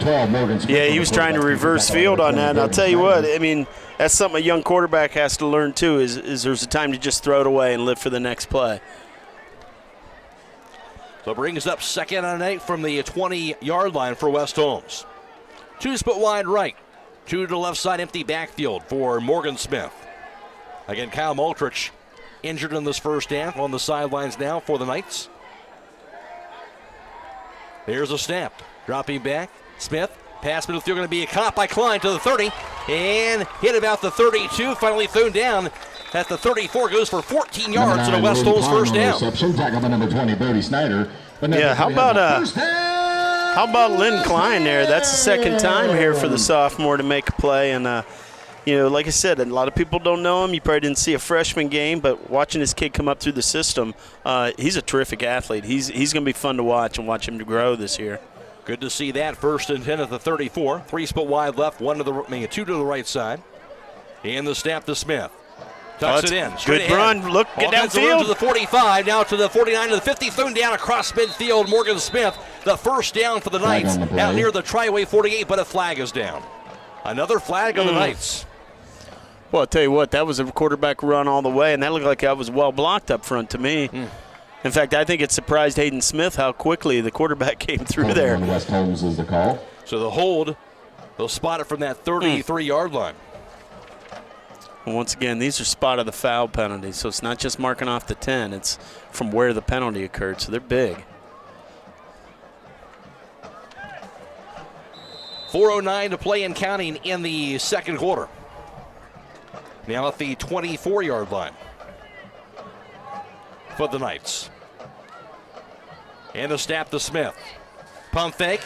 Yeah, he was trying to reverse field on that. And I'll tell you what, I mean, that's something a young quarterback has to learn too, is there's a time to just throw it away and live for the next play. So it brings up 2nd and 8 from the 20-yard line for West Holmes. 2 split wide right. 2 to the left side, empty backfield for Morgan Smith. Again, Kyle Multrich injured in this first half, on the sidelines now for the Knights. There's a snap. Dropping back. Smith. Pass middle field going to be caught by Klein to the 30. And hit about the 32. Finally thrown down at the 34. Goes for 14 yards to the West Holmes first down. Tackle by number 20, Brody Snyder. Yeah, how about Lynn Klein there? That's the second time here for the sophomore to make a play. And, like I said, a lot of people don't know him. You probably didn't see a freshman game, but watching this kid come up through the system, he's a terrific athlete. He's going to be fun to watch and watch him to grow this year. Good to see that. 1st and 10 at the 34. 3 split wide left, 2 to the right side. And the snap to Smith. Tucks it in. Good run. Look, get downfield. To the 45, now to the 49, to the 50. Thrown down across midfield. Morgan Smith, the first down for the Knights. Out near the Triway 48, but a flag is down. Another flag on the Knights. Well, I'll tell you what, that was a quarterback run all the way, and that looked like that was well blocked up front to me. In fact, I think it surprised Hayden Smith how quickly the quarterback came through there. West Holmes is the call. So the hold, they'll spot it from that 33-yard line. Well, once again, these are spot of the foul penalties, so it's not just marking off the 10. It's from where the penalty occurred, so they're big. 4:09 to play and counting in the second quarter. Now at the 24-yard line for the Knights. And a snap to Smith. Pump fake.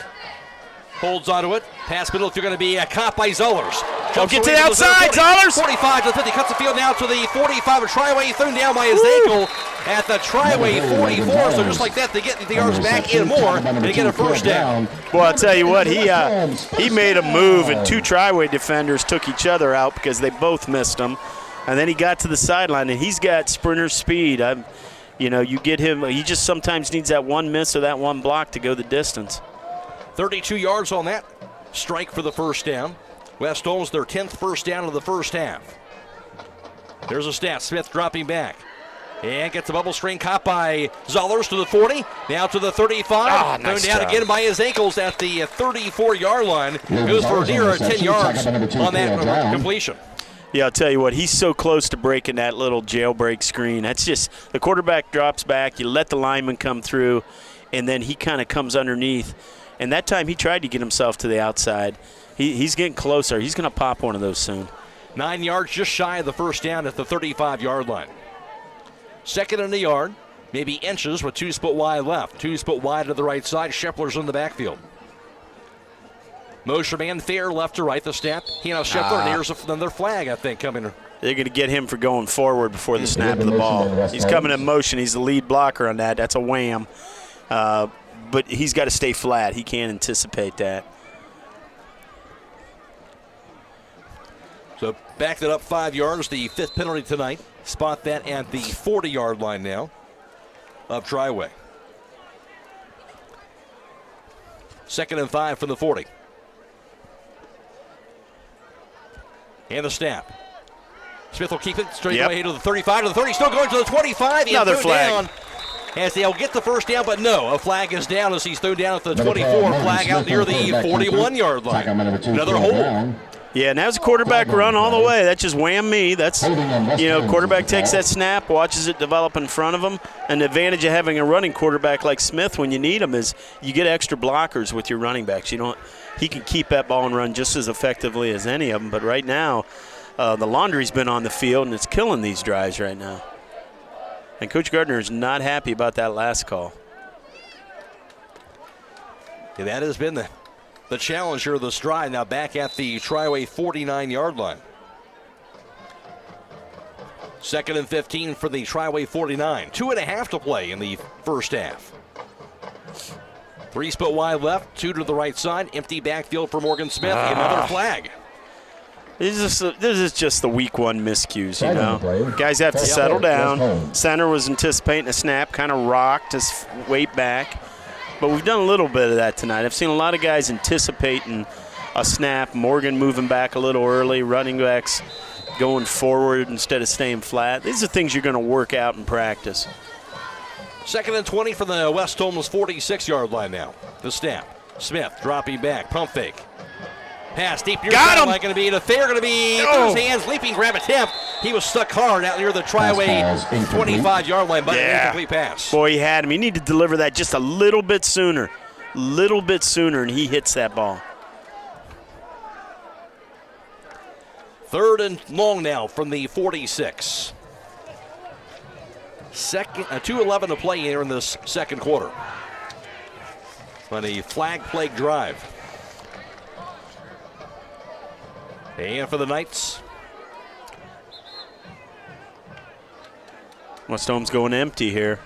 Holds onto it. Pass middle. They're going to be caught by Zollers. Don't get to the outside, Zollers. 45 to the 50. Cuts the field now to the 45 of Triway. Thrown down by his ankle at the Triway 44. So just like that, they get the yards back in more. They get a first down. Well, I'll tell you what, he made a move, and 2 Triway defenders took each other out because they both missed him. And then he got to the sideline, and he's got sprinter speed. You get him. He just sometimes needs that one miss or that one block to go the distance. 32 yards on that strike for the first down. West Holmes, their 10th first down of the first half. There's a snap. Smith dropping back. And gets the bubble screen caught by Zollers to the 40. Now to the 35. Thrown down again by his ankles at the 34-yard line. Goes for near 10 yards on that completion. Yeah, I'll tell you what, he's so close to breaking that little jailbreak screen. That's just, the quarterback drops back, you let the lineman come through, and then he kind of comes underneath. And that time he tried to get himself to the outside. He's getting closer. He's going to pop one of those soon. 9 yards just shy of the first down at the 35-yard line. 2nd in the yard, maybe inches with 2 split wide left. 2 split wide to the right side. Scheffler's in the backfield. Motion man fair left to right. The snap. Scheffler. Here's another flag, I think, coming. They're going to get him for going forward before the snap of the ball. He's coming in motion. He's the lead blocker on that. That's a wham. But he's got to stay flat. He can't anticipate that. So backed it up 5 yards. The 5th penalty tonight. Spot that at the 40-yard line now of Triway. 2nd and 5 from the 40. And the snap. Smith will keep it straight away to the 35 to the 30. Still going to the 25. Another flag. Down as they'll get the first down, but no. A flag is down as he's thrown down at the 24. Flag out near the 41-yard line. Another hold. Yeah, and that was a quarterback run all the way. That just whammed me. That's, quarterback takes that snap, watches it develop in front of him, and the advantage of having a running quarterback like Smith when you need him is you get extra blockers with your running backs. He can keep that ball and run just as effectively as any of them, but right now the laundry's been on the field, and it's killing these drives right now. And Coach Gardner is not happy about that last call. Yeah, that has been the challenge here of the stride. Now back at the Triway 49-yard line. 2nd and 15 for the Triway 49. 2.5 to play in the first half. 3 split wide left, 2 to the right side. Empty backfield for Morgan Smith. Another flag. This is just the week one miscues, Guys have to settle down. Center was anticipating a snap, kind of rocked his weight back. But we've done a little bit of that tonight. I've seen a lot of guys anticipating a snap, Morgan moving back a little early, running backs going forward instead of staying flat. These are things you're going to work out in practice. 2nd and 20 for the West Holmes 46-yard line now. The snap. Smith dropping back, pump fake. Pass deep near Got him! Going to be to Thayer, going to be through his hands, leaping grab attempt. He was stuck hard out near the Triway 25-yard line, but an incomplete pass. Boy, he had him. He needed to deliver that just a little bit sooner, and he hits that ball. 3rd and long now from the 46. 2:11 to play here in this second quarter. On a flag-plagued drive. And for the Knights, West Holmes going empty here.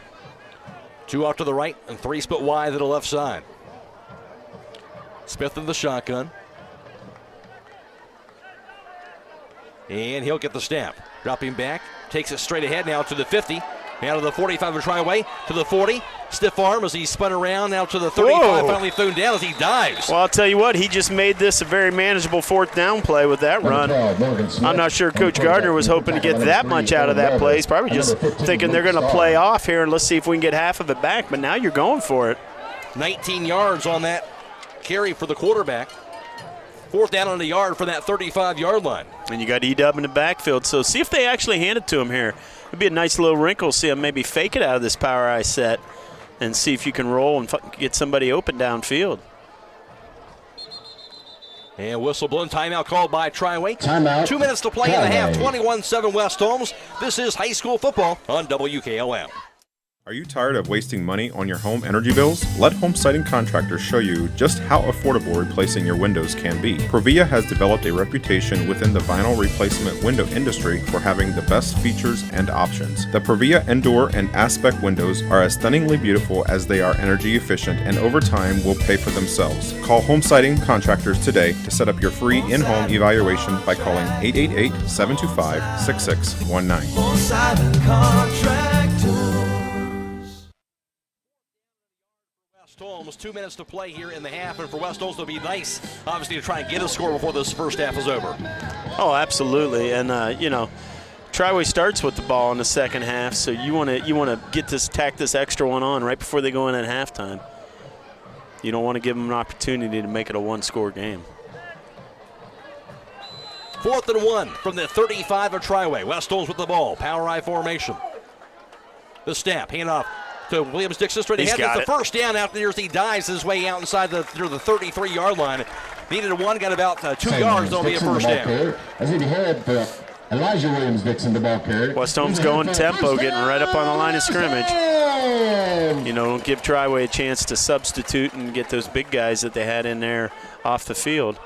2 out to the right and 3 split wide to the left side. Smith in the shotgun. And he'll get the snap. Dropping back, takes it straight ahead now to the 50. Out of the 45 of Triway to the 40. Stiff arm as he spun around now to the 35. Whoa. Finally thrown down as he dives. Well, I'll tell you what, he just made this a very manageable 4th down play with that run. I'm not sure Coach Gardner was hoping to get that much out of that play. He's probably just thinking they're going to play off here and let's see if we can get half of it back. But now you're going for it. 19 yards on that carry for the quarterback. 4th down on the yard for that 35-yard line. And you got E-Dub in the backfield. So see if they actually hand it to him here. It'd be a nice little wrinkle. See him maybe fake it out of this power eye set and see if you can roll and get somebody open downfield. And whistle blown, timeout called by Triway. Timeout. 2 minutes to play in the half, 21-7 West Holmes. This is high school football on WKLM. Are you tired of wasting money on your home energy bills? Let Home Siding Contractors show you just how affordable replacing your windows can be. Provia has developed a reputation within the vinyl replacement window industry for having the best features and options. The Provia Endure and Aspect windows are as stunningly beautiful as they are energy efficient, and over time will pay for themselves. Call Home Siding Contractors today to set up your free in-home evaluation by calling 888-725-6619. Home Siding Contractors. Holmes, 2 minutes to play here in the half, and for West Holmes it'll be nice, obviously, to try and get a score before this first half is over. Oh, absolutely, and Triway starts with the ball in the second half, so you want to tack this extra one on right before they go in at halftime. You don't want to give them an opportunity to make it a one-score game. 4th and 1 from the 35 of Triway. West Holmes with the ball, power eye formation. The snap, handoff to Williams Dixon straight ahead. It's the first down out there as he dives his way out inside the 33-yard line. Needed a 1, got about 2 yards. That'll be a first down. As he had Elijah Williams Dixon, the ball carrier. West Holmes going tempo, getting right up on the line of scrimmage. Don't give Triway a chance to substitute and get those big guys that they had in there off the field.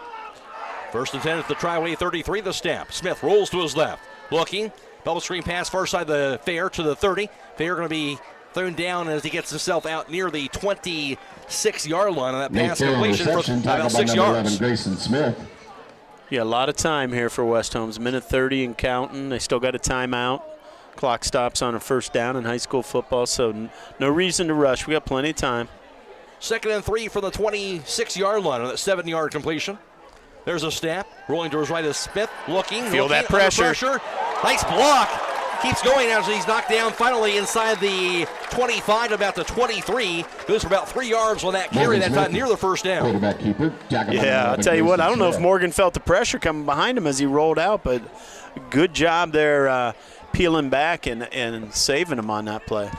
1st and 10 at the Triway 33, the snap. Smith rolls to his left, looking. Double screen pass far side the Fair to the 30. Fair going to be thrown down as he gets himself out near the 26-yard line on that pass completion for about 6 yards. Grayson Smith. Yeah, a lot of time here for West Holmes. Minute 30 and counting. They still got a timeout. Clock stops on a first down in high school football, so no reason to rush. We got plenty of time. 2nd and 3 from the 26-yard line on that 7-yard completion. There's a snap. Rolling to his right is Smith. Looking. Feel that pressure. Nice block. Keeps going as he's knocked down finally inside the 25 to about the 23. Goes for about 3 yards on that carry that time near the first down. Quarterback keeper. Yeah, I'll tell you what, I don't know if Morgan felt the pressure coming behind him as he rolled out, but good job there peeling back and saving him on that play.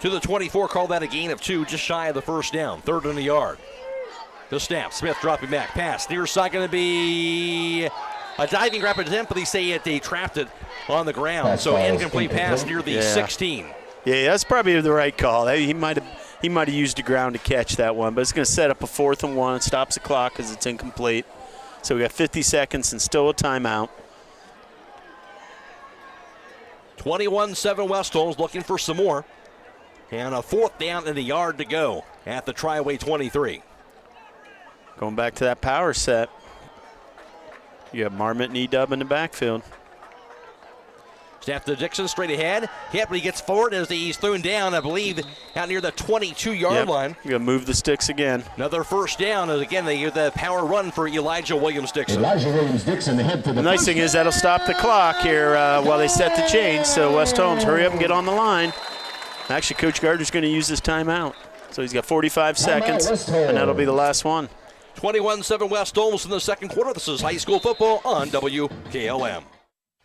To the 24, called that a gain of 2, just shy of the first down. 3rd in the yard. The snap, Smith dropping back. Pass, near side going to be a diving grab attempt, but they trapped it on the ground. So incomplete pass near the 16. Yeah, that's probably the right call. He might have used the ground to catch that one, but it's going to set up a 4th and 1. It stops the clock because it's incomplete. So we got 50 seconds and still a timeout. 21-7 West Holmes looking for some more. And a 4th down in the yard to go at the Triway 23. Going back to that power set. You have Marmot and E-Dub in the backfield. Snap to Dixon straight ahead. Hit, but he gets forward as he's thrown down, I believe, out near the 22-yard line. You're going to move the sticks again. Another first down, and again, they get the power run for Elijah Williams-Dixon. Elijah Williams-Dixon, the head for the nice thing is that'll stop the clock here while they set the change. So West Holmes, hurry up and get on the line. Actually, Coach Gardner's going to use this timeout. So he's got 45 seconds, and that'll be the last one. 21-7 West Holmes in the second quarter. This is high school football on WKLM.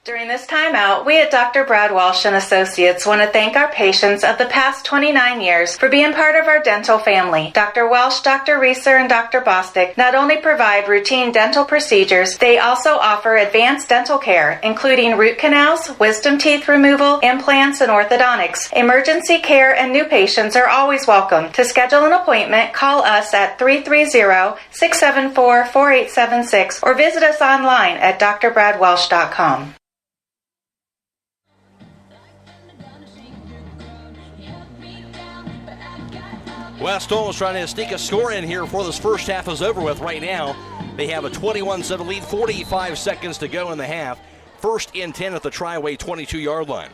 During this timeout, we at Dr. Brad Walsh and Associates want to thank our patients of the past 29 years for being part of our dental family. Dr. Welsh, Dr. Reeser, and Dr. Bostic not only provide routine dental procedures, they also offer advanced dental care, including root canals, wisdom teeth removal, implants, and orthodontics. Emergency care and new patients are always welcome. To schedule an appointment, call us at 330-674-4876 or visit us online at drbradwelsh.com. West Holmes trying to sneak a score in here before this first half is over with. Right now, they have a 21-7 lead, 45 seconds to go in the half. 1st and 10 at the Triway 22-yard line.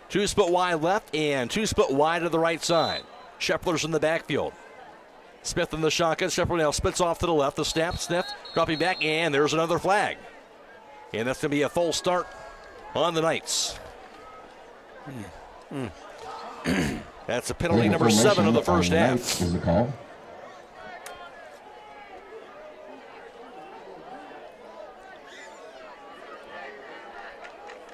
2 split wide left and 2 split wide to the right side. Shepler's in the backfield. Smith in the shotgun. Shepler now splits off to the left. The snap, Smith dropping back, and there's another flag. And that's going to be a false start on the Knights. That's a penalty number 7 of the first half. Is the call.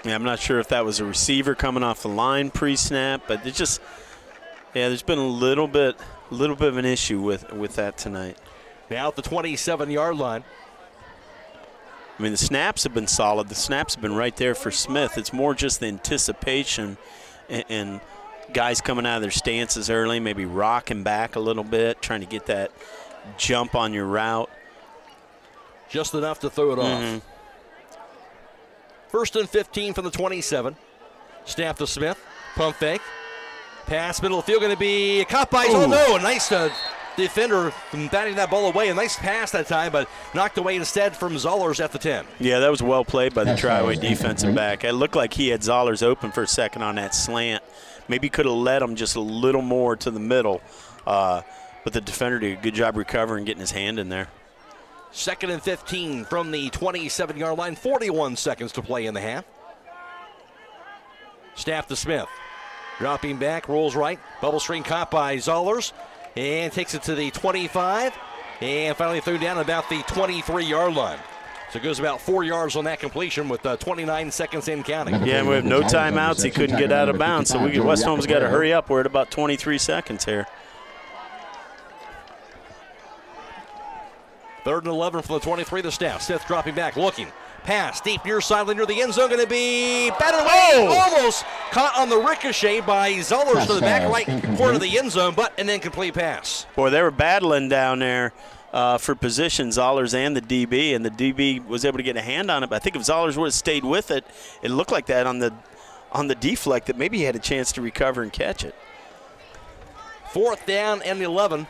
Yeah, I'm not sure if that was a receiver coming off the line pre-snap, but it just, there's been a little bit of an issue with that tonight. Now at the 27-yard line. I mean, the snaps have been solid. The snaps have been right there for Smith. It's more just the anticipation and guys coming out of their stances early, maybe rocking back a little bit, trying to get that jump on your route. Just enough to throw it off. 1st and 15 from the 27. Snap to Smith. Pump fake. Pass middle of the field going to be caught by a nice defender from batting that ball away. A nice pass that time, but knocked away instead from Zollers at the 10. Yeah, that was well played by the Triway defensive back. It looked like he had Zollers open for a second on that slant. Maybe could have led him just a little more to the middle, but the defender did a good job recovering, getting his hand in there. 2nd and 15 from the 27-yard line. 41 seconds to play in the half. Snap to Smith. Dropping back, rolls right. Bubble screen caught by Zollers. And takes it to the 25. And finally threw down about the 23-yard line. So it goes about 4 yards on that completion with 29 seconds in counting. Yeah, and we have no timeouts. He couldn't get out of bounds. So West Holmes got to hurry up. We're at about 23 seconds here. 3rd and 11 from the 23. The snap. Smith dropping back, looking. Pass deep near sideline near the end zone. Going to be batted away. Almost caught on the ricochet by Zollers to the back right corner of the end zone, but an incomplete pass. Boy, they were battling down there for position, Zollers and the DB, and the DB was able to get a hand on it. But I think if Zollers would have stayed with it, it looked like that on the deflect that maybe he had a chance to recover and catch it. 4th down and 11.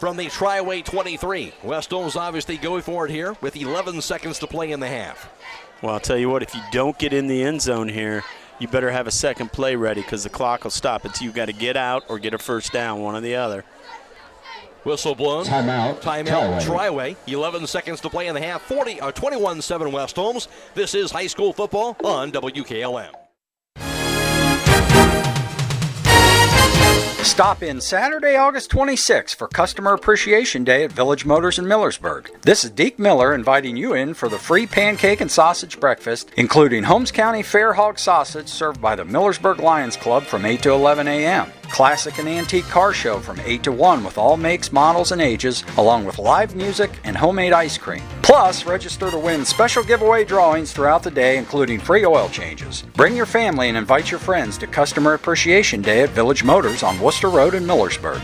From the Triway 23. West Holmes obviously going for it here with 11 seconds to play in the half. Well, I'll tell you what, if you don't get in the end zone here, you better have a second play ready because the clock will stop. It's you've got to get out or get a first down, one or the other. Whistle blown. Timeout. Triway. 11 seconds to play in the half. 21-7 West Holmes. This is high school football on WKLM. Stop in Saturday, August 26th for Customer Appreciation Day at Village Motors in Millersburg. This is Deke Miller inviting you in for the free pancake and sausage breakfast, including Holmes County Fair Hog sausage served by the Millersburg Lions Club from 8 to 11 a.m. Classic and antique car show from 8 to 1 with all makes, models, and ages, along with live music and homemade ice cream. Plus, register to win special giveaway drawings throughout the day, including free oil changes. Bring your family and invite your friends to Customer Appreciation Day at Village Motors on Worcester Road in Millersburg.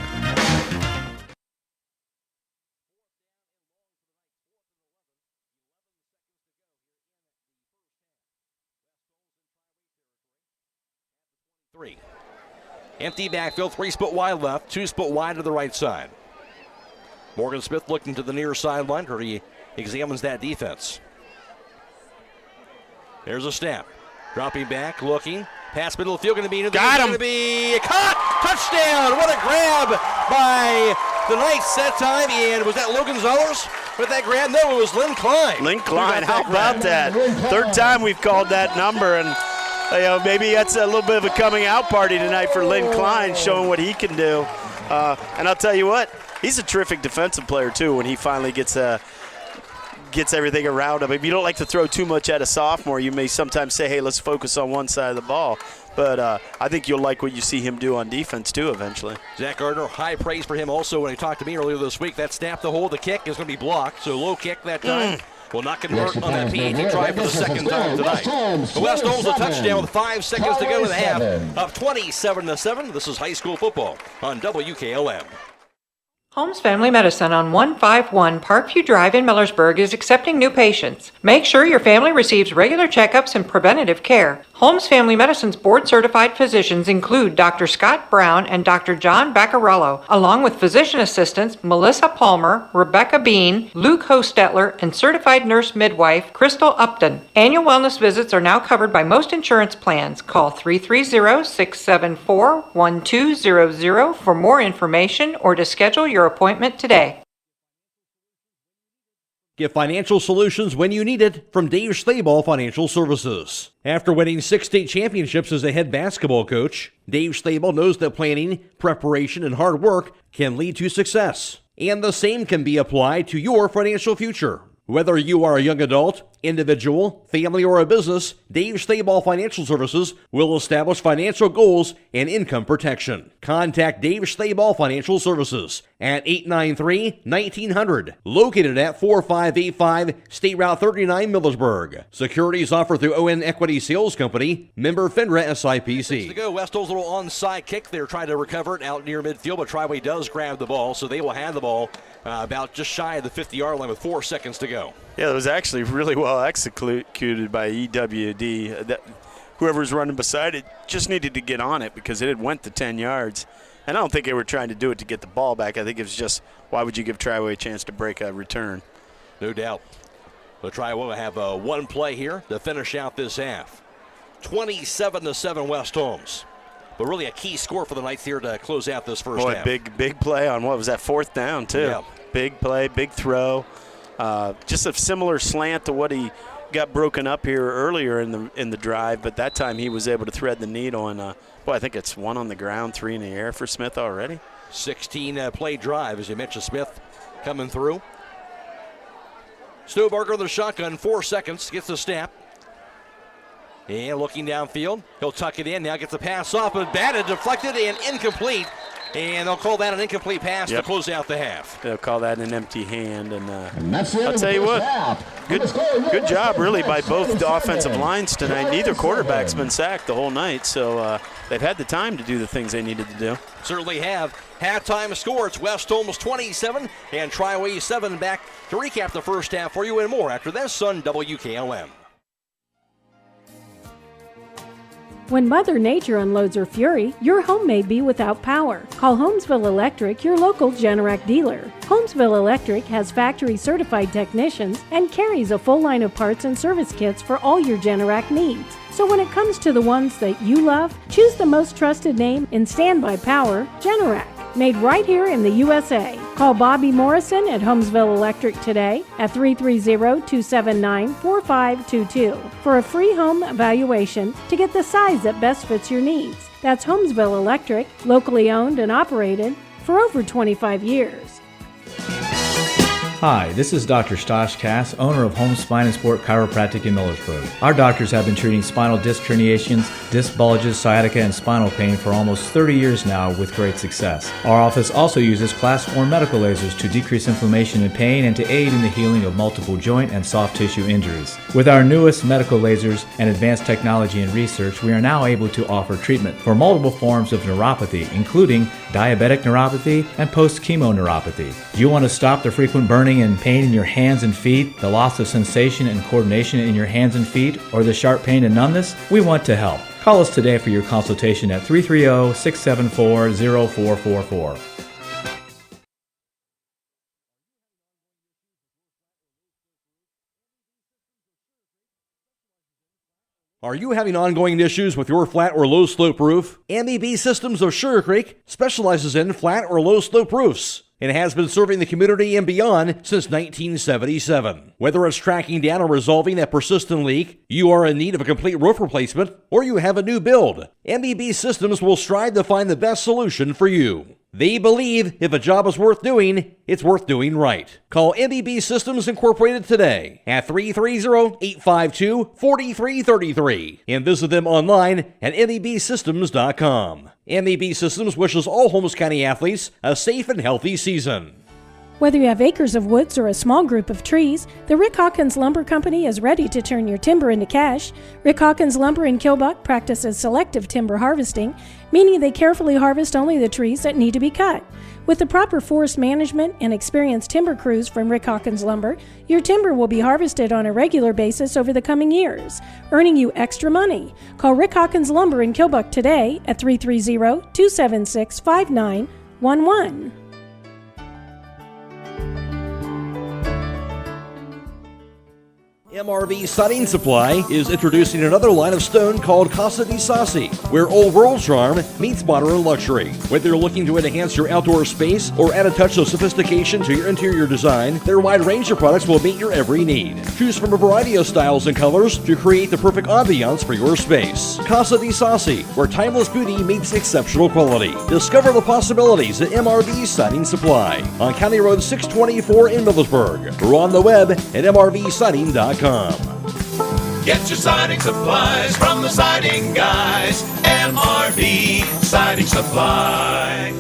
Empty backfield, 3 split wide left, 2 split wide to the right side. Morgan Smith looking to the near sideline where he examines that defense. There's a snap. Dropping back, looking. Pass middle of the field, going to be... Got him! Going to be caught! Touchdown! What a grab by the Knights that time. And was that Logan Zollers with that grab? No, it was Lynn Klein. Lynn Klein, how about that? Third time we've called that number, and maybe that's a little bit of a coming out party tonight for Lynn Klein, showing what he can do. And I'll tell you what, he's a terrific defensive player too when he finally gets everything around him. If you don't like to throw too much at a sophomore, you may sometimes say, hey, let's focus on one side of the ball. But I think you'll like what you see him do on defense too eventually. Zach Gardner, high praise for him also when he talked to me earlier this week. That snap to hold the kick is going to be blocked, so low kick that time. Will not convert on that PAT try for the second time tonight. The West Holmes a touchdown with 5 seconds to go in the half, up 27-7. This is high school football on WKLM. Holmes Family Medicine on 151 Parkview Drive in Millersburg is accepting new patients. Make sure your family receives regular checkups and preventative care. Holmes Family Medicine's board-certified physicians include Dr. Scott Brown and Dr. John Baccarello, along with physician assistants Melissa Palmer, Rebecca Bean, Luke Hostetler, and certified nurse midwife Crystal Upton. Annual wellness visits are now covered by most insurance plans. Call 330-674-1200 for more information or to schedule your appointment today. Get financial solutions when you need it from Dave Stayball Financial Services. After winning 6 state championships as a head basketball coach, Dave Stayball knows that planning, preparation, and hard work can lead to success. And the same can be applied to your financial future. Whether you are a young adult, individual, family, or a business, Dave Stayball Financial Services will establish financial goals and income protection. Contact Dave Stayball Financial Services at 893-1900, located at 4585 State Route 39, Millersburg. Securities offered through ON Equity Sales Company, member FINRA SIPC. To go, West Holmes' little onside kick. They're trying to recover it out near midfield, but Triway does grab the ball, so they will have the ball about just shy of the 50-yard line with 4 seconds to go. Yeah, it was actually really well executed by EWD. Whoever's running beside it just needed to get on it because it had went to 10 yards. And I don't think they were trying to do it to get the ball back. I think it was just, why would you give Triway a chance to break a return? No doubt. The Triway will have one play here to finish out this half. 27-7 West Holmes. But really a key score for the Knights here to close out this first half. Big play on, what was that, 4th down, too. Yeah. Big play, big throw. Just a similar slant to what he got broken up here earlier in the drive, but that time he was able to thread the needle. And I think it's 1 on the ground, 3 in the air for Smith already. 16-play drive, as you mentioned, Smith coming through. Snowbarger the shotgun, 4 seconds, gets the snap. And looking downfield, he'll tuck it in. Now gets the pass off, but batted, deflected, and incomplete. And they'll call that an incomplete pass to close out the half. They'll call that an empty hand. And I'll tell you what, good job really by both the offensive lines tonight. Neither quarterback's been sacked the whole night, so they've had the time to do the things they needed to do. Certainly have. Halftime score, it's West Holmes 27 and Triway 7. Back to recap the first half for you and more after this on WKLM. When Mother Nature unloads her fury, your home may be without power. Call Holmesville Electric, your local Generac dealer. Holmesville Electric has factory-certified technicians and carries a full line of parts and service kits for all your Generac needs. So when it comes to the ones that you love, choose the most trusted name in standby power, Generac, made right here in the USA. Call Bobby Morrison at Holmesville Electric today at 330-279-4522 for a free home evaluation to get the size that best fits your needs. That's Holmesville Electric, locally owned and operated for over 25 years. Hi, this is Dr. Stosh Cass, owner of Holmes Spine and Sport Chiropractic in Millersburg. Our doctors have been treating spinal disc herniations, disc bulges, sciatica, and spinal pain for almost 30 years now with great success. Our office also uses Class 4 medical lasers to decrease inflammation and pain and to aid in the healing of multiple joint and soft tissue injuries. With our newest medical lasers and advanced technology and research, we are now able to offer treatment for multiple forms of neuropathy, including diabetic neuropathy and post-chemo neuropathy. Do you want to stop the frequent burning and pain in your hands and feet, the loss of sensation and coordination in your hands and feet, or the sharp pain and numbness? We want to help. Call us today for your consultation at 330-674-0444. Are you having ongoing issues with your flat or low slope roof? MEB Systems of Sugar Creek specializes in flat or low slope roofs and has been serving the community and beyond since 1977. Whether it's tracking down or resolving a persistent leak, you are in need of a complete roof replacement, or you have a new build, MEB Systems will strive to find the best solution for you. They believe if a job is worth doing, it's worth doing right. Call MEB Systems Incorporated today at 330-852-4333 and visit them online at mebsystems.com. MEB Systems wishes all Holmes County athletes a safe and healthy season. Whether you have acres of woods or a small group of trees, the Rick Hawkins Lumber Company is ready to turn your timber into cash. Rick Hawkins Lumber in Kilbuck practices selective timber harvesting, meaning they carefully harvest only the trees that need to be cut. With the proper forest management and experienced timber crews from Rick Hawkins Lumber, your timber will be harvested on a regular basis over the coming years, earning you extra money. Call Rick Hawkins Lumber in Kilbuck today at 330-276-5911. MRV Siding Supply is introducing another line of stone called Casa di Sassi, where old world charm meets modern luxury. Whether you're looking to enhance your outdoor space or add a touch of sophistication to your interior design, their wide range of products will meet your every need. Choose from a variety of styles and colors to create the perfect ambiance for your space. Casa di Sassi, where timeless beauty meets exceptional quality. Discover the possibilities at MRV Siding Supply on County Road 624 in Millersburg, or on the web at mrvsiding.com. Get your siding supplies from the siding guys. MRV Siding Supply.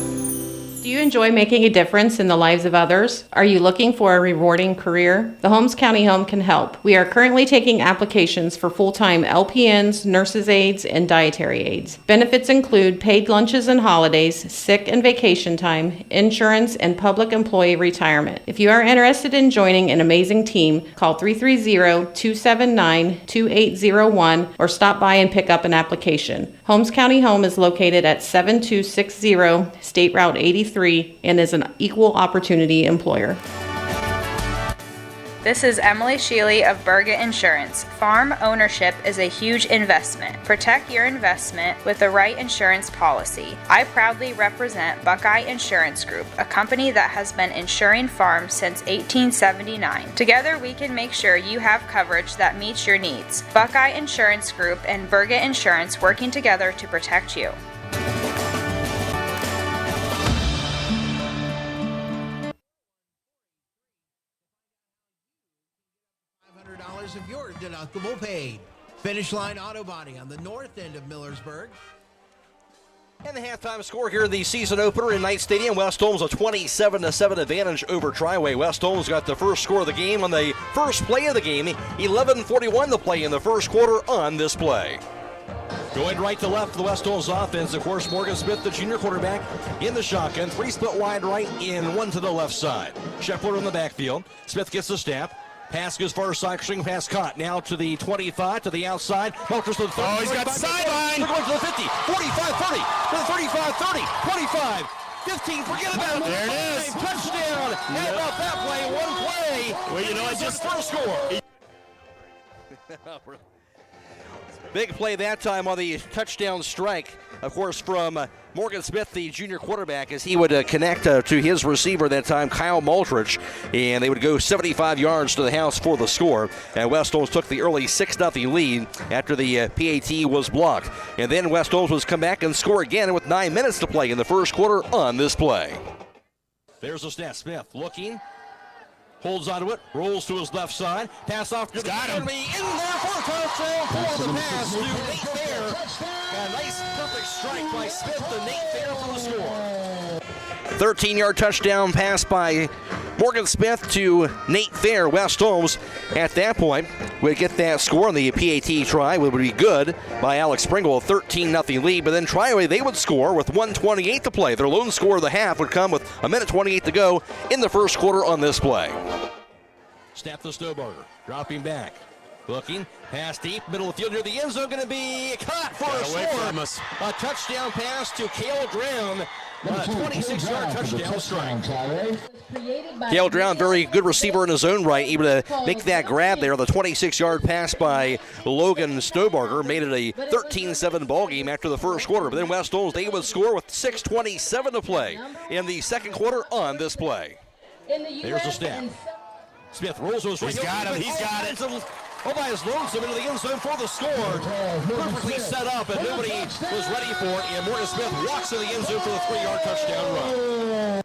Do you enjoy making a difference in the lives of others? Are you looking for a rewarding career? The Holmes County Home can help. We are currently taking applications for full-time LPNs, nurses' aides, and dietary aides. Benefits include paid lunches and holidays, sick and vacation time, insurance, and public employee retirement. If you are interested in joining an amazing team, call 330-279-2801 or stop by and pick up an application. Holmes County Home is located at 7260 State Route 83 and is an equal opportunity employer. This is Emily Sheely of Berga Insurance. Farm ownership is a huge investment. Protect your investment with the right insurance policy. I proudly represent Buckeye Insurance Group, a company that has been insuring farms since 1879. Together we can make sure you have coverage that meets your needs. Buckeye Insurance Group and Berga Insurance working together to protect you. Of your deductible paid. Finish Line Auto Body on the north end of Millersburg. And the halftime score here in the season opener in Knight Stadium. West Holmes a 27-7 advantage over Triway. West Holmes got the first score of the game on the first play of the game. 11:41 the play in the first quarter on this play. Going right to left for the West Holmes offense, of course, Morgan Smith, the junior quarterback, in the shotgun. 3 split wide right and 1 to the left side. Shepard in the backfield. Smith gets the snap. Pass goes far side, string pass caught. Now to the 25, to the outside. Walters to the 30. Oh, he's got sideline. They're going to the 50, 45, 30, to the 35, 30, 25, 15. Forget about it. There it is. Touchdown. How about that play? One play. Well, you know, I just first score. Big play that time on the touchdown strike, of course, from Morgan Smith, the junior quarterback, as he would connect to his receiver that time, Kyle Maltrich, and they would go 75 yards to the house for the score. And West Holmes took the early 6-0 lead after the PAT was blocked. And then West Holmes was come back and score again with 9 minutes to play in the first quarter on this play. There's a snap. Smith looking. Holds onto it, rolls to his left side, pass off to the enemy, in there for a touchdown for the pass to Nate Fair. A nice perfect strike by Smith to Nate Fair for the score. 13-yard touchdown pass by Morgan Smith to Nate Fair. West Holmes at that point would get that score on the PAT try. It would be good by Alex Pringle, a 13-0 lead. But then Triway, they would score with 1:28 to play. Their lone score of the half would come with 1:28 to go in the first quarter on this play. Snap the Snowbarger, dropping back. Looking, pass deep, middle of the field near the end zone, going to be caught for a score. A touchdown pass to Cale Drown. A 26-yard touchdown strike. Cale Drown, very good receiver in his own right, able to make that grab there. The 26-yard pass by Logan Snowbarger made it a 13-7 ball game after the first quarter. But then West Holmes, they would score with 6:27 to play in the second quarter on this play. There's the snap. Smith rolls those right. He's got it. All by his lonesome into the end zone for the score. Perfectly set up, and nobody was ready for it. And Morgan Smith walks in the end zone for the 3-yard touchdown run.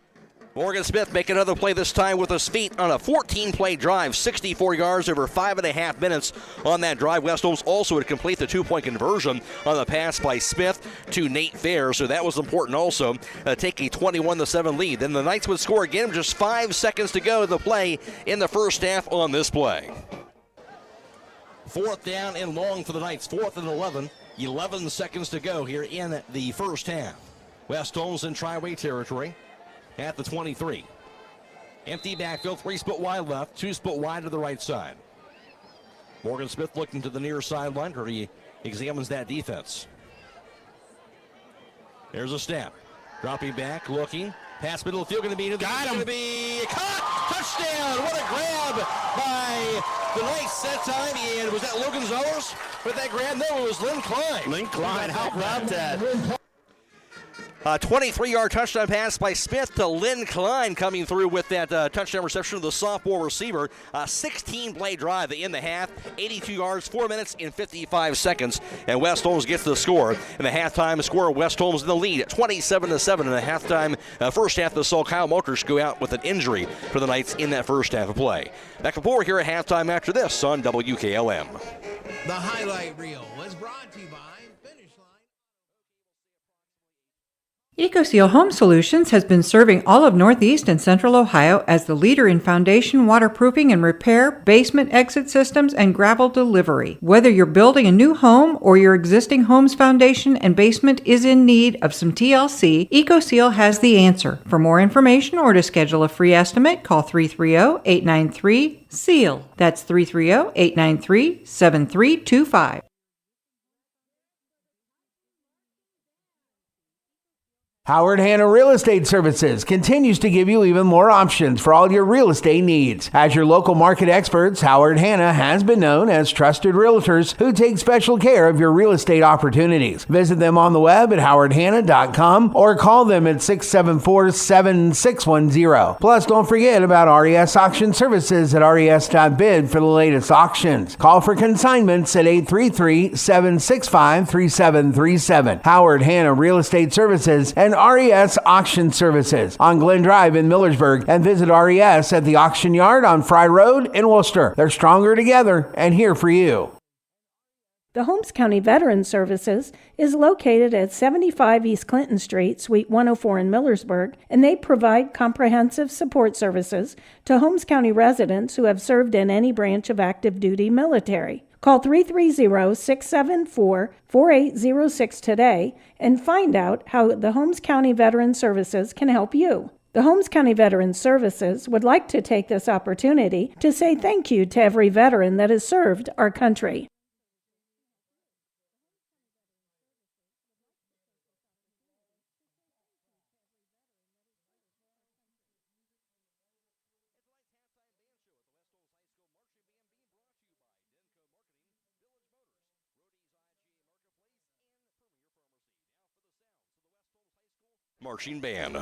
Morgan Smith making another play this time with his feet on a 14-play drive, 64 yards over 5.5 minutes on that drive. West Holmes also would complete the 2-point conversion on the pass by Smith to Nate Fair, so that was important also. Take a 21-7 lead. Then the Knights would score again with just 5 seconds to go to play in the first half on this play. 4th down and long for the Knights. 4th and 11. 11 seconds to go here in the first half. West Holmes in Triway territory at the 23. Empty backfield, 3 split wide left, 2 split wide to the right side. Morgan Smith looking to the near sideline where he examines that defense. There's a snap. Dropping back, looking. Pass middle of the field, going to be going to be caught. Touchdown! What a grab by the Knights that time. And was that Logan Zellers with that grab? No, it was Lynn Klein. Lynn Klein, how about that? A 23-yard touchdown pass by Smith to Lynn Klein coming through with that touchdown reception of the sophomore receiver. A 16-play drive in the half, 82 yards, 4 minutes and 55 seconds. And West Holmes gets the score. In the halftime score, West Holmes in the lead at 27-7. In the halftime first half, they saw Kyle Maltrich go out with an injury for the Knights in that first half of play. Back and forth here at halftime after this on WKLM. The highlight reel was brought to you by EcoSeal Home Solutions has been serving all of Northeast and Central Ohio as the leader in foundation waterproofing and repair, basement exit systems, and gravel delivery. Whether you're building a new home or your existing home's foundation and basement is in need of some TLC, EcoSeal has the answer. For more information or to schedule a free estimate, call 330-893-SEAL. That's 330-893-7325. Howard Hanna Real Estate Services continues to give you even more options for all your real estate needs. As your local market experts, Howard Hanna has been known as trusted realtors who take special care of your real estate opportunities. Visit them on the web at howardhanna.com or call them at 674-7610. Plus, don't forget about RES Auction Services at res.bid for the latest auctions. Call for consignments at 833-765-3737. Howard Hanna Real Estate Services and RES Auction Services on Glen Drive in Millersburg, and visit RES at the Auction Yard on Fry Road in Worcester. They're stronger together and here for you. The Holmes County Veterans Services is located at 75 East Clinton Street, Suite 104 in Millersburg, and they provide comprehensive support services to Holmes County residents who have served in any branch of active duty military. Call 330-674-4806 today and find out how the Holmes County Veterans Services can help you. The Holmes County Veterans Services would like to take this opportunity to say thank you to every veteran that has served our country. Marching Band.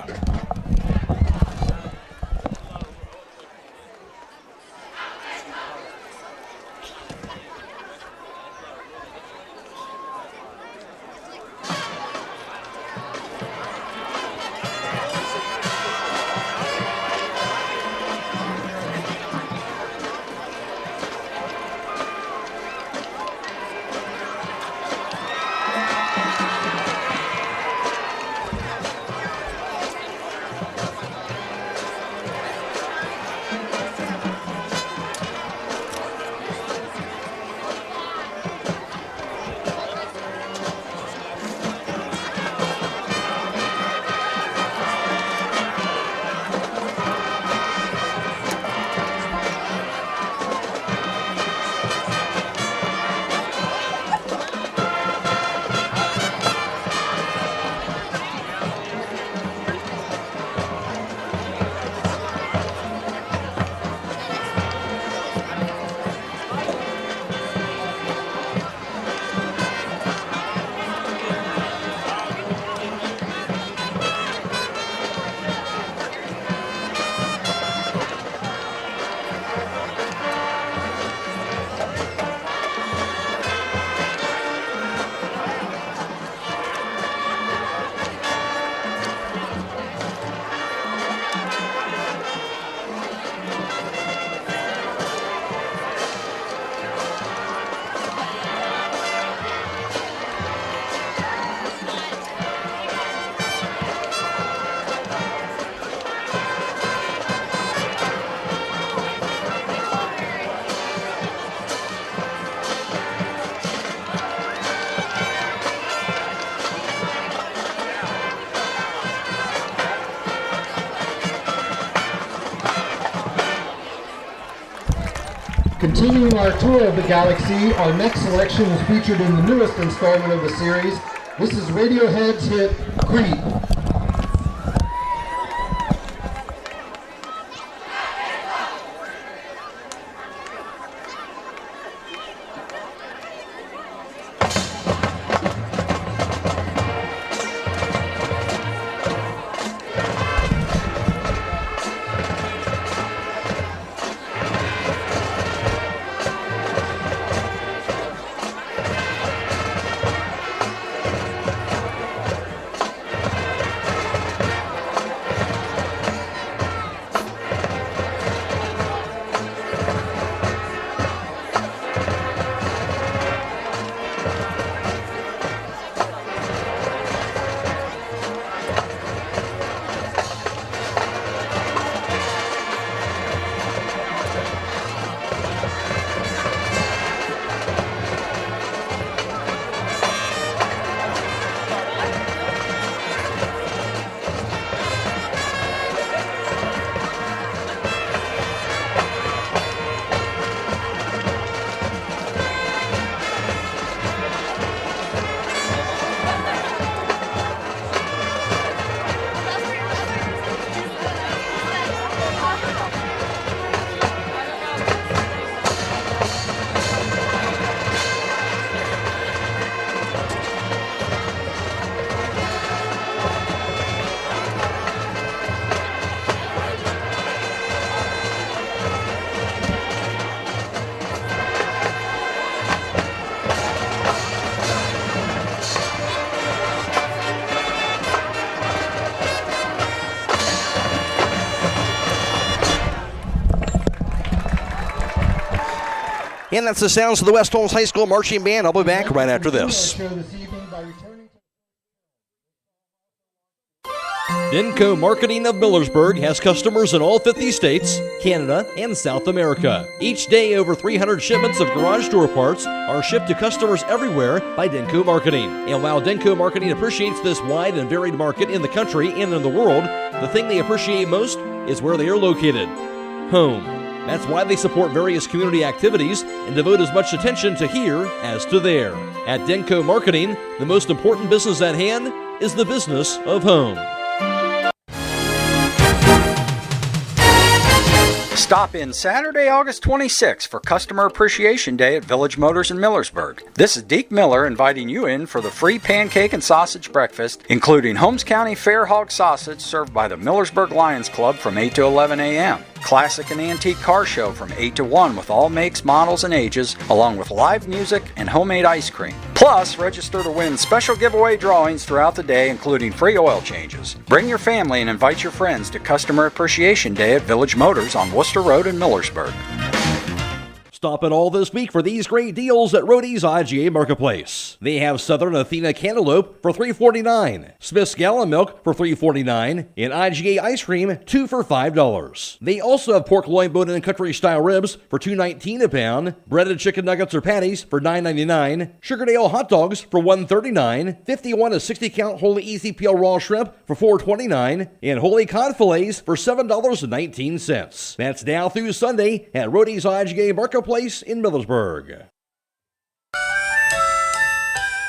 Continuing our tour of the galaxy, our next selection is featured in the newest installment of the series. This is Radiohead's hit, Creep. And that's the sounds of the West Holmes High School Marching Band. I'll be back right after this. Denko Marketing of Millersburg has customers in all 50 states, Canada, and South America. Each day, over 300 shipments of garage door parts are shipped to customers everywhere by Denko Marketing. And while Denko Marketing appreciates this wide and varied market in the country and in the world, the thing they appreciate most is where they are located: home. That's why they support various community activities and devote as much attention to here as to there. At Denko Marketing, the most important business at hand is the business of home. Stop in Saturday, August 26th for Customer Appreciation Day at Village Motors in Millersburg. This is Deke Miller inviting you in for the free pancake and sausage breakfast, including Holmes County Fair Hog sausage served by the Millersburg Lions Club from 8 to 11 a.m. Classic and antique car show from 8 to 1 with all makes, models, and ages, along with live music and homemade ice cream. Plus, register to win special giveaway drawings throughout the day, including free oil changes. Bring your family and invite your friends to Customer Appreciation Day at Village Motors on Worcester Road in Millersburg. Stop in all this week for these great deals at Rody's IGA Marketplace. They have Southern Athena Cantaloupe for $3.49, Smith's Gallon Milk for $3.49, and IGA Ice Cream 2 for $5. They also have pork loin bone and country style ribs for $2.19 a pound, breaded chicken nuggets or patties for $9.99, Sugardale hot dogs for $1.39, 51 to 60 count Holy Easy Peel raw shrimp for $4.29, and Holy Cod fillets for $7.19. That's now through Sunday at Rody's IGA Marketplace in Millersburg.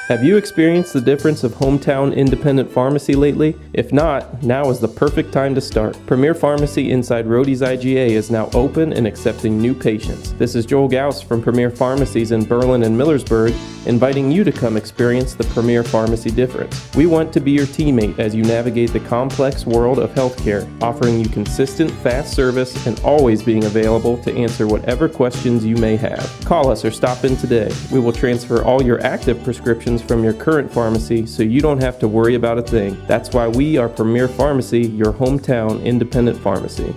Have you experienced the difference of hometown independent pharmacy lately? If not, now is the perfect time to start. Premier Pharmacy inside Rody's IGA is now open and accepting new patients. This is Joel Gauss from Premier Pharmacies in Berlin and Millersburg, inviting you to come experience the Premier Pharmacy difference. We want to be your teammate as you navigate the complex world of healthcare, offering you consistent, fast service and always being available to answer whatever questions you may have. Call us or stop in today. We will transfer all your active prescriptions from your current pharmacy so you don't have to worry about a thing. That's why we are Premier Pharmacy, your hometown independent pharmacy.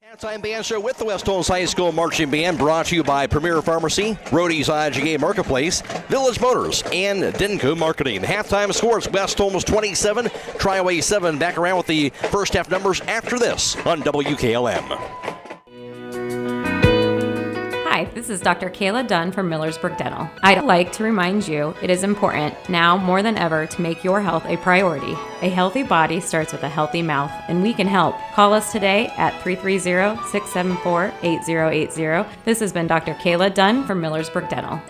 Halftime band show with the West Holmes High School Marching Band, brought to you by Premier Pharmacy, Rody's IGA Marketplace, Village Motors, and Denko Marketing. Halftime scores: West Holmes 27, Triway 7. Back around with the first half numbers after this on WKLM. Hi, this is Dr. Kayla Dunn from Millersburg Dental. I'd like to remind you it is important now more than ever to make your health a priority. A healthy body starts with a healthy mouth, and we can help. Call us today at 330-674-8080. This has been Dr. Kayla Dunn from Millersburg Dental.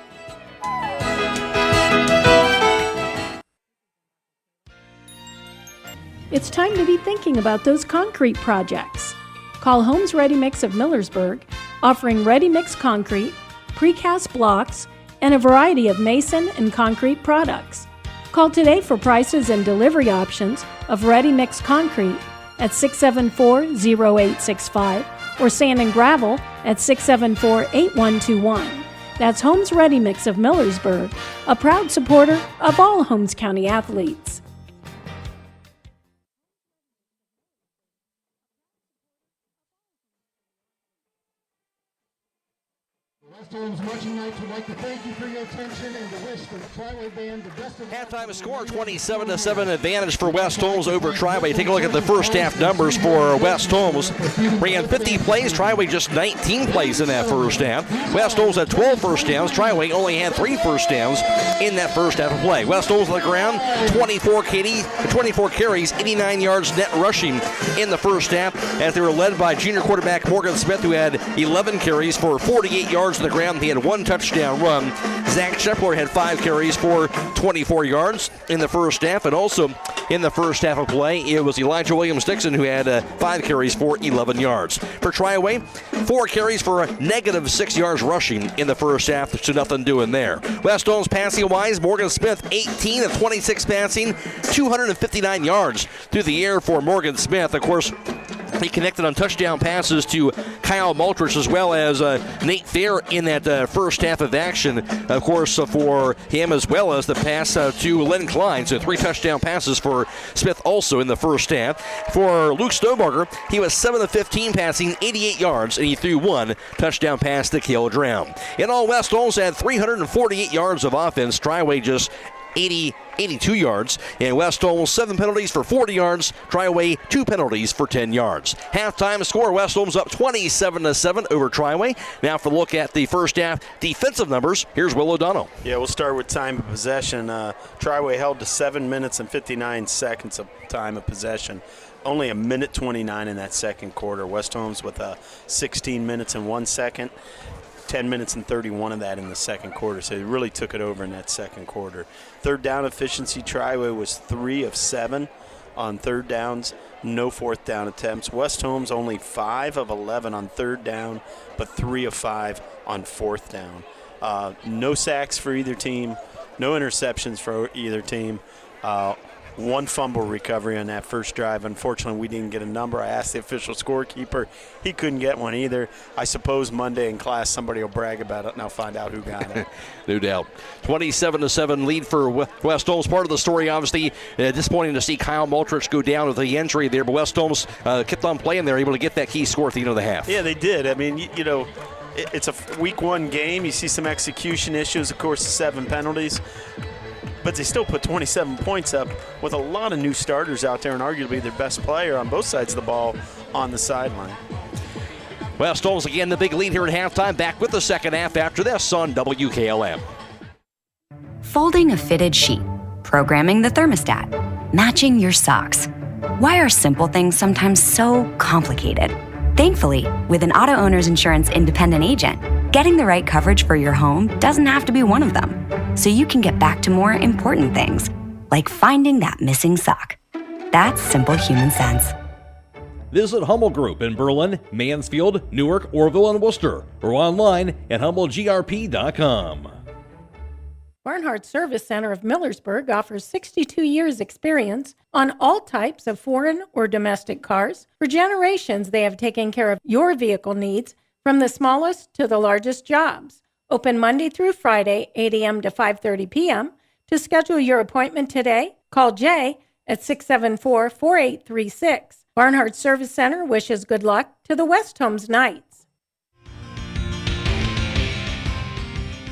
It's time to be thinking about those concrete projects. Call Holmes Ready Mix of Millersburg, offering ready-mix concrete, precast blocks, and a variety of mason and concrete products. Call today for prices and delivery options of ready-mix concrete at 674-0865 or sand and gravel at 674-8121. That's Holmes Ready Mix of Millersburg, a proud supporter of all Holmes County athletes. West Holmes Marching Knights would like to thank you for your attention and to wish the Triway Band the best of halftime score: 27-7 advantage for West Holmes over Triway. Take a look at the first half numbers for West Holmes. Ran 50 plays, Triway just 19 plays in that first half. West Holmes had 12 first downs, Triway only had 3 first downs in that first half of play. West Holmes on the ground, 24 carries, 89 yards net rushing in the first half, as they were led by junior quarterback Morgan Smith, who had 11 carries for 48 yards on the ground. He had 1 touchdown run. Zach Shepler had 5 carries for 24 yards in the first half, and also in the first half of play, it was Elijah Williams-Dixon who had 5 carries for 11 yards. For Triway, 4 carries for a negative 6 yards rushing in the first half, so nothing doing there. West Holmes passing-wise, Morgan Smith 18 of 26 passing, 259 yards through the air for Morgan Smith. Of course, he connected on touchdown passes to Kyle Maltrich as well as Nate Fair in that first half of action, of course, for him, as well as the pass to Len Klein. So 3 touchdown passes for Smith also in the first half. For Luke Stonebarger, he was 7 of 15 passing, 88 yards, and he threw 1 touchdown pass to Cale Drown. In all, West Holmes had 348 yards of offense. Triway just 82 yards, and West Holmes 7 penalties for 40 yards, Triway 2 penalties for 10 yards. Halftime score: West Holmes up 27-7 over Triway. Now for a look at the first half defensive numbers, here's Will O'Donnell. Yeah, we'll start with time of possession. Triway held to 7 minutes and 59 seconds of time of possession. Only a minute 29 in that second quarter. West Holmes with 16 minutes and 1 second. 10 minutes and 31 of that in the second quarter, so they really took it over in that second quarter. Third down efficiency, Triway was 3 of 7 on third downs, no fourth down attempts. West Holmes only 5 of 11 on third down, but 3 of 5 on fourth down. No sacks for either team, no interceptions for either team. 1 fumble recovery on that first drive. Unfortunately, we didn't get a number. I asked the official scorekeeper. He couldn't get one either. I suppose Monday in class somebody will brag about it, and I'll find out who got it. No doubt. 27-7 lead for West Holmes. Part of the story, obviously, disappointing to see Kyle Maltrich go down with the injury there, but West Holmes kept on playing there, able to get that key score at the end of the half. Yeah, they did. I mean, you know, it's a week 1 game. You see some execution issues, of course, 7 penalties. But they still put 27 points up with a lot of new starters out there and arguably their best player on both sides of the ball on the sideline. West Holmes again the big lead here at halftime. Back with the second half after this on WKLM. Folding a fitted sheet, programming the thermostat, matching your socks. Why are simple things sometimes so complicated? Thankfully, with an auto owner's insurance independent agent, getting the right coverage for your home doesn't have to be one of them. So you can get back to more important things, like finding that missing sock. That's simple human sense. Visit Hummel Group in Berlin, Mansfield, Newark, Orville, and Worcester, or online at HummelGRP.com. Barnhart Service Center of Millersburg offers 62 years experience on all types of foreign or domestic cars. For generations, they have taken care of your vehicle needs from the smallest to the largest jobs. Open Monday through Friday, 8 a.m. to 5:30 p.m. To schedule your appointment today, call Jay at 674-4836. Barnhart Service Center wishes good luck to the West Holmes Knights.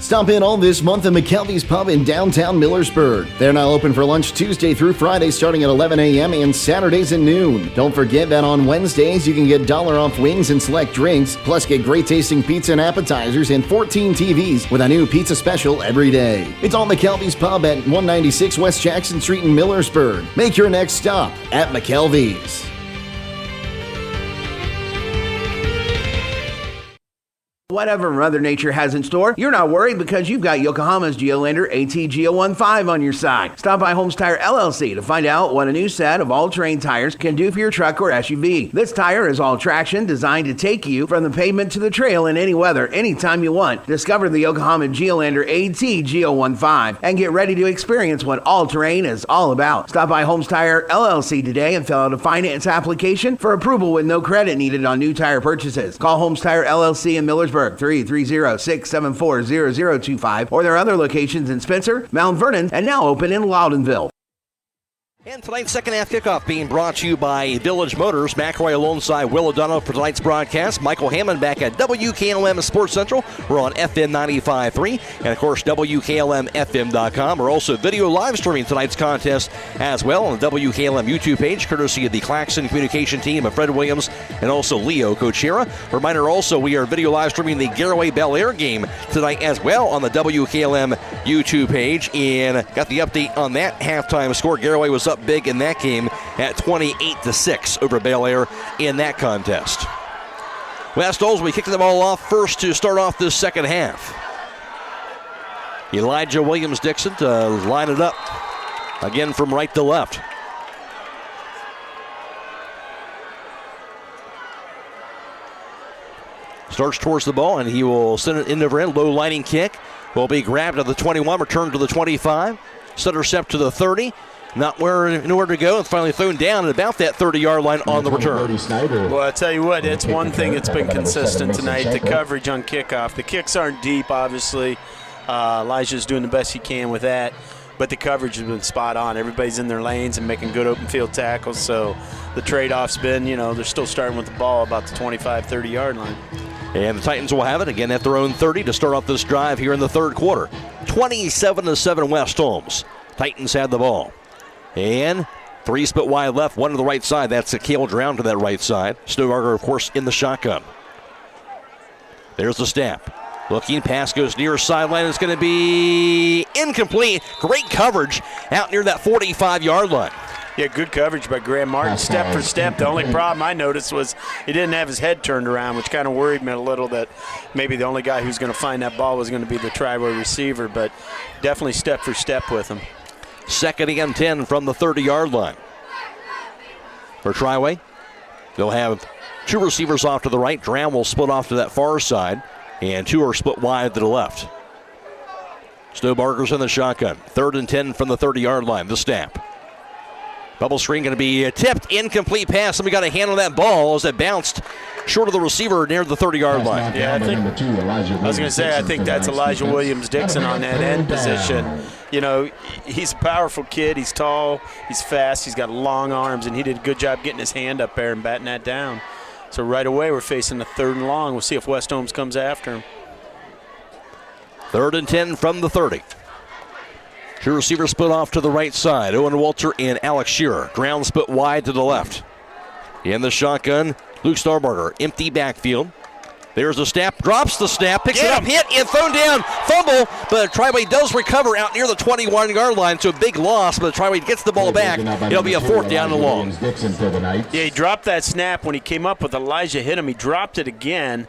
Stop in all this month at McKelvey's Pub in downtown Millersburg. They're now open for lunch Tuesday through Friday starting at 11 a.m. and Saturdays at noon. Don't forget that on Wednesdays you can get $1 off wings and select drinks, plus get great tasting pizza and appetizers and 14 TVs with a new pizza special every day. It's all McKelvey's Pub at 196 West Jackson Street in Millersburg. Make your next stop at McKelvey's. Whatever Mother Nature has in store, you're not worried because you've got Yokohama's Geolander AT-GO15 on your side. Stop by Holmes Tire LLC to find out what a new set of all-terrain tires can do for your truck or SUV. This tire is all-traction, designed to take you from the pavement to the trail in any weather, anytime you want. Discover the Yokohama Geolander AT-GO15 and get ready to experience what all-terrain is all about. Stop by Holmes Tire LLC today and fill out a finance application for approval with no credit needed on new tire purchases. Call Holmes Tire LLC in Millersburg, 330-674-0025, or their other locations in Spencer, Mount Vernon, and now open in Loudonville. And tonight's second half kickoff being brought to you by Village Motors. McElroy alongside Will O'Donnell for tonight's broadcast. Michael Hammond back at WKLM Sports Central. We're on FM 95.3 and, of course, WKLM-FM.com. We're also video live streaming tonight's contest as well on the WKLM YouTube page, courtesy of the Claxon communication team of Fred Williams and also Leo Kochera. Reminder also, we are video live streaming the Garaway Bel Air game tonight as well on the WKLM YouTube page. And got the update on that halftime score. Garaway was up big in that game at 28-6 over Bel Air in that contest. West Holmes, we kicking the ball off first to start off this second half. Elijah Williams-Dixon to line it up again from right to left. Starts towards the ball, and he will send it in over end. Low lining kick will be grabbed at the 21, returned to the 25. Center step to the 30. Nowhere to go. It's finally thrown down at about that 30-yard line on the return. Well, I tell you what, it's one thing that's been consistent tonight, the coverage on kickoff. The kicks aren't deep, obviously. Elijah's doing the best he can with that, but the coverage has been spot on. Everybody's in their lanes and making good open field tackles, so the trade-off's been, they're still starting with the ball about the 25, 30-yard line. And the Titans will have it again at their own 30 to start off this drive here in the third quarter. 27-7 West Holmes. Titans had the ball. And 3 split wide left, 1 to the right side. That's a Cale Drown to that right side. Snowbarger, of course, in the shotgun. There's the snap. Looking, pass goes near sideline. It's going to be incomplete. Great coverage out near that 45-yard line. Yeah, good coverage by Graham Martin, step for step. The only problem I noticed was he didn't have his head turned around, which kind of worried me a little, that maybe the only guy who's going to find that ball was going to be the Triway receiver, but definitely step for step with him. Second and 10 from the 30-yard line. for Triway. They'll have 2 receivers off to the right. Drown will split off to that far side, and 2 are split wide to the left. Snowbarger's in the shotgun. 3rd and 10 from the 30-yard line. The snap. Bubble screen going to be tipped. Incomplete pass. Somebody got a hand on that ball as it bounced short of the receiver near the 30-yard line. Yeah, I was going to say, I think that's Elijah Williams-Dixon on that end position. You know, he's a powerful kid. He's tall. He's fast. He's got long arms, and he did a good job getting his hand up there and batting that down. So right away we're facing a 3rd and long. We'll see if West Holmes comes after him. 3rd and 10 from the 30. 2 receivers split off to the right side. Owen Walter and Alex Shearer. Ground split wide to the left. In the shotgun, Luke Starbarger. Empty backfield. There's the snap. Drops the snap. Picks it up. Hit and thrown down. Fumble. But Triway does recover out near the 21-yard line. So a big loss. But Triway gets the ball back. It'll be a 4th down and long. Yeah, he dropped that snap when he came up with Elijah hit him. He dropped it again.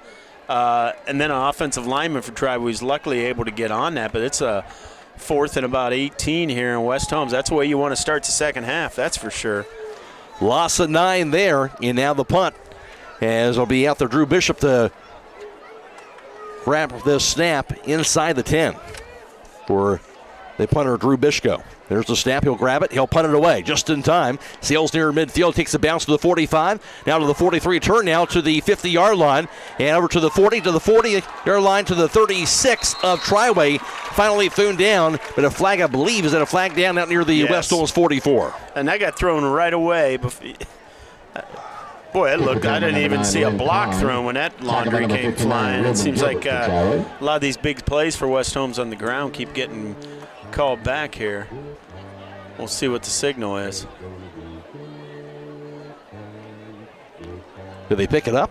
And then an offensive lineman for Triway was luckily able to get on that. But it's a 4th and about 18 here in West Holmes. That's the way you want to start the second half, that's for sure. Loss of 9 there, and now the punt. As it'll be out there, Drew Bishop to grab this snap inside the 10 for the punter, Drew Bishko. There's the snap. He'll grab it. He'll punt it away just in time. Sails near midfield. Takes a bounce to the 45. Now to the 43. Turn now to the 50-yard line. And over to the 40. To the 40-yard line to the 36 of Triway. Finally thrown down. But a flag, I believe, is that a flag down out near the West Holmes 44. And that got thrown right away. Boy, it looked, I didn't even see a block thrown when that laundry came flying. It seems like a lot of these big plays for West Holmes on the ground keep getting called back here. We'll see what the signal is. Did they pick it up?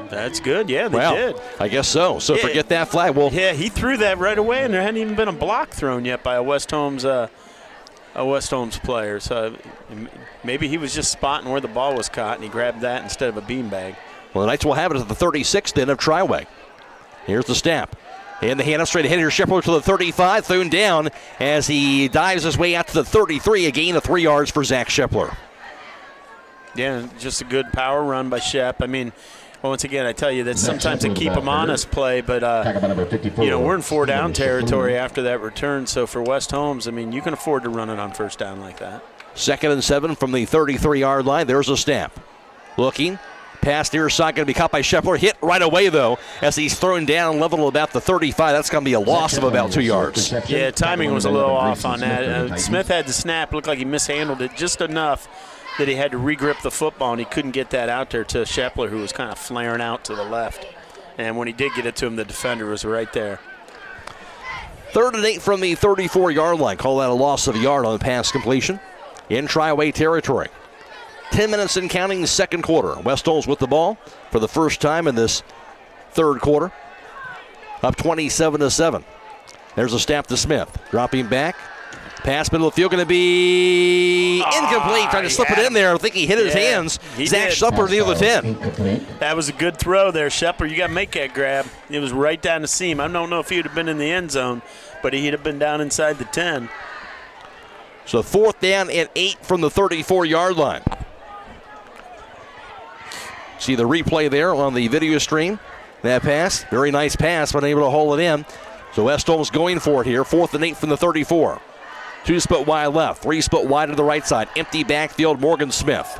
That's good. Yeah, they did. I guess so. So forget that flag. Well, yeah, he threw that right away, and there hadn't even been a block thrown yet by a West Holmes player. So maybe he was just spotting where the ball was caught, and he grabbed that instead of a beanbag. Well, the Knights will have it at the 36 then of Triway. Here's the snap. And the hand up straight ahead here, Shepard to the 35, thrown down as he dives his way out to the 33, a gain of 3 yards for Zach Shepler. Yeah, just a good power run by Shep. I mean, once again, I tell you that sometimes they keep him honest play, but we're in 4 down territory after that return. So for West Holmes, I mean, you can afford to run it on 1st down like that. 2nd and 7 from the 33-yard line. There's a snap. Looking. Pass near side going to be caught by Shepler. Hit right away, though, as he's thrown down level about the 35. That's going to be a loss of about 2 yards. Yeah, timing was a little off on that. Smith had the snap. Looked like he mishandled it just enough that he had to re-grip the football, and he couldn't get that out there to Shepler, who was kind of flaring out to the left. And when he did get it to him, the defender was right there. 3rd and 8 from the 34-yard line. Call that a loss of a yard on the pass completion in Triway territory. 10 minutes and counting the 2nd quarter. West Holmes with the ball for the first time in this 3rd quarter. Up 27-7. There's a snap to Smith. Dropping back. Pass middle of the field going to be incomplete. Trying to slip it in there. I think he hit his hands. Zach Shepler near the 10. That was a good throw there, Shepler. You got to make that grab. It was right down the seam. I don't know if he would have been in the end zone, but he'd have been down inside the 10. So 4th down and 8 from the 34-yard line. See the replay there on the video stream. That pass, very nice pass, but unable to hold it in. So West Holmes going for it here. 4th and 8 from the 34. 2 split wide left, 3 split wide to the right side. Empty backfield, Morgan Smith.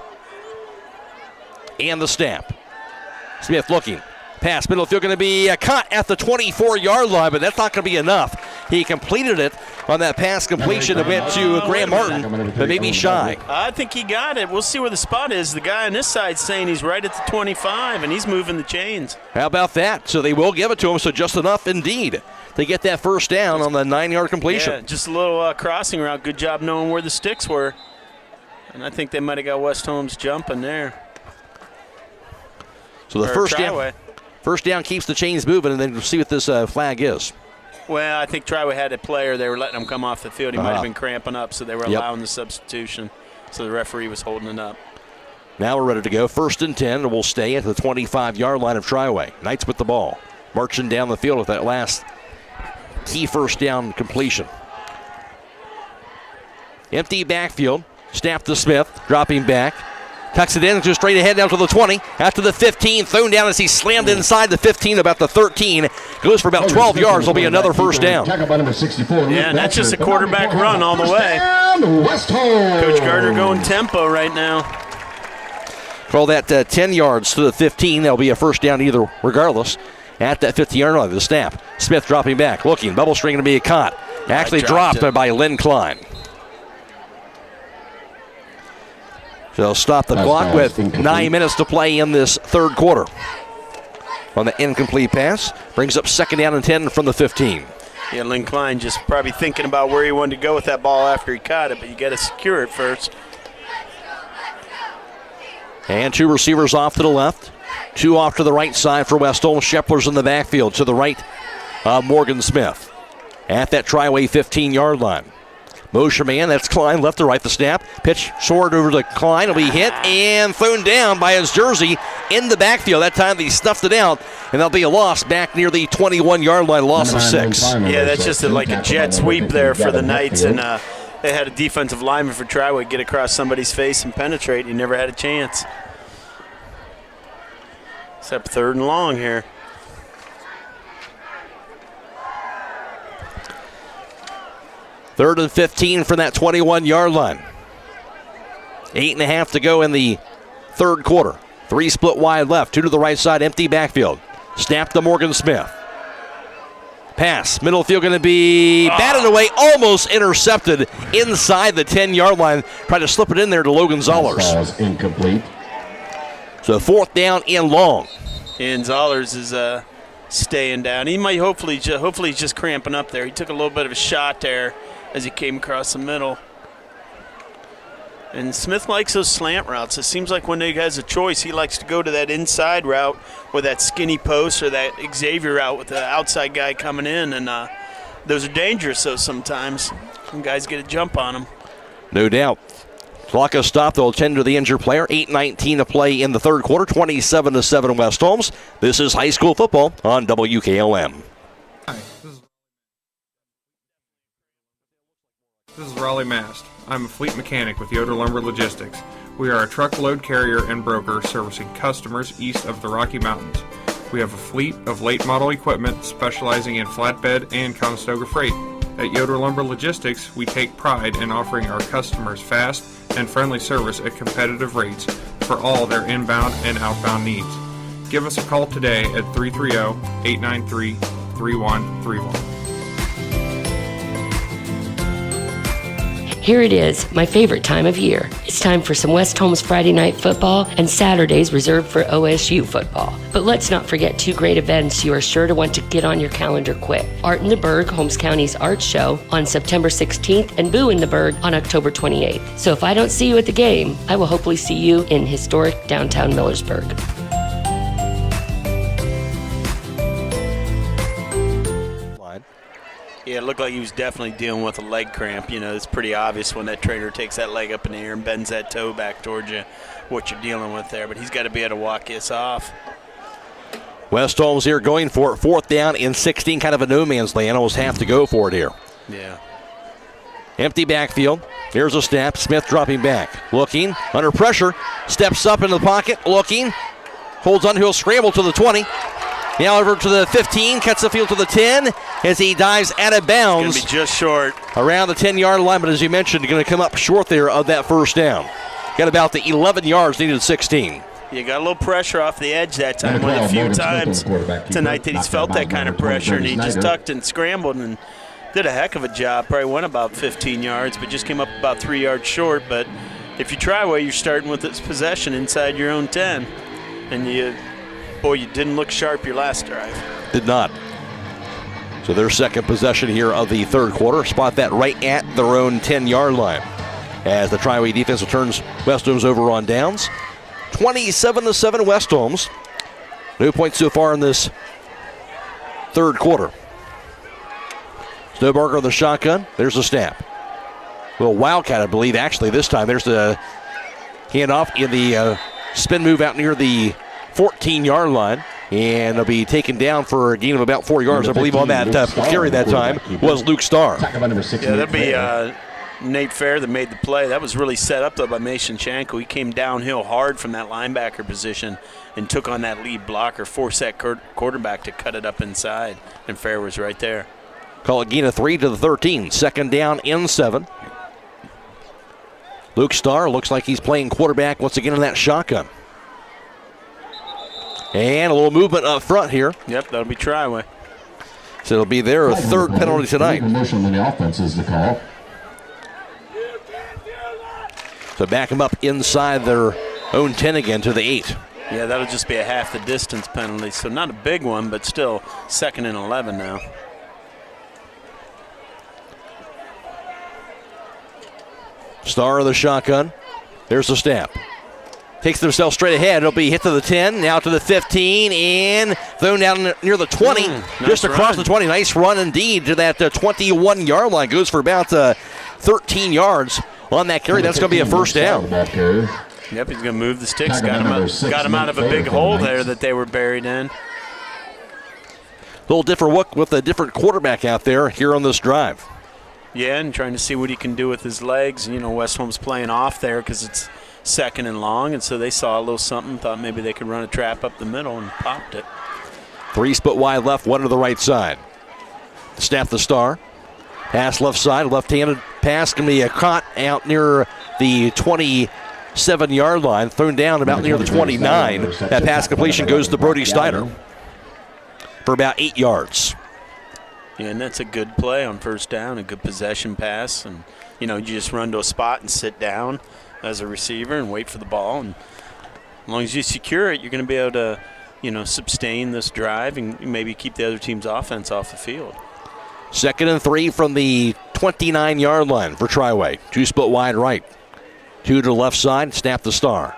And the snap. Smith looking. Pass middle field going to be caught at the 24-yard line, but that's not going to be enough. He completed it on that pass completion that went to Graham Martin, but maybe shy. I think he got it. We'll see where the spot is. The guy on this side saying he's right at the 25, and he's moving the chains. How about that? So they will give it to him, so just enough indeed to get that 1st down on the 9-yard completion. Yeah, just a little crossing route. Good job knowing where the sticks were. And I think they might have got West Holmes jumping there. So the first down keeps the chains moving, and then we'll see what this flag is. Well, I think Triway had a player. They were letting him come off the field. He might have been cramping up, so they were allowing the substitution. So the referee was holding it up. Now we're ready to go. 1st and 10, and we'll stay at the 25-yard line of Triway. Knights with the ball. Marching down the field with that last key 1st down completion. Empty backfield. Snap to Smith, dropping back. Tucks it in, just straight ahead down to the 20. After the 15, thrown down as he slammed inside the 15, about the 13. Goes for about 12 yards. Will be another first down. Yeah, and that's just a quarterback run all the way. Coach Gardner going tempo right now. Call that 10 yards to the 15. That'll be a first down either, regardless. At that 15-yard line, the snap. Smith dropping back, looking. Bubble string to be caught. Actually dropped by Lynn Klein. So they'll stop the clock with 9 minutes to play in this third quarter. On the incomplete pass, brings up second down and 10 from the 15. Yeah, Lynn Klein just probably thinking about where he wanted to go with that ball after he caught it, but you got to secure it first. And 2 receivers off to the left, 2 off to the right side for West Holmes. Shepler's in the backfield to the right of Morgan Smith. At that Triway 15-yard line. Motion man, that's Klein, left to right, the snap. Pitch short over to Klein, will be hit and thrown down by his jersey in the backfield. That time he stuffed it out, and that'll be a loss back near the 21-yard line, loss of 6. Yeah, that's just like a jet sweep there for the Knights, and they had a defensive lineman for Triway get across somebody's face and penetrate. He never had a chance. Except third and long here. Third and 15 from that 21-yard line. 8.5 to go in the third quarter. 3 split wide left, 2 to the right side, empty backfield. Snap to Morgan Smith. Pass, middle field going to be batted away, almost intercepted inside the 10-yard line. Tried to slip it in there to Logan Zollers. Incomplete. So fourth down and long. And Zollers is staying down. He might hopefully he's just cramping up there. He took a little bit of a shot there as he came across the middle. And Smith likes those slant routes. It seems like when he has a choice, he likes to go to that inside route with that skinny post or that Xavier route with the outside guy coming in. And those are dangerous, though, sometimes. Some guys get a jump on them. No doubt. Clock has stopped. They'll tend to the injured player. 8:19 to play in the third quarter. 27-7 West Holmes. This is high school football on WKLM. Hi, this is Raleigh Mast. I'm a fleet mechanic with Yoder Lumber Logistics. We are a truckload carrier and broker servicing customers east of the Rocky Mountains. We have a fleet of late model equipment specializing in flatbed and Conestoga freight. At Yoder Lumber Logistics, we take pride in offering our customers fast and friendly service at competitive rates for all their inbound and outbound needs. Give us a call today at 330-893-3131. Here it is, my favorite time of year. It's time for some West Holmes Friday night football and Saturdays reserved for OSU football. But let's not forget 2 great events you are sure to want to get on your calendar quick. Art in the Berg, Holmes County's art show on September 16th and Boo in the Berg on October 28th. So if I don't see you at the game, I will hopefully see you in historic downtown Millersburg. Yeah, it looked like he was definitely dealing with a leg cramp. You know, it's pretty obvious when that trainer takes that leg up in the air and bends that toe back towards you, what you're dealing with there. But he's got to be able to walk this off. West Holmes here going for it. Fourth down in 16, kind of a no man's land. Almost have to go for it here. Yeah. Empty backfield. Here's a snap. Smith dropping back. Looking, under pressure. Steps up into the pocket. Looking. Holds on. He'll scramble to the 20. Now over to the 15, cuts the field to the 10 as he dives out of bounds. Going to be just short. Around the 10-yard line, but as you mentioned, going to come up short there of that first down. Got about the 11 yards, needed 16. You got a little pressure off the edge that time. One of the few times tonight that he's felt that kind of pressure, and he just ducked and scrambled and did a heck of a job. Probably went about 15 yards, but just came up about 3 yards short. But if you try away, you're starting with this possession inside your own 10. And you didn't look sharp your last drive. Did not. So their second possession here of the third quarter. Spot that right at their own 10-yard line. As the Triway defense returns West Holmes over on downs. 27-7 West Holmes. No points so far in this third quarter. Snowbarger on the shotgun. There's a snap. Well, Wildcat, I believe, actually, this time. There's the handoff in the spin move out near the 14-yard line, and it'll be taken down for a gain of about 4 yards. I believe on that carry that time was Luke Starr. Yeah, that'll be Nate Fair that made the play. That was really set up, though, by Mason Shanko. He came downhill hard from that linebacker position and took on that lead blocker, forced that quarterback to cut it up inside, and Fair was right there. Call it gain of 3 to the 13. Second down in 7. Luke Starr looks like he's playing quarterback once again in that shotgun. And a little movement up front here. Yep, that'll be Triway. So it'll be their third penalty tonight. Motion in the offense is the call. So back them up inside their own 10 again to the 8. Yeah, that'll just be a half the distance penalty. So not a big one, but still 2nd and 11 now. Star of the shotgun. There's the snap. Takes themselves straight ahead. It'll be hit to the 10, now to the 15, and thrown down near the 20. Just across the 20. Nice run indeed to that 21-yard line. Goes for about 13 yards on that carry. That's going to be a first down. Yep, he's going to move the sticks. Got him out of a big hole there that they were buried in. A little different look with a different quarterback out there here on this drive. Yeah, and trying to see what he can do with his legs. You know, West Holmes playing off there because it's 2nd and long, and so they saw a little something, thought maybe they could run a trap up the middle and popped it. 3 split wide left, 1 to the right side. Snap the Star. Pass left side, left-handed pass can be caught out near the 27-yard line, thrown down about near the 29. That pass completion goes to Brody Steiner for about 8 yards. Yeah, and that's a good play on first down, a good possession pass. And, you know, you just run to a spot and sit down as a receiver and wait for the ball. And as long as you secure it, you're going to be able to, you know, sustain this drive and maybe keep the other team's offense off the field. 2nd and 3 from the 29-yard line for Triway. 2 split wide right. 2 to the left side, snap the Star.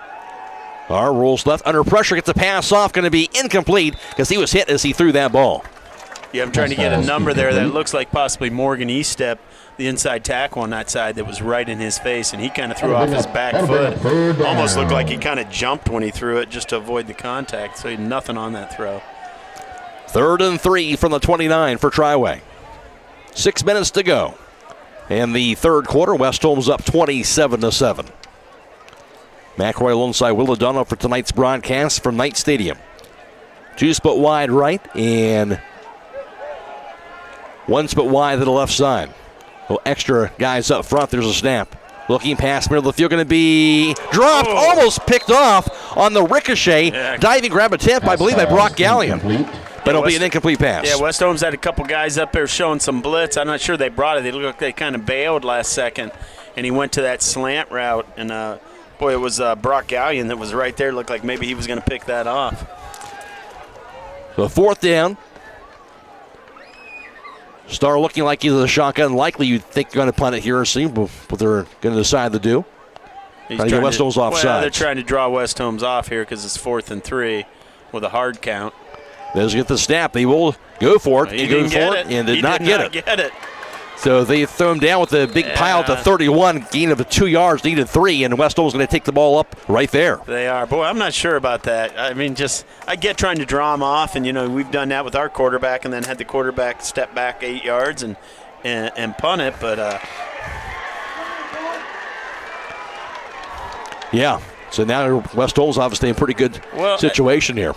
Star rolls left, under pressure, gets the pass off, going to be incomplete because he was hit as he threw that ball. Yeah, I'm trying to get a number there that looks like possibly Morgan Eastep, the inside tackle on that side that was right in his face, and he kind of threw off his back foot. Almost looked like he kind of jumped when he threw it just to avoid the contact, so he had nothing on that throw. 3rd and 3 from the 29 for Triway. 6 minutes to go. And the third quarter, West Holmes up 27-7. McRoy alongside Will O'Donnell for tonight's broadcast from Knight Stadium. 2 split wide right and 1 split wide to the left side. Little extra guys up front. There's a snap. Looking past middle of the field, going to be dropped, almost picked off on the ricochet. Yeah. Diving grab attempt, I believe, by Brock Gallion. But it'll be an incomplete pass. Yeah, West Holmes had a couple guys up there showing some blitz. I'm not sure they brought it. They looked like they kind of bailed last second, and he went to that slant route. And, boy, it was Brock Gallion that was right there. Looked like maybe he was going to pick that off. So 4th down. Star looking like he's a shotgun. Likely you'd think they're going to punt it here and see what they're going to decide to do. He's trying to get West Holmes offside. Well, they're trying to draw West Holmes off here because it's 4th and 3 with a hard count. They'll get the snap. They will go for it. He didn't get it. And did not get it. So they throw him down with a big pile at the 31. Gain of 2 yards, needed 3, and West Holmes going to take the ball up right there. They are. Boy, I'm not sure about that. I mean, I get trying to draw him off, and, you know, we've done that with our quarterback and then had the quarterback step back 8 yards and punt it, but yeah. So now West Holmes obviously in a pretty good situation here.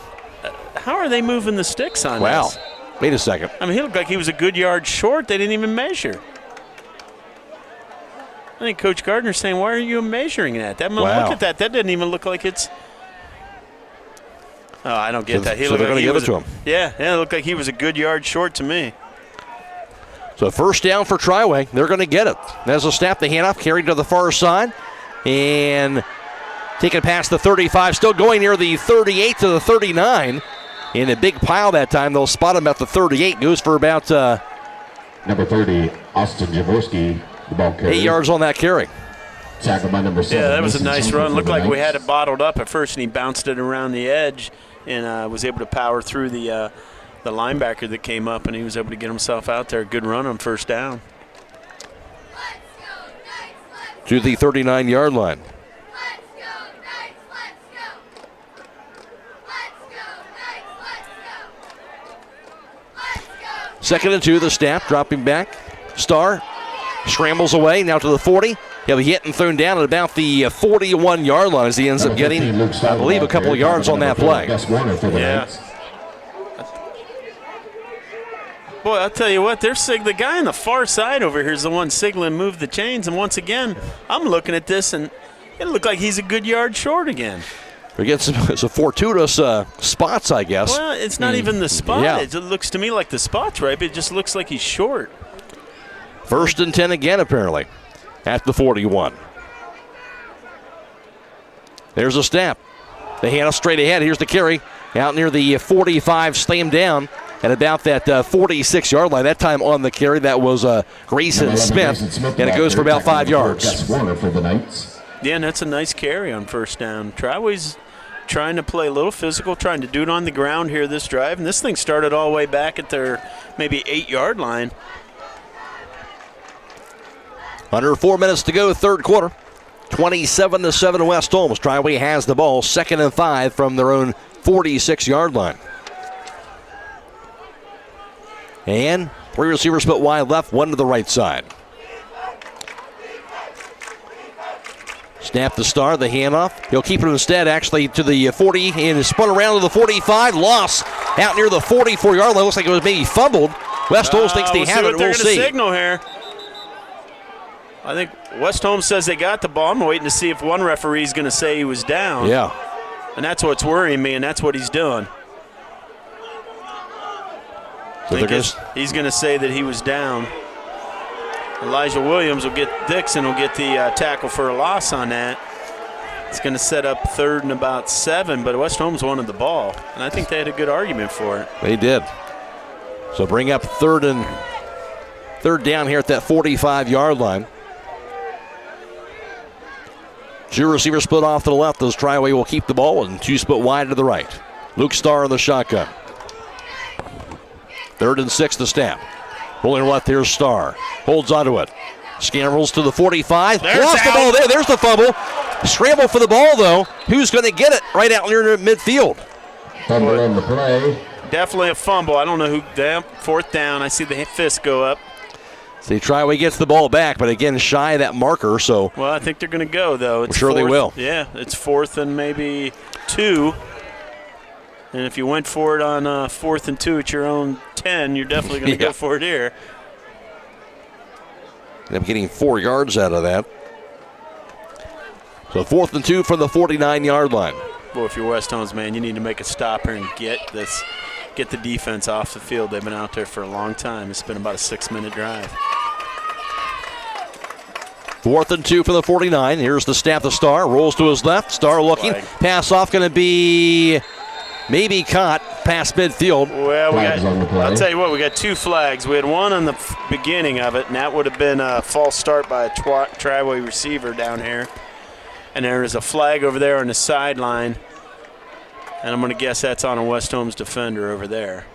How are they moving the sticks on this? Wait a second. I mean, he looked like he was a good yard short. They didn't even measure. I think Coach Gardner's saying, why are you measuring that? Look at that. That didn't even look like it's. Oh, I don't get that. So they're going to give it to him. Yeah, it looked like he was a good yard short to me. So first down for Triway. They're going to get it. There's a snap, the handoff, carried to the far side. And taking past the 35, still going near the 38 to the 39. In a big pile that time, they'll spot him at the 38. Goes for about number 30, Austin Jaworski, the ball carrier. 8 yards on that carry. Tackled by number 7. Yeah, that was a nice run. Looked like we had it bottled up at first, and he bounced it around the edge and was able to power through the linebacker that came up, and he was able to get himself out there. Good run on first down. To the 39-yard line. Second and 2, the snap, dropping back. Star Scrambles away, now to the 40. He'll be hit and thrown down at about the 41-yard line as he ends up getting, I believe, a couple of yards on that play. Yeah. Boy, I'll tell you what, the guy on the far side over here is the one signaling move the chains, and once again, I'm looking at this, and it looked like he's a good yard short again. We get some fortuitous spots, I guess. Well, it's not even the spot. Yeah. It looks to me like the spot's right, but it just looks like he's short. 1st and 10 again, apparently, at the 41. There's a snap. The handoff straight ahead. Here's the carry. Out near the 45, slammed down at about that 46-yard line. That time on the carry, that was Grayson Smith, and it goes for about 5 yards. Yeah, and that's a nice carry on first down. Triway's trying to play a little physical, trying to do it on the ground here this drive, and this thing started all the way back at their maybe 8-yard line. Under 4 minutes to go, third quarter. 27-7 West Holmes. Triway has the ball, 2nd and 5 from their own 46-yard line. And 3 receivers split wide left, 1 to the right side. Snap the star, the handoff. He'll keep it instead, actually, to the 40, and is spun around to the 45. Loss out near the 44-yard line. Looks like it was maybe fumbled. West Holmes thinks they have it. We'll see. Signal here. I think West Holmes says they got the ball. I'm waiting to see if one referee is going to say he was down. Yeah. And that's what's worrying me, and that's what he's doing. He's going to say that he was down. Elijah Williams will get Dixon will get the tackle for a loss on that. It's going to set up 3rd and about 7, but West Holmes wanted the ball, and I think they had a good argument for it. They did. So bring up third down here at that 45-yard line. 2 receivers split off to the left. Those Triway will keep the ball, and 2 split wide to the right. Luke Starr in the shotgun. 3rd and 6 to snap. Pulling left, here's Starr. Holds onto it. Scrambles to the 45. Lost the ball there. There's the fumble. Scramble for the ball, though. Who's going to get it right out near midfield? Fumble on the play. Definitely a fumble. I don't know who. 4th down. I see the fist go up. See, Triway gets the ball back, but again, shy of that marker. So. Well, I think they're going to go, though. I'm sure they will. Yeah, it's 4th and maybe 2. And if you went for it on 4th and 2 at your own 10, you're definitely going to go for it here. End up getting 4 yards out of that. So 4th and 2 from the 49-yard line. Boy, if you're West Holmes, man, you need to make a stop here and get the defense off the field. They've been out there for a long time. It's been about a 6-minute drive. 4th and 2 for the 49. Here's the snap. The Star rolls to his left. Star looking. Pass off going to be maybe caught past midfield. Well, I'll tell you what, we got 2 flags. We had one on the beginning of it, and that would have been a false start by a Triway receiver down here. And there is a flag over there on the sideline. And I'm going to guess that's on a West Holmes defender over there.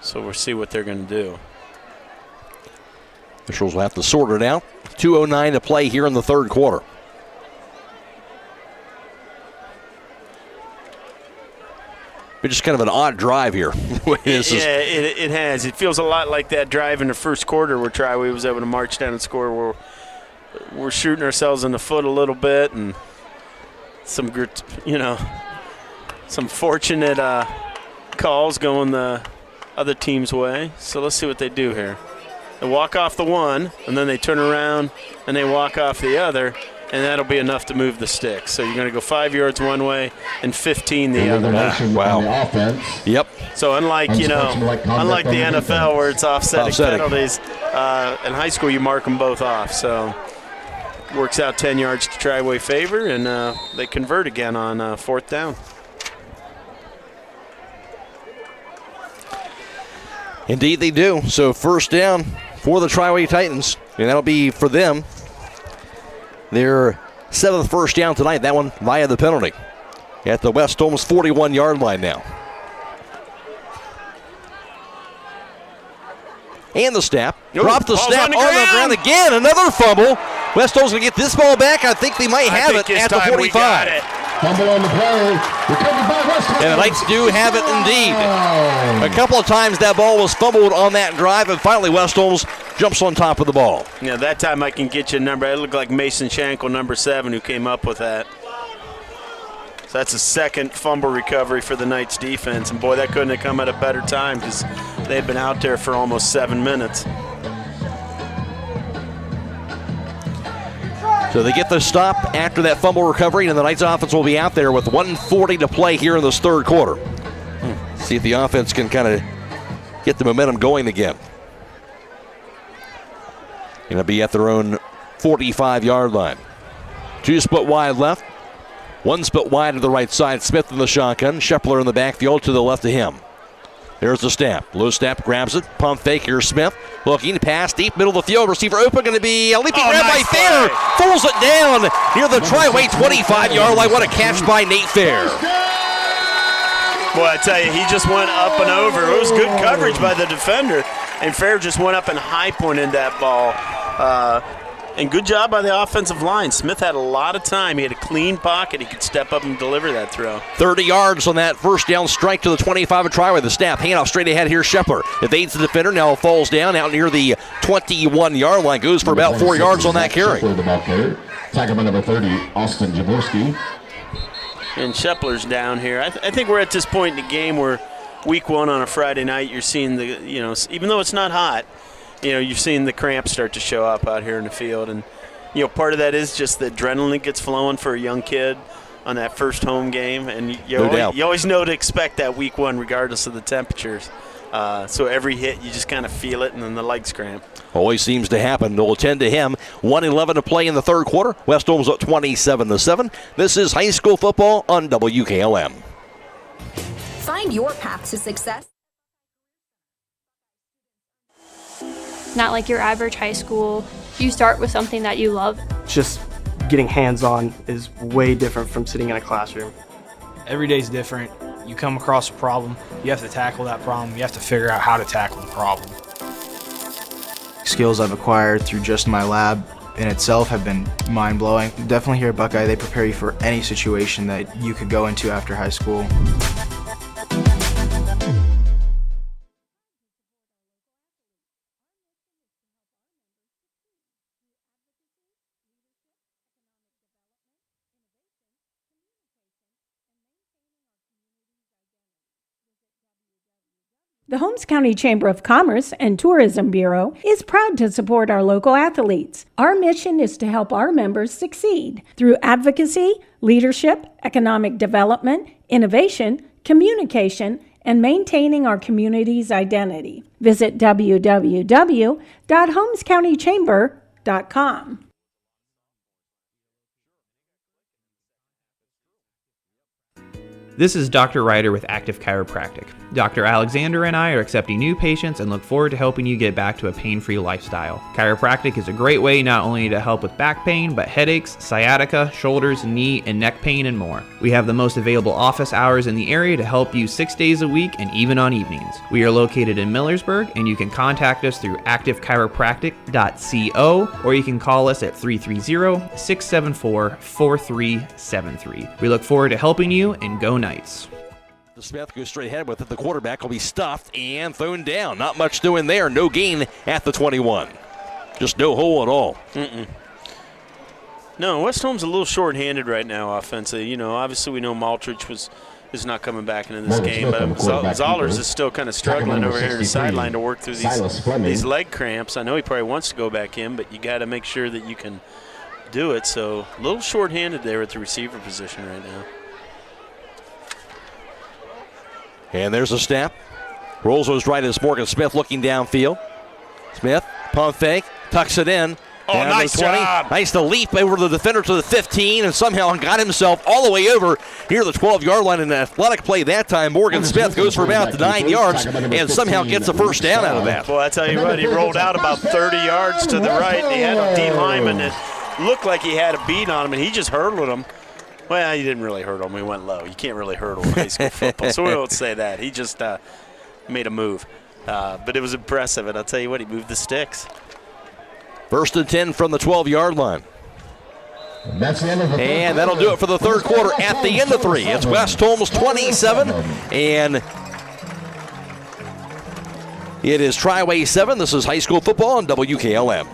So we'll see what they're going to do. Officials will have to sort it out. 2:09 to play here in the third quarter. It's just kind of an odd drive here. It has. It feels a lot like that drive in the first quarter where Triway was able to march down and score. We're shooting ourselves in the foot a little bit, and some fortunate calls going the other team's way. So let's see what they do here. They walk off the one, and then they turn around and they walk off the other, and that'll be enough to move the sticks. So you're going to go 5 yards one way and 15 the other. Wow. Yep. So unlike the NFL where it's offsetting penalties, in high school you mark them both off. So works out 10 yards to Triway favor, and they convert again on 4th down. Indeed they do. So 1st down for the Triway Titans, and that'll be for them their 7th 1st down tonight. That one via the penalty at the West Holmes 41-yard line now. And the snap. Drop the snap on the ground again. Another fumble. West Holmes going to get this ball back. I think they might have it at the 45. Fumble on the play. Recovered by West Holmes. And the Knights do have it indeed. A couple of times that ball was fumbled on that drive, and finally West Holmes jumps on top of the ball. Yeah, that time I can get you a number. It looked like Mason Shankle, number 7, who came up with that. So that's a second fumble recovery for the Knights defense. And, boy, that couldn't have come at a better time because they've been out there for almost 7 minutes. So they get the stop after that fumble recovery, and the Knights offense will be out there with 1:40 to play here in this third quarter. See if the offense can kind of get the momentum going again. Going to be at their own 45-yard line. 2 split wide left. 1 split wide to the right side. Smith in the shotgun. Shepler in the backfield to the left of him. There's the snap. Low snap, grabs it. Pump fake here. Smith looking, pass deep, middle of the field. Receiver open, going to be a leaping grab by Fair. Pulls it down near the Triway 25-yard line. What a catch by Nate Fair. Boy, I tell you, he just went up and over. It was good coverage by the defender, and Fair just went up and high pointed that ball. And good job by the offensive line. Smith had a lot of time. He had a clean pocket. He could step up and deliver that throw. 30 yards on that first down strike to the 25 of Triway. The snap, handoff straight ahead here. Shepler evades the defender, now falls down out near the 21-yard line. Goes for about 4 yards on that carry. Tackle by number 30, Austin Jaworski. And Shepler's down here. I think we're at this point in the game where week 1 on a Friday night, you're seeing the, even though it's not hot, you're seeing the cramps start to show up out here in the field. And, part of that is just the adrenaline that gets flowing for a young kid on that first home game. And you always know to expect that week 1 regardless of the temperatures. So every hit, you just kind of feel it, and then the legs cramp. Always seems to happen. They'll attend to him. 1:11 to play in the third quarter. West Holmes up 27-7. This is high school football on WKLM. Find your path to success. Not like your average high school. You start with something that you love. Just getting hands-on is way different from sitting in a classroom. Every day's different. You come across a problem, you have to tackle that problem, you have to figure out how to tackle the problem. Skills I've acquired through just my lab in itself have been mind-blowing. Definitely here at Buckeye, they prepare you for any situation that you could go into after high school. The Holmes County Chamber of Commerce and Tourism Bureau is proud to support our local athletes. Our mission is to help our members succeed through advocacy, leadership, economic development, innovation, communication, and maintaining our community's identity. Visit www.holmescountychamber.com. This is Dr. Ryder with Active Chiropractic. Dr. Alexander and I are accepting new patients and look forward to helping you get back to a pain-free lifestyle. Chiropractic is a great way not only to help with back pain, but headaches, sciatica, shoulders, knee, and neck pain, and more. We have the most available office hours in the area to help you 6 days a week and even on evenings. We are located in Millersburg, and you can contact us through activechiropractic.co, or you can call us at 330-674-4373. We look forward to helping you, and go Knights. Smith goes straight ahead with it. The quarterback will be stuffed and thrown down. Not much doing there. No gain at the 21. Just no hole at all. No, West Holmes a little short-handed right now offensively. Obviously we know Maltrich is not coming back into this game, but Zollers is still kind of struggling over here at the sideline to work through these leg cramps. I know he probably wants to go back in, but you got to make sure that you can do it. So a little short-handed there at the receiver position right now. And there's a snap. Rolls those right as Morgan Smith looking downfield. Smith, pump fake, tucks it in. Oh, nice job. Nice to leap over the defender to the 15 and somehow got himself all the way over here to the 12-yard line. In an athletic play that time, Morgan Smith goes for about 9 yards and somehow gets a first down out of that. Well, I tell you what, he rolled out about 30 yards to the right. He had a D lineman that looked like he had a beat on him, and he just hurdled him. Well, he didn't really hurdle him. He went low. You can't really hurdle in high school football, so we won't say that. He just made a move. But it was impressive, and I'll tell you what, he moved the sticks. First and 10 from the 12-yard line. And that'll do it for the third quarter at the end of 3. It's West Holmes 27 and It is Triway 7. This is high school football on WKLM.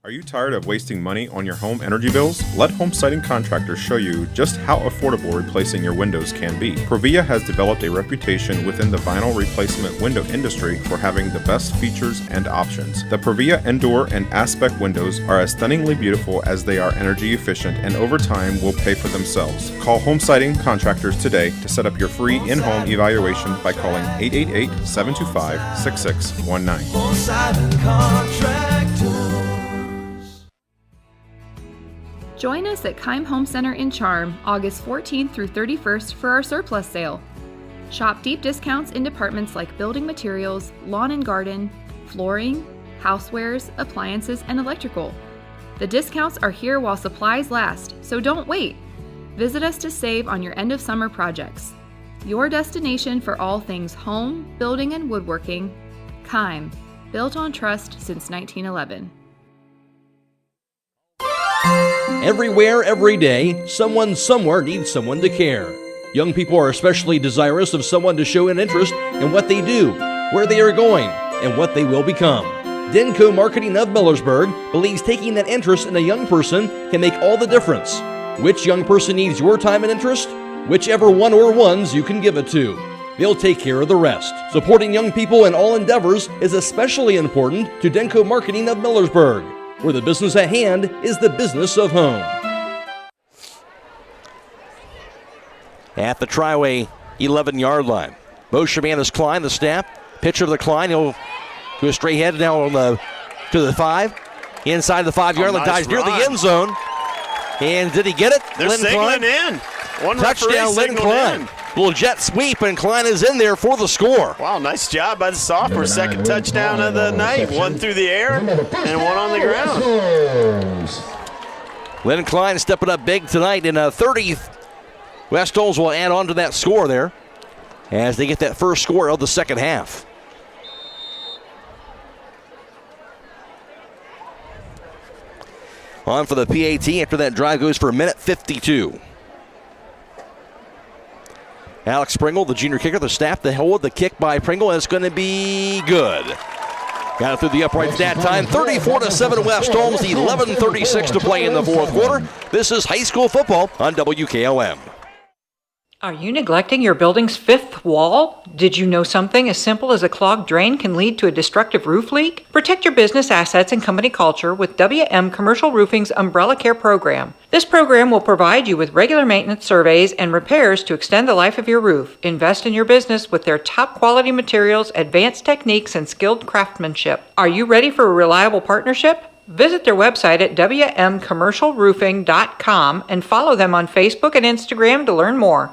Are you tired of wasting money on your home energy bills? Let Home Siding Contractors show you just how affordable replacing your windows can be. Provia has developed a reputation within the vinyl replacement window industry for having the best features and options. The Provia Endure and Aspect windows are as stunningly beautiful as they are energy efficient, and over time will pay for themselves. Call Home Siding Contractors today to set up your free in-home evaluation by calling 888-725-6619. Home Siding Contractors. Join us at Keim Home Center in Charm, August 14th through 31st for our surplus sale. Shop deep discounts in departments like building materials, lawn and garden, flooring, housewares, appliances, and electrical. The discounts are here while supplies last, so don't wait. Visit us to save on your end of summer projects. Your destination for all things home, building, and woodworking. Keim, built on trust since 1911. Everywhere, every day, someone somewhere needs someone to care. Young people are especially desirous of someone to show an interest in what they do, where they are going, and what they will become. Denko Marketing of Millersburg believes taking that interest in a young person can make all the difference. Which young person needs your time and interest? Whichever one or ones you can give it to. They'll take care of the rest. Supporting young people in all endeavors is especially important to Denko Marketing of Millersburg, where the business at hand is the business of home. At the Triway 11-yard line, motion man is Klein, the snap. Pitcher to the Klein, he'll go straight ahead now to the 5. Inside the 5-yard line, dives near the end zone. And did he get it? They're signaling in. One touchdown, Lynn Klein. Little jet sweep, and Klein is in there for the score. Wow, nice job by the sophomore. Second touchdown of the night. One through the air and one on the ground. Lynn Klein stepping up big tonight in 30th. West Holmes will add on to that score there as they get that first score of the second half. On for the PAT after that drive goes for a minute 52. Alex Pringle, the junior kicker, the snap, the hold, the kick by Pringle, and it's going to be good. Got it through the uprights that time. 34-7 West Holmes, 11:36 to play in the fourth quarter. This is high school football on WKLM. Are you neglecting your building's fifth wall? Did you know something as simple as a clogged drain can lead to a destructive roof leak? Protect your business assets and company culture with WM Commercial Roofing's Umbrella Care program. This program will provide you with regular maintenance surveys and repairs to extend the life of your roof. Invest in your business with their top quality materials, advanced techniques, and skilled craftsmanship. Are you ready for a reliable partnership? Visit their website at wmcommercialroofing.com and follow them on Facebook and Instagram to learn more.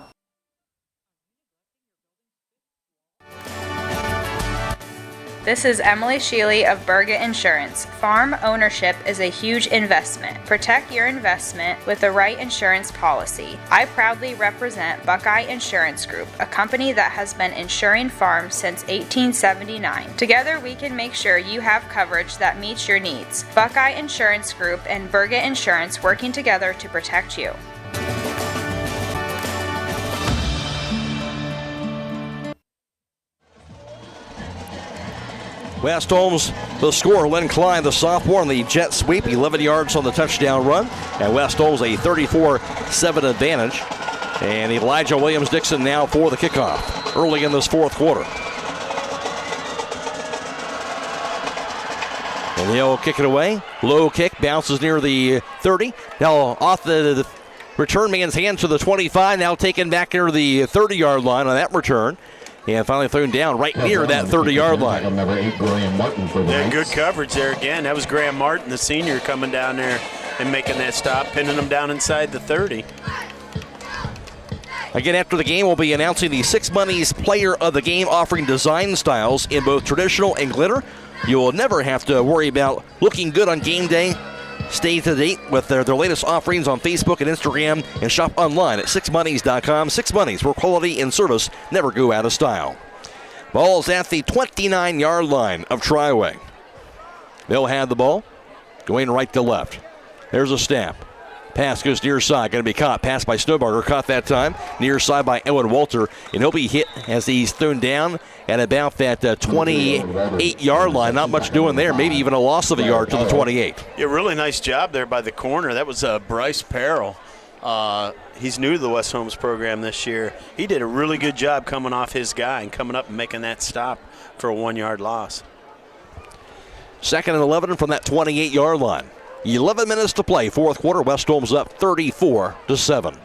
This is Emily Sheely of Berga Insurance. Farm ownership is a huge investment. Protect your investment with the right insurance policy. I proudly represent Buckeye Insurance Group, a company that has been insuring farms since 1879. Together we can make sure you have coverage that meets your needs. Buckeye Insurance Group and Berga Insurance working together to protect you. West Holmes, the scorer, Lynn Klein, the sophomore, on the jet sweep, 11 yards on the touchdown run. And West Holmes a 34-7 advantage. And Elijah Williams-Dixon now for the kickoff early in this fourth quarter. And he'll kick it away. Low kick, bounces near the 30. Now off the return man's hand to the 25. Now taken back near the 30-yard line on that return. And finally thrown down right near that 30-yard line. Number 8, Graham Martin for the Yeah, good coverage there again. That was Graham Martin, the senior, coming down there and making that stop, pinning them down inside the 30. Again, after the game, we'll be announcing the Six Monies Player of the Game, offering design styles in both traditional and glitter. You will never have to worry about looking good on game day. Stay to date with their latest offerings on Facebook and Instagram, and shop online at sixmonies.com. Six Monies, where quality and service never go out of style. Ball's at the 29-yard line of Triway. They'll have the ball going right to left. There's a snap. Pass goes near side, going to be caught. Pass by Snowbarger, caught that time. Near side by Owen Walter, and he'll be hit as he's thrown down at about that 28-yard line. Not much doing there, maybe even a loss of a yard to the 28. Yeah, really nice job there by the corner. That was Bryce Parrell. He's new to the West Holmes program this year. He did a really good job coming off his guy and coming up and making that stop for a 1-yard loss. 2nd and 11 from that 28-yard line. 11 minutes to play, fourth quarter. West Holmes up 34-7.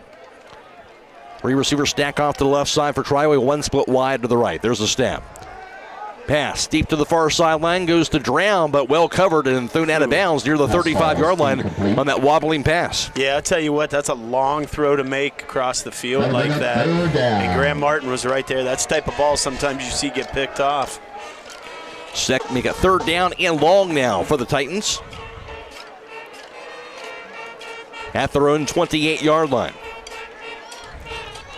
Three receivers stack off to the left side for Triway, one split wide to the right. There's a snap. Pass deep to the far sideline, goes to Drown, but well covered and thrown out of bounds near the 35-yard line on that wobbling pass. Yeah, I'll tell you what, that's a long throw to make across the field like that. And Graham Martin was right there. That's the type of ball sometimes you see get picked off. Make a 3rd down and long now for the Titans. At their own 28-yard line.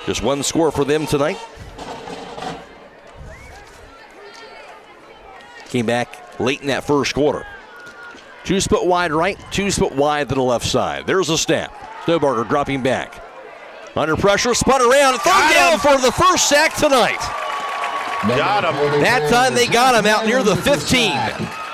Just one score for them tonight. Came back late in that first quarter. 2 split wide right, 2 split wide to the left side. There's a snap. Snowbarger dropping back. Under pressure, spun around, third down for the first sack tonight. Got him. That time they got him out near the 15.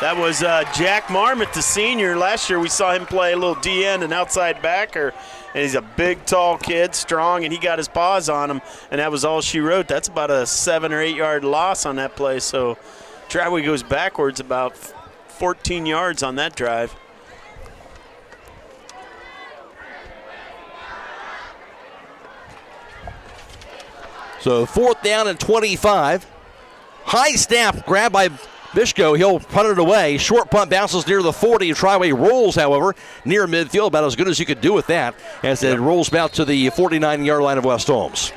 That was Jack Marmot, the senior. Last year we saw him play a little D-end and outside backer. And he's a big, tall kid, strong, and he got his paws on him. And that was all she wrote. That's about a 7 or 8 yard loss on that play. So Triway goes backwards about 14 yards on that drive. So 4th down and 25. High snap, grab by Bishko. He'll punt it away. Short punt bounces near the 40. Triway rolls, however, near midfield. About as good as you could do with that as it rolls about to the 49-yard line of West Holmes.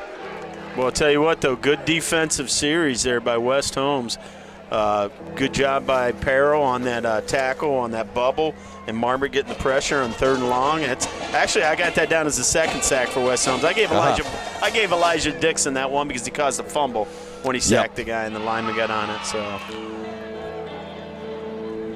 Well, I'll tell you what, though, good defensive series there by West Holmes. Good job by Parrell on that tackle, on that bubble, and Marmot getting the pressure on 3rd and long. And it's actually, I got that down as the 2nd sack for West Holmes. I gave Elijah Dixon that one because he caused a fumble when he sacked the guy and the lineman got on it. So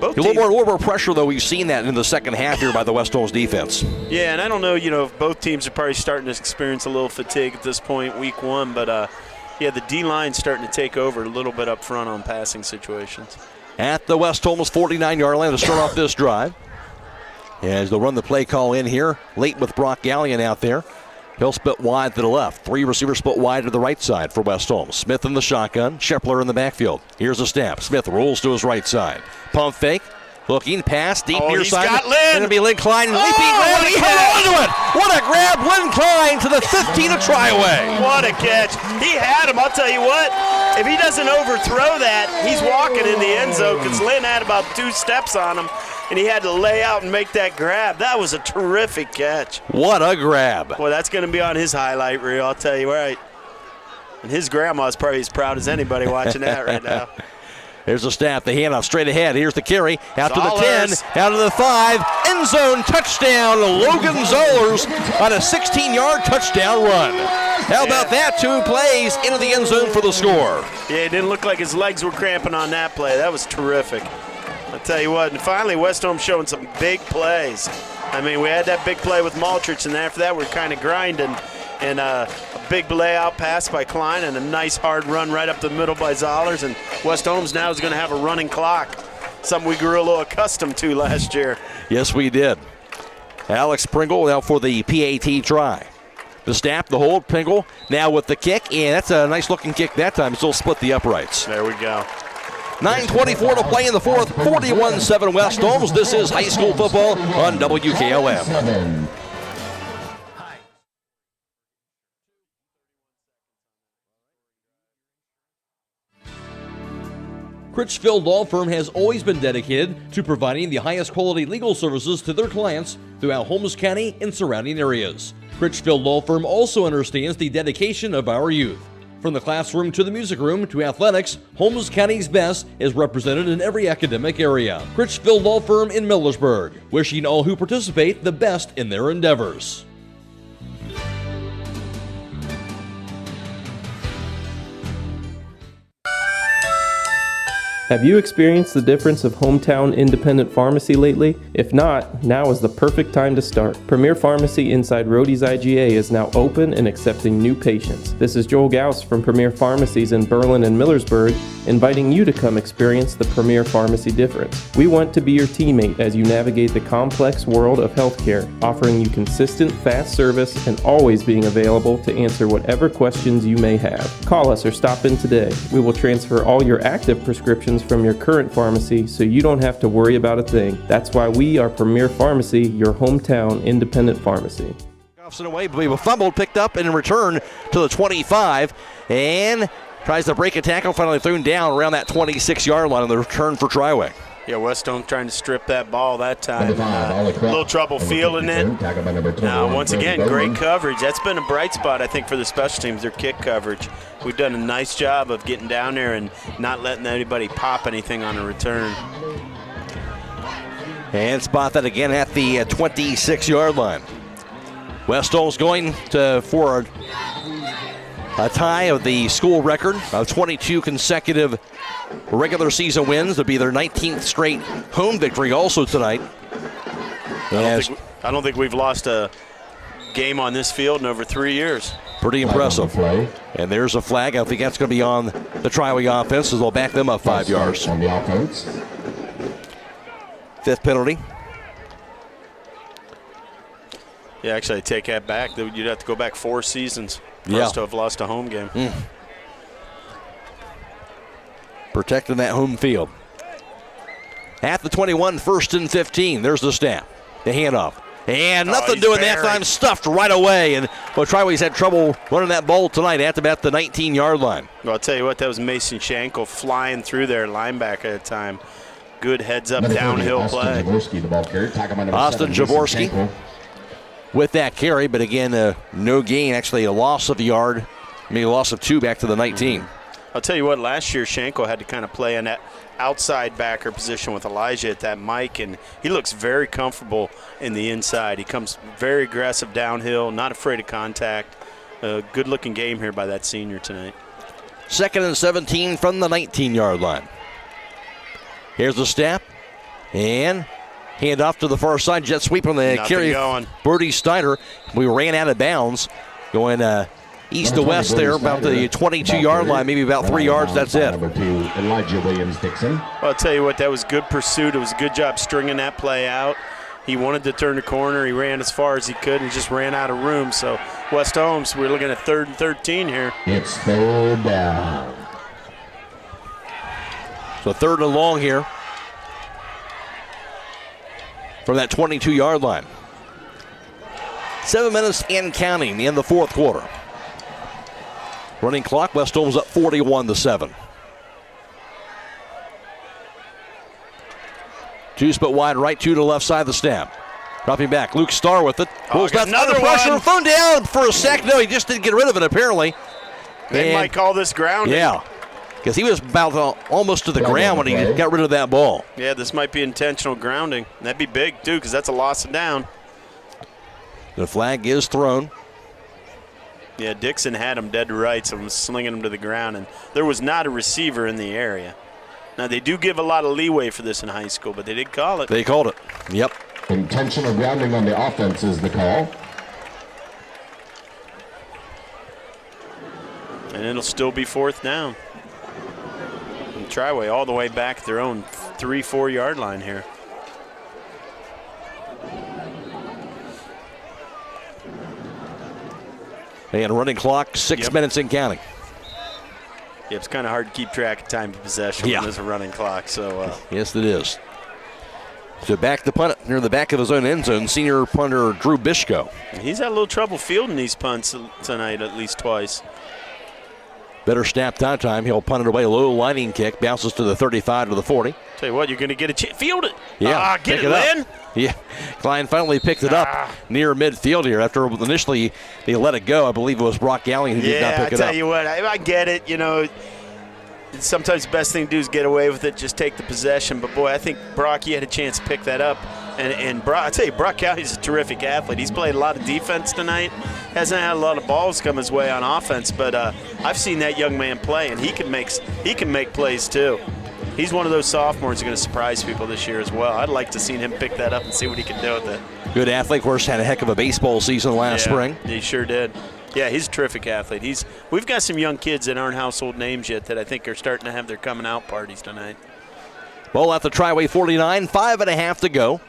a little more pressure, though. We've seen that in the second half here by the West Holmes defense. Yeah, and I don't know, if both teams are probably starting to experience a little fatigue at this point, week 1, but yeah, the D-line's starting to take over a little bit up front on passing situations. At the West Holmes 49-yard line to start off this drive. As they'll run the play call in here, late with Brock Gallion out there. He'll split wide to the left. 3 receivers split wide to the right side for West Holmes. Smith in the shotgun, Shepler in the backfield. Here's a snap. Smith rolls to his right side. Pump fake. Looking, pass, deep near side. Got Lynn. Going to be Lynn Klein. Leaping, he held onto it. What a grab, Lynn Klein to the 15 of Triway. What a catch. He had him. I'll tell you what, if he doesn't overthrow that, he's walking in the end zone because Lynn had about 2 steps on him, and he had to lay out and make that grab. That was a terrific catch. What a grab. Well, that's going to be on his highlight reel, I'll tell you right. And his grandma's probably as proud as anybody watching that right now. There's a snap, the handoff straight ahead. Here's the carry, out to the 10, out to the 5, end zone touchdown, Logan Zollers on a 16-yard touchdown run. How about that? 2 plays into the end zone for the score. Yeah, it didn't look like his legs were cramping on that play. That was terrific. I'll tell you what, and finally West Holmes showing some big plays. I mean, we had that big play with Maltrich, and after that we're kind of grinding. And a big layout pass by Klein and a nice hard run right up the middle by Zollers. And West Holmes now is going to have a running clock, something we grew a little accustomed to last year. Yes, we did. Alex Pringle now for the PAT try. The snap, the hold, Pringle now with the kick, and that's a nice-looking kick that time. Still split the uprights. There we go. 9:24 to play in the fourth, 41-7 West Holmes. This is high school football on WKLM. Critchfield Law Firm has always been dedicated to providing the highest quality legal services to their clients throughout Holmes County and surrounding areas. Critchfield Law Firm also understands the dedication of our youth. From the classroom to the music room to athletics, Holmes County's best is represented in every academic area. Critchfield Law Firm in Millersburg, wishing all who participate the best in their endeavors. Have you experienced the difference of hometown independent pharmacy lately? If not, now is the perfect time to start. Premier Pharmacy inside Rhodey's IGA is now open and accepting new patients. This is Joel Gauss from Premier Pharmacies in Berlin and Millersburg, inviting you to come experience the Premier Pharmacy difference. We want to be your teammate as you navigate the complex world of healthcare, offering you consistent, fast service and always being available to answer whatever questions you may have. Call us or stop in today. We will transfer all your active prescriptions from your current pharmacy so you don't have to worry about a thing. That's why we are Premier Pharmacy, your hometown independent pharmacy. Offs it away, but we were fumbled, picked up, and in return to the 25, and tries to break a tackle, finally thrown down around that 26-yard line on the return for Triway. Yeah, West Holmes trying to strip that ball that time. A little trouble fielding it. Now, once again, great coverage. That's been a bright spot, I think, for the special teams, their kick coverage. We've done a nice job of getting down there and not letting anybody pop anything on a return. And spot that again at the 26-yard line. West Holmes going for a tie of the school record of 22 consecutive regular season wins. It'll be their 19th straight home victory also tonight. I don't think we've lost a game on this field in over 3 years. Pretty impressive. And there's a flag. I think that's going to be on the Triway offense, so they'll back them up 5 yards. On the offense. Fifth penalty. Yeah, actually, I take that back. You'd have to go back 4 seasons for us to have lost a home game. Protecting that home field. At the 21, 1st and 15. There's the snap. The handoff. And nothing doing that time. Stuffed right away. And Triway's had trouble running that ball tonight at about the 19-yard line. Well, I'll tell you what, that was Mason Schenkel flying through there, linebacker at the time. Good heads-up downhill play. Austin Jaworski with that carry, but again, no gain. Actually, a loss of a yard, maybe a loss of 2 back to the 19. I'll tell you what, last year Schenkel had to kind of play in that outside backer position with Elijah at that mic, and he looks very comfortable in the inside. He comes very aggressive downhill, not afraid of contact. A good-looking game here by that senior tonight. 2nd and 17 from the 19-yard line. Here's the snap, and hand off to the far side. Jet sweep on the carry. Birdie Steiner. We ran out of bounds, going east to west there, about the 22-yard line, maybe about 3 yards. That's it. Number 2, Elijah Williams-Dixon. Well, I'll tell you what, that was good pursuit. It was a good job stringing that play out. He wanted to turn the corner. He ran as far as he could and just ran out of room. So West Holmes, we're looking at 3rd and 13 here. It's 3rd down. So 3rd and long here from that 22-yard line. 7 minutes and counting in the 4th quarter. Running clock, West Holmes up 41-7. 2 split wide right, 2 to the left side of the snap. Dropping back, Luke Starr with it. Pulls back, another pressure, one. thrown down for a sack. No, he just didn't get rid of it apparently. They might call this grounding. Yeah, because he was about almost to the ground when he got rid of that ball. Yeah, this might be intentional grounding. That'd be big too, because that's a loss of down. The flag is thrown. Yeah, Dixon had him dead to rights and was slinging him to the ground, and there was not a receiver in the area. Now, they do give a lot of leeway for this in high school, but they did call it. They called it. Yep. Intentional grounding on the offense is the call. And it'll still be 4th down. And Triway all the way back at their own 3-4 yard line here. And running clock, 6 minutes and counting. Yeah, it's kind of hard to keep track of time of possession when there's a running clock. So yes, it is. So back the punt near the back of his own end zone, senior punter Drew Bishko. He's had a little trouble fielding these punts tonight at least twice. Better snap that time. He'll punt it away. Low lining kick. Bounces to the 35 to the 40. Tell you what, you're going to get a chance. Field it. Yeah. Get it, Lynn. Yeah. Klein finally picked it up near midfield here after initially they let it go. I believe it was Brock Gallion who did not pick it up. Yeah, I tell you what, I get it. You know, sometimes the best thing to do is get away with it, just take the possession. But, boy, I think Brock, he had a chance to pick that up. And Brock, I tell you, Brock Galli's a terrific athlete. He's played a lot of defense tonight. Hasn't had a lot of balls come his way on offense, but I've seen that young man play, and he can make plays too. he's one of those sophomores who's going to surprise people this year as well. I'd like to see him pick that up and see what he can do with it. Good athlete, of course, had a heck of a baseball season last spring. He sure did. Yeah, he's a terrific athlete. We've got some young kids that aren't household names yet that I think are starting to have their coming out parties tonight. Ball at the Triway 49, 5.5 to go.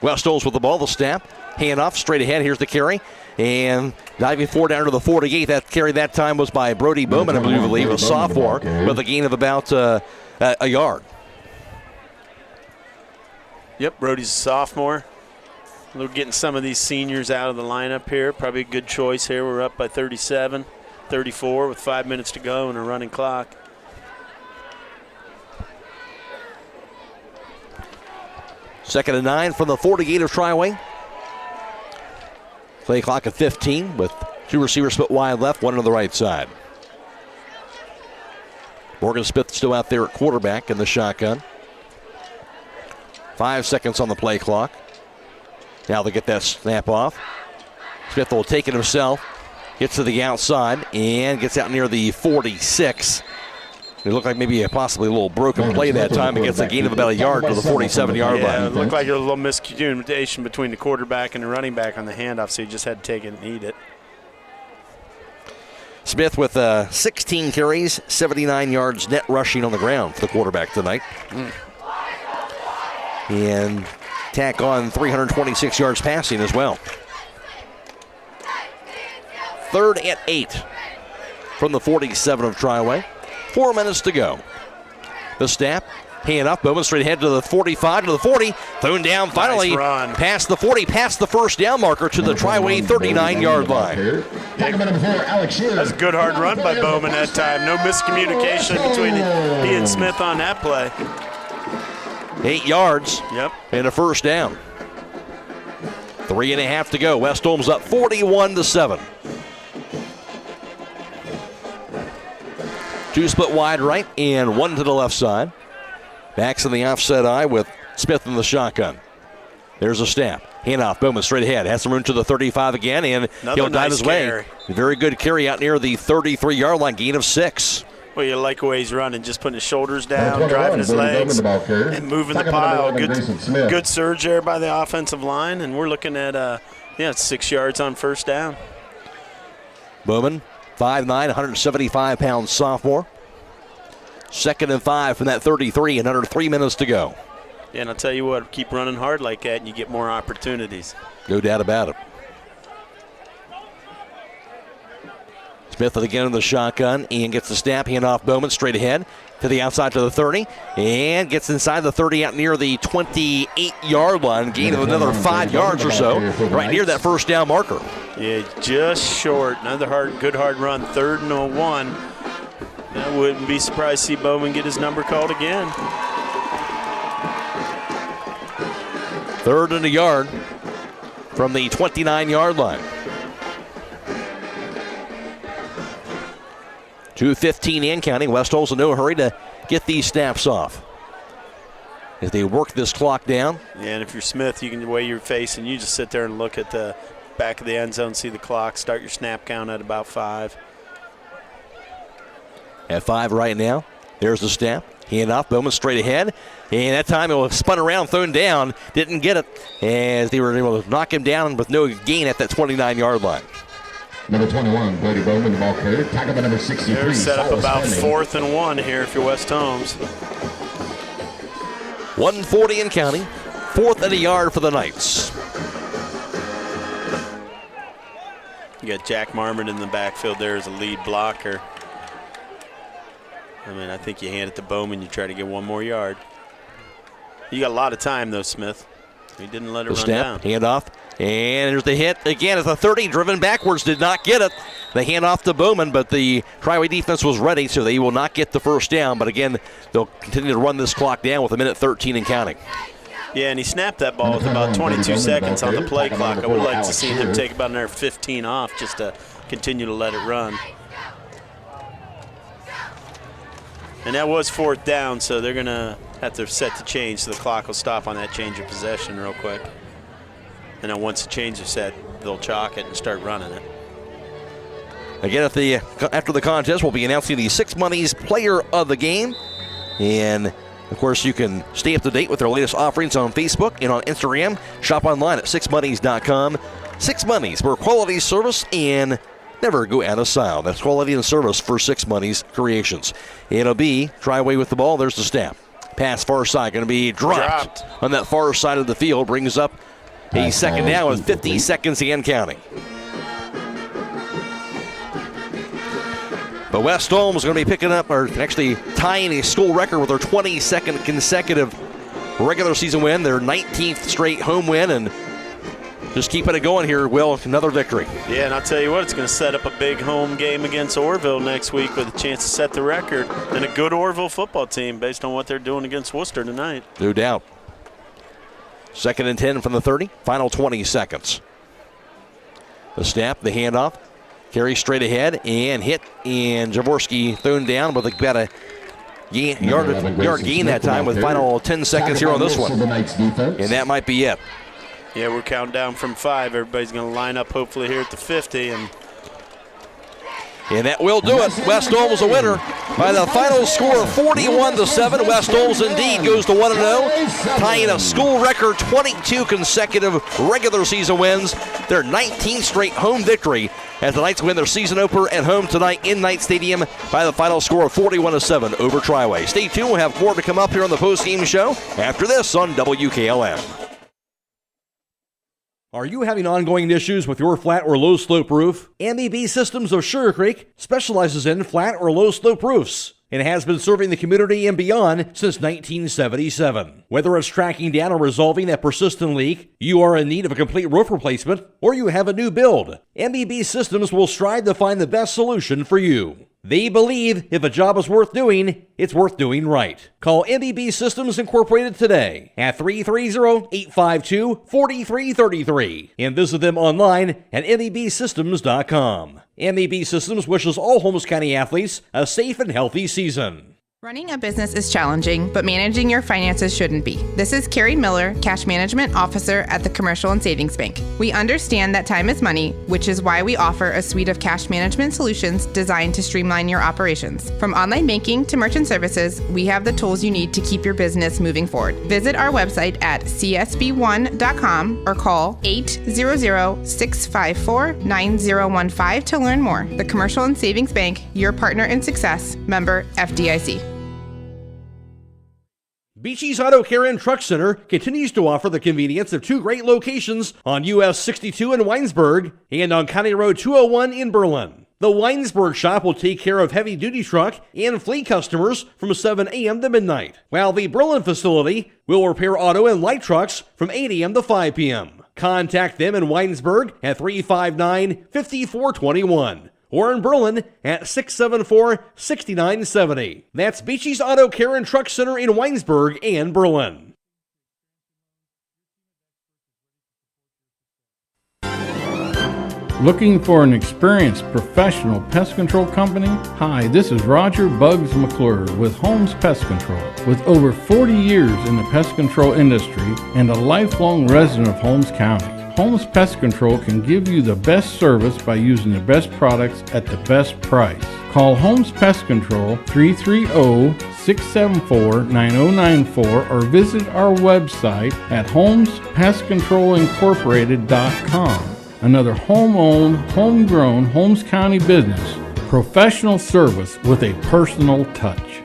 West Holmes with the ball, the snap, hand off, straight ahead, here's the carry. And diving forward down to the 48. That carry that time was by Brody Bowman, I believe, a sophomore, with a gain of about a yard. Yep, Brody's a sophomore. We're getting some of these seniors out of the lineup here. Probably a good choice here. We're up by 37, 34 with 5 minutes to go and a running clock. Second and 9 from the 48 of Triway. Play clock at 15 with 2 receivers split wide left, 1 on the right side. Morgan Smith still out there at quarterback in the shotgun. 5 seconds on the play clock. Now they get that snap off. Smith will take it himself. Gets to the outside and gets out near the 46. It looked like maybe possibly a little broken play that time. It gets a gain of about a yard to the 47-yard line. It looked like a little miscommunication between the quarterback and the running back on the handoff, so he just had to take it and eat it. Smith with 16 carries, 79 yards net rushing on the ground for the quarterback tonight. And tack on 326 yards passing as well. 3rd and 8 from the 47 of Triway. 4 minutes to go. The snap, hand up, Bowman straight ahead to the 45, to the 40, thrown down finally, past the 40, past the first down marker to the Triway 39-yard line. That's a good hard run by Bowman that time. No miscommunication between he and Smith on that play. 8 yards. Yep. And a first down. 3.5 to go. West Holmes up 41-7. 2 split wide right and 1 to the left side. Backs in the offset eye with Smith in the shotgun. There's a snap. Handoff, Bowman straight ahead. Has some room to the 35 again, and he'll dive his way. Very good carry out near the 33-yard line, gain of 6. Well, you like the way he's running, just putting his shoulders down, driving his legs, and moving the pile. Good surge there by the offensive line, and we're looking at 6 yards on first down. Bowman, 5'9", 175-pound sophomore. 2nd and 5 from that 33 and under 3 minutes to go. Yeah, and I'll tell you what, keep running hard like that and you get more opportunities. No doubt about it. Smith again in the shotgun and gets the snap, hand off Bowman straight ahead to the outside to the 30 and gets inside the 30 out near the 28-yard line, gain of another 5 yards or so, right near that first down marker. Yeah, just short. Another good hard run, 3rd and 1. I wouldn't be surprised to see Bowman get his number called again. 3rd and a yard from the 29-yard line. 2:15 in counting. West Holmes in no hurry to get these snaps off as they work this clock down. Yeah, and if you're Smith, you can weigh your face and you just sit there and look at the back of the end zone, see the clock, start your snap count at about 5. At 5 right now. There's the snap. Hand off, Bowman straight ahead. And that time it was spun around, thrown down. Didn't get it as they were able to knock him down with no gain at that 29-yard line. Number 21, Brody Bowman, the ball carrier. Tackle by number 63. They're set up about 4th and 1 here if you're West Holmes. 1:40 in counting. 4th and a yard for the Knights. You got Jack Marmon in the backfield there as a lead blocker. I mean, I think you hand it to Bowman, you try to get 1 more yard. You got a lot of time, though, Smith. He didn't let it run down. Hand off, and there's the hit again. It's a 30, driven backwards, did not get it. The hand off to Bowman, but the Triway defense was ready, so they will not get the first down. But again, they'll continue to run this clock down with 1:13 and counting. Yeah, and he snapped that ball with about 22 seconds on the play clock. I would like to see him take about another 15 off just to continue to let it run. And that was 4th down, so they're going to have to set the change so the clock will stop on that change of possession real quick. And then once the change is set, they'll chalk it and start running it. Again, after the contest, we'll be announcing the Six Monies Player of the Game. And Of course, you can stay up to date with their latest offerings on Facebook and on Instagram. Shop online at 6moneys.com. 6 Moneys, where quality service and never go out of style. That's quality and service for 6 Moneys Creations. It'll be Triway with the ball. There's the snap. Pass far side, going to be dropped on that far side of the field. Brings up a second down with 50 seconds and counting. But West Holmes is going to be picking up, or actually tying a school record with their 22nd consecutive regular season win, their 19th straight home win, and just keeping it going here, Will, another victory. Yeah, and I'll tell you what, it's going to set up a big home game against Orville next week with a chance to set the record, and a good Orville football team based on what they're doing against Worcester tonight. No doubt. 2nd and 10 from the 30, final 20 seconds. The snap, the handoff, carry straight ahead and hit, and Jaworski thrown down with about a yard gain that time with final 10 seconds here on this one. And that might be it. Yeah, we're counting down from 5. Everybody's going to line up hopefully here at the 50. And that will do it. West Holmes a winner by the final score of 41-7. West Holmes indeed goes to 1-0, tying a school record 22 consecutive regular season wins, their 19th straight home victory as the Knights win their season opener at home tonight in Knight Stadium by the final score of 41-7 over Triway. Stay tuned. We'll have more to come up here on the postgame show after this on WKLM. Are you having ongoing issues with your flat or low slope roof? MEB Systems of Sugar Creek specializes in flat or low slope roofs and has been serving the community and beyond since 1977. Whether it's tracking down or resolving that persistent leak, you are in need of a complete roof replacement, or you have a new build, MEB Systems will strive to find the best solution for you. They believe if a job is worth doing, it's worth doing right. Call MEB Systems Incorporated today at 330-852-4333 and visit them online at mebsystems.com. MEB Systems wishes all Holmes County athletes a safe and healthy season. Running a business is challenging, but managing your finances shouldn't be. This is Carrie Miller, Cash Management Officer at the Commercial and Savings Bank. We understand that time is money, which is why we offer a suite of cash management solutions designed to streamline your operations. From online banking to merchant services, we have the tools you need to keep your business moving forward. Visit our website at csb1.com or call 800-654-9015 to learn more. The Commercial and Savings Bank, your partner in success, member FDIC. Beachy's Auto Care and Truck Center continues to offer the convenience of 2 great locations on US 62 in Winesburg and on County Road 201 in Berlin. The Winesburg shop will take care of heavy-duty truck and fleet customers from 7 a.m. to midnight, while the Berlin facility will repair auto and light trucks from 8 a.m. to 5 p.m. Contact them in Winesburg at 359-5421. Or in Berlin at 674-6970. That's Beachy's Auto Care and Truck Center in Winesburg and Berlin. Looking for an experienced professional pest control company? Hi, this is Roger Bugs McClure with Holmes Pest Control. With over 40 years in the pest control industry and a lifelong resident of Holmes County, Holmes Pest Control can give you the best service by using the best products at the best price. Call Holmes Pest Control 330-674-9094 or visit our website at holmespestcontrolincorporated.com. Another home-owned, homegrown Holmes County business. Professional service with a personal touch.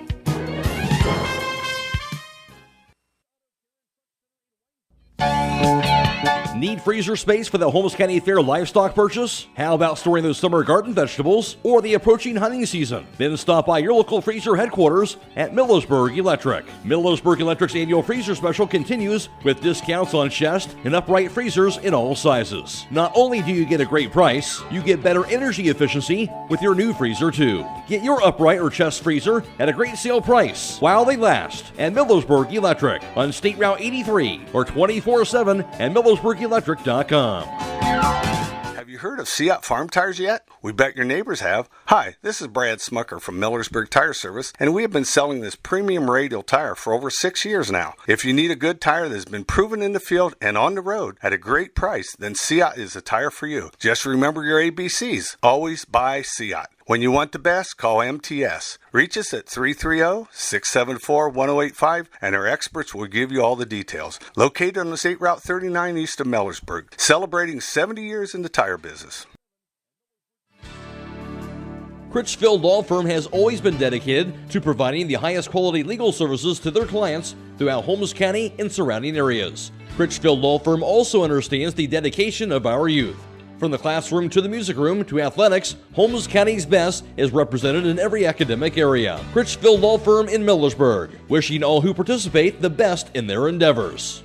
Need freezer space for the Holmes County Fair livestock purchase? How about storing those summer garden vegetables or the approaching hunting season? Then stop by your local freezer headquarters at Millersburg Electric. Millersburg Electric's annual freezer special continues with discounts on chest and upright freezers in all sizes. Not only do you get a great price, you get better energy efficiency with your new freezer too. Get your upright or chest freezer at a great sale price while they last at Millersburg Electric on State Route 83 or 24/7 at millersburgelectric.com. Have you heard of Seat Farm Tires yet? We bet your neighbors have. Hi, this is Brad Smucker from Millersburg Tire Service, and we have been selling this premium radial tire for over 6 years now. If you need a good tire that has been proven in the field and on the road at a great price, then Seat is the tire for you. Just remember your ABCs. Always buy Seat. When you want the best, call MTS. Reach us at 330-674-1085, and our experts will give you all the details. Located on the State Route 39 east of Millersburg, celebrating 70 years in the tire business. Critchfield Law Firm has always been dedicated to providing the highest quality legal services to their clients throughout Holmes County and surrounding areas. Critchfield Law Firm also understands the dedication of our youth. From the classroom to the music room to athletics, Holmes County's best is represented in every academic area. Critchfield Law Firm in Millersburg, wishing all who participate the best in their endeavors.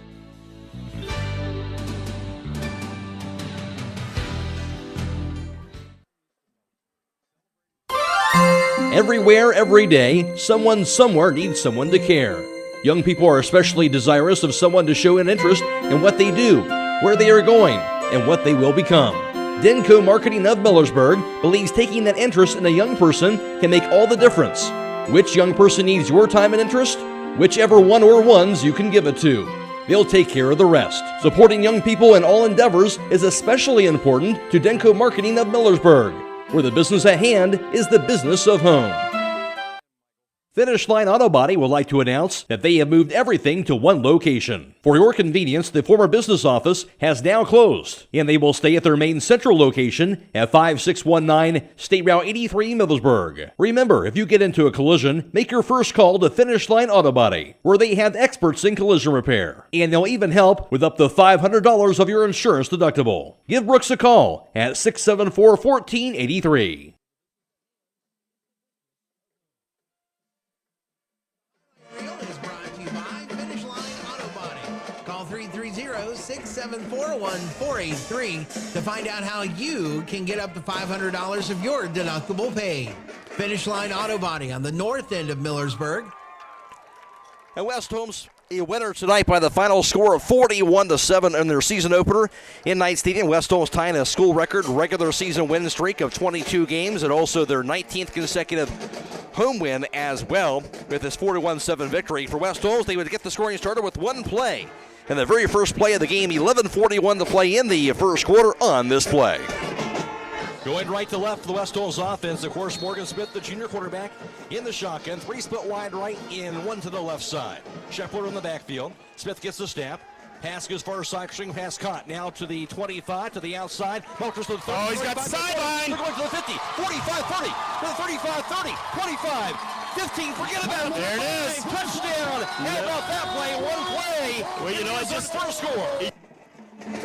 Everywhere, every day, someone somewhere needs someone to care. Young people are especially desirous of someone to show an interest in what they do, where they are going, and what they will become. Denko Marketing of Millersburg believes taking that interest in a young person can make all the difference. Which young person needs your time and interest? Whichever one or ones you can give it to. They'll take care of the rest. Supporting young people in all endeavors is especially important to Denko Marketing of Millersburg, where the business at hand is the business of home. Finish Line Auto Body would like to announce that they have moved everything to one location. For your convenience, the former business office has now closed, and they will stay at their main central location at 5619 State Route 83 Millersburg. Remember, if you get into a collision, make your first call to Finish Line Auto Body, where they have experts in collision repair, and they'll even help with up to $500 of your insurance deductible. Give Brooks a call at 674-1483. Call 330-674-1483 to find out how you can get up to $500 of your deductible paid. Finish Line Auto Body on the north end of Millersburg. And West Holmes a winner tonight by the final score of 41-7 in their season opener in Knight Stadium. West Holmes tying a school record regular season win streak of 22 games and also their 19th consecutive home win as well with this 41-7 victory. For West Holmes, they would get the scoring started with one play. And the very first play of the game, 11:41 to play in the first quarter on this play. Going right to left for the West Holmes offense, of course, Morgan Smith, the junior quarterback, in the shotgun. 3 split wide right and 1 to the left side. Scheffler in the backfield. Smith gets the snap. Pass goes far side, string pass caught. Now to the 25, to the outside. Motors to the 30. Oh, he's got sideline. They're going to the 50, 45, 30, to the 35, 30, 25, 15. Forget about it. There it is. Touchdown. How about that play? One play. Well, you know, I just first score.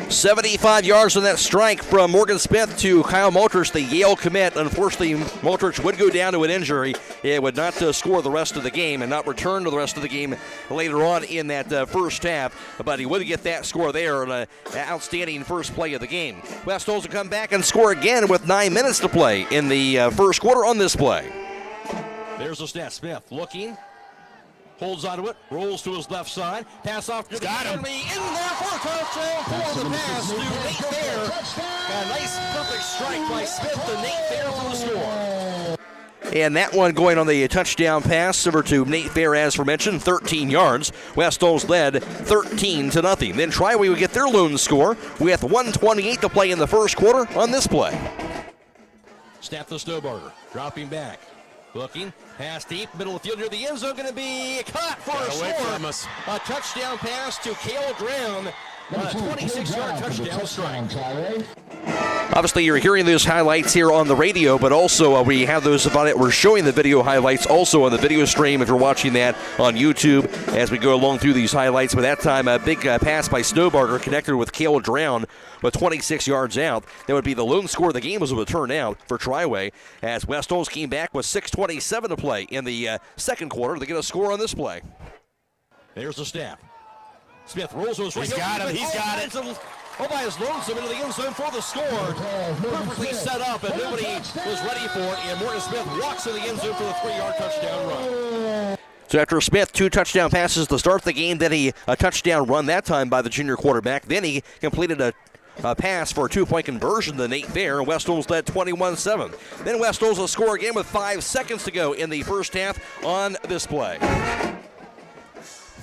75 yards on that strike from Morgan Smith to Kyle Multrich, the Yale commit. Unfortunately, Multrich would go down to an injury. It would not score the rest of the game and not return to the rest of the game later on in that first half. But he would get that score there on an outstanding first play of the game. West Holmes will come back and score again with 9 minutes to play in the first quarter on this play. There's the snap. Smith looking. Holds onto it, rolls to his left side, pass off to the enemy, in there for a touchdown for the pass to Nate Fair. A nice perfect strike by Smith to Nate Fair for the score. And that one going on the touchdown pass over to Nate Fair, as mentioned, 13 yards. West Holmes led 13-0. Then Triway would get their lone score with 1:28 to play in the first quarter on this play. Snap the Snowbarger, dropping back. Looking, pass deep, middle of the field near the end zone, going to be caught for a score. A touchdown pass to Cale Drown. A 26-yard touchdown strike. Obviously, you're hearing those highlights here on the radio, but also we have those about it. We're showing the video highlights also on the video stream if you're watching that on YouTube as we go along through these highlights. But that time, a big pass by Snowbarger connected with Cale Drown with 26 yards out. That would be the lone score of the game as it would turn out for Triway as West Holmes came back with 6:27 to play in the second quarter to get a score on this play. There's the snap. Smith rolls to his right. He's got him. He's got it. All by his lonesome into the end zone for the score. Perfectly set up, and nobody was ready for it. And Morgan Smith walks in the end zone for the 3-yard touchdown run. So after Smith, 2 touchdown passes to start the game, then a touchdown run that time by the junior quarterback. Then he completed a A pass for a 2-point conversion to Nate Fair. West Holmes led 21-7. Then West Holmes will score again with 5 seconds to go in the first half on this play.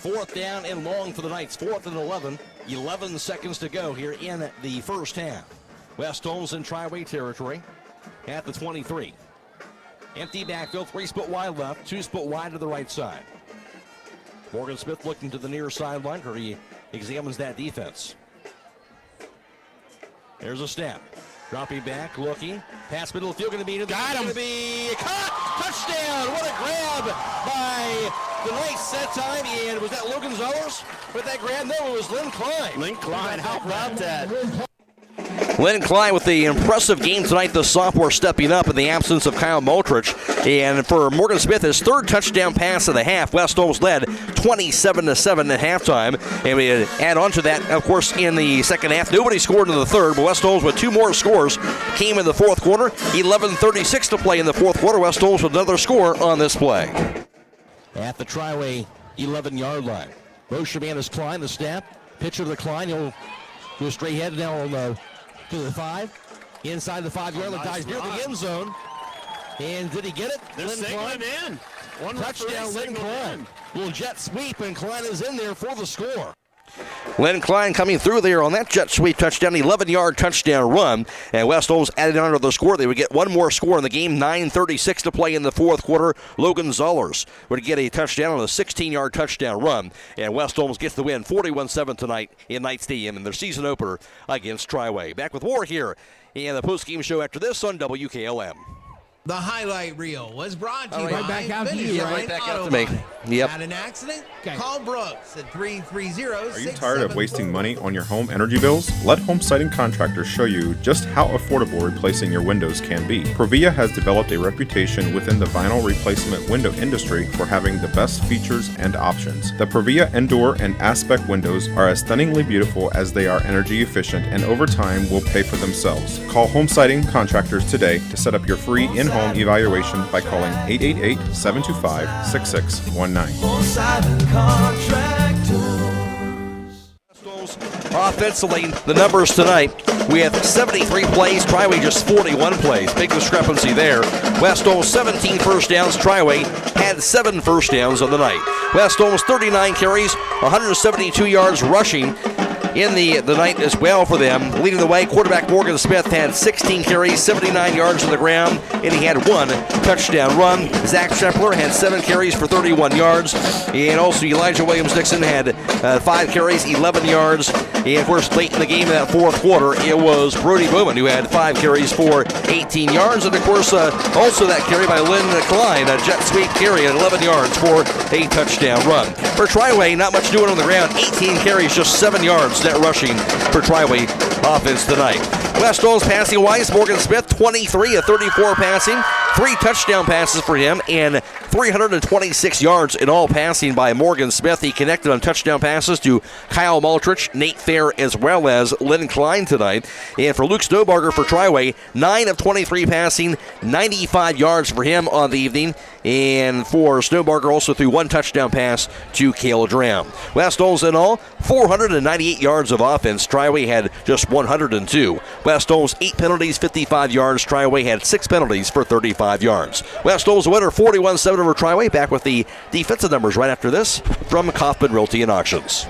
4th down and long for the Knights. 4th and 11. 11 seconds to go here in the first half. West Holmes in Triway territory at the 23. Empty backfield, 3 split wide left, 2 split wide to the right side. Morgan Smith looking to the near sideline where he examines that defense. There's a snap. Dropping back, looking. Pass middle of the field, going to be... Got him! Going to be caught! Touchdown! What a grab by the Knights that time. And was that Logan Zellers with that grab? No, it was Lynn Klein. Lynn Klein, how about that? Lynn Klein with the impressive game tonight, the sophomore stepping up in the absence of Kyle Multrich. And for Morgan Smith, his 3rd touchdown pass of the half. West Holmes led 27-7 at halftime. And we add on to that, of course, in the second half. Nobody scored in the 3rd, but West Holmes with 2 more scores came in the 4th quarter. 11:36 to play in the 4th quarter. West Holmes with another score on this play. At the Triway 11-yard line. Motion man is Klein, the snap. Pitcher to the Klein. He'll go straight ahead now on to the 5. Inside the 5-yard line. Dies near the end zone. And did he get it? They're signaling in. One touchdown, Lynn Klein. Little jet sweep, and Klein is in there for the score. Lynn Klein coming through there on that jet sweep touchdown, 11-yard touchdown run. And West Holmes added on to the score. They would get one more score in the game, 9:36 to play in the 4th quarter. Logan Zollers would get a touchdown on a 16-yard touchdown run. And West Holmes gets the win, 41-7 tonight in Knight Stadium in their season opener against Triway. Back with more here in the postgame show after this on WKLM. The highlight reel was brought to you by right back out to you, Finish right? Line Back out Auto to me. Body. Yep. Had an accident? Call Brooks at 330-674. Are you tired of wasting money on your home energy bills? Let Home Siding Contractors show you just how affordable replacing your windows can be. Provia has developed a reputation within the vinyl replacement window industry for having the best features and options. The Provia Endure and Aspect windows are as stunningly beautiful as they are energy efficient, and over time will pay for themselves. Call Home Siding Contractors today to set up your free in-home evaluation by calling 888-725-6619. Offensively, the numbers tonight, we have 73 plays, Triway just 41 plays. Big discrepancy there. West Holmes 17 first downs, Triway had 7 first downs on the night. West Holmes 39 carries, 172 yards rushing in the night as well for them. Leading the way, quarterback Morgan Smith had 16 carries, 79 yards on the ground, and he had 1 touchdown run. Zach Scheffler had 7 carries for 31 yards, and also Elijah Williams-Dixon had 5 carries, 11 yards. And of course, late in the game in that 4th quarter, it was Brody Bowman who had 5 carries for 18 yards, and of course, also that carry by Lynn Klein, a jet sweep carry at 11 yards for a touchdown run. For Triway, not much doing on the ground, 18 carries, just 7 yards net rushing for Triway offense tonight. West Holmes passing wise, Morgan Smith 23 of 34 passing, 3 touchdown passes for him, and 326 yards in all passing by Morgan Smith. He connected on touchdown passes to Kyle Multrich, Nate Fair, as well as Lynn Klein tonight. And for Luke Snowbarger for Triway, 9 of 23 passing, 95 yards for him on the evening. And for Snowbarger, also threw 1 touchdown pass to Cale Dram. West Holmes in all, 498 yards of offense. Triway had just 102. West Holmes 8 penalties, 55 yards. Triway had 6 penalties for 35 yards. West Holmes winner 41-7 over Triway. Back with the defensive numbers right after this from Kaufman Realty and Auctions.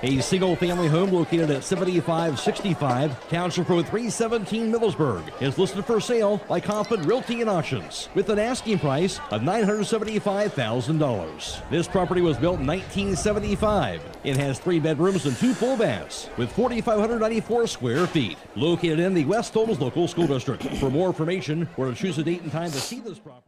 A single-family home located at 7565 Township Road 317, Middlesburg, is listed for sale by Kaufman Realty and Auctions with an asking price of $975,000. This property was built in 1975. It has 3 bedrooms and 2 full baths with 4,594 square feet. Located in the West Holmes Local School District. For more information or to choose a date and time to see this property,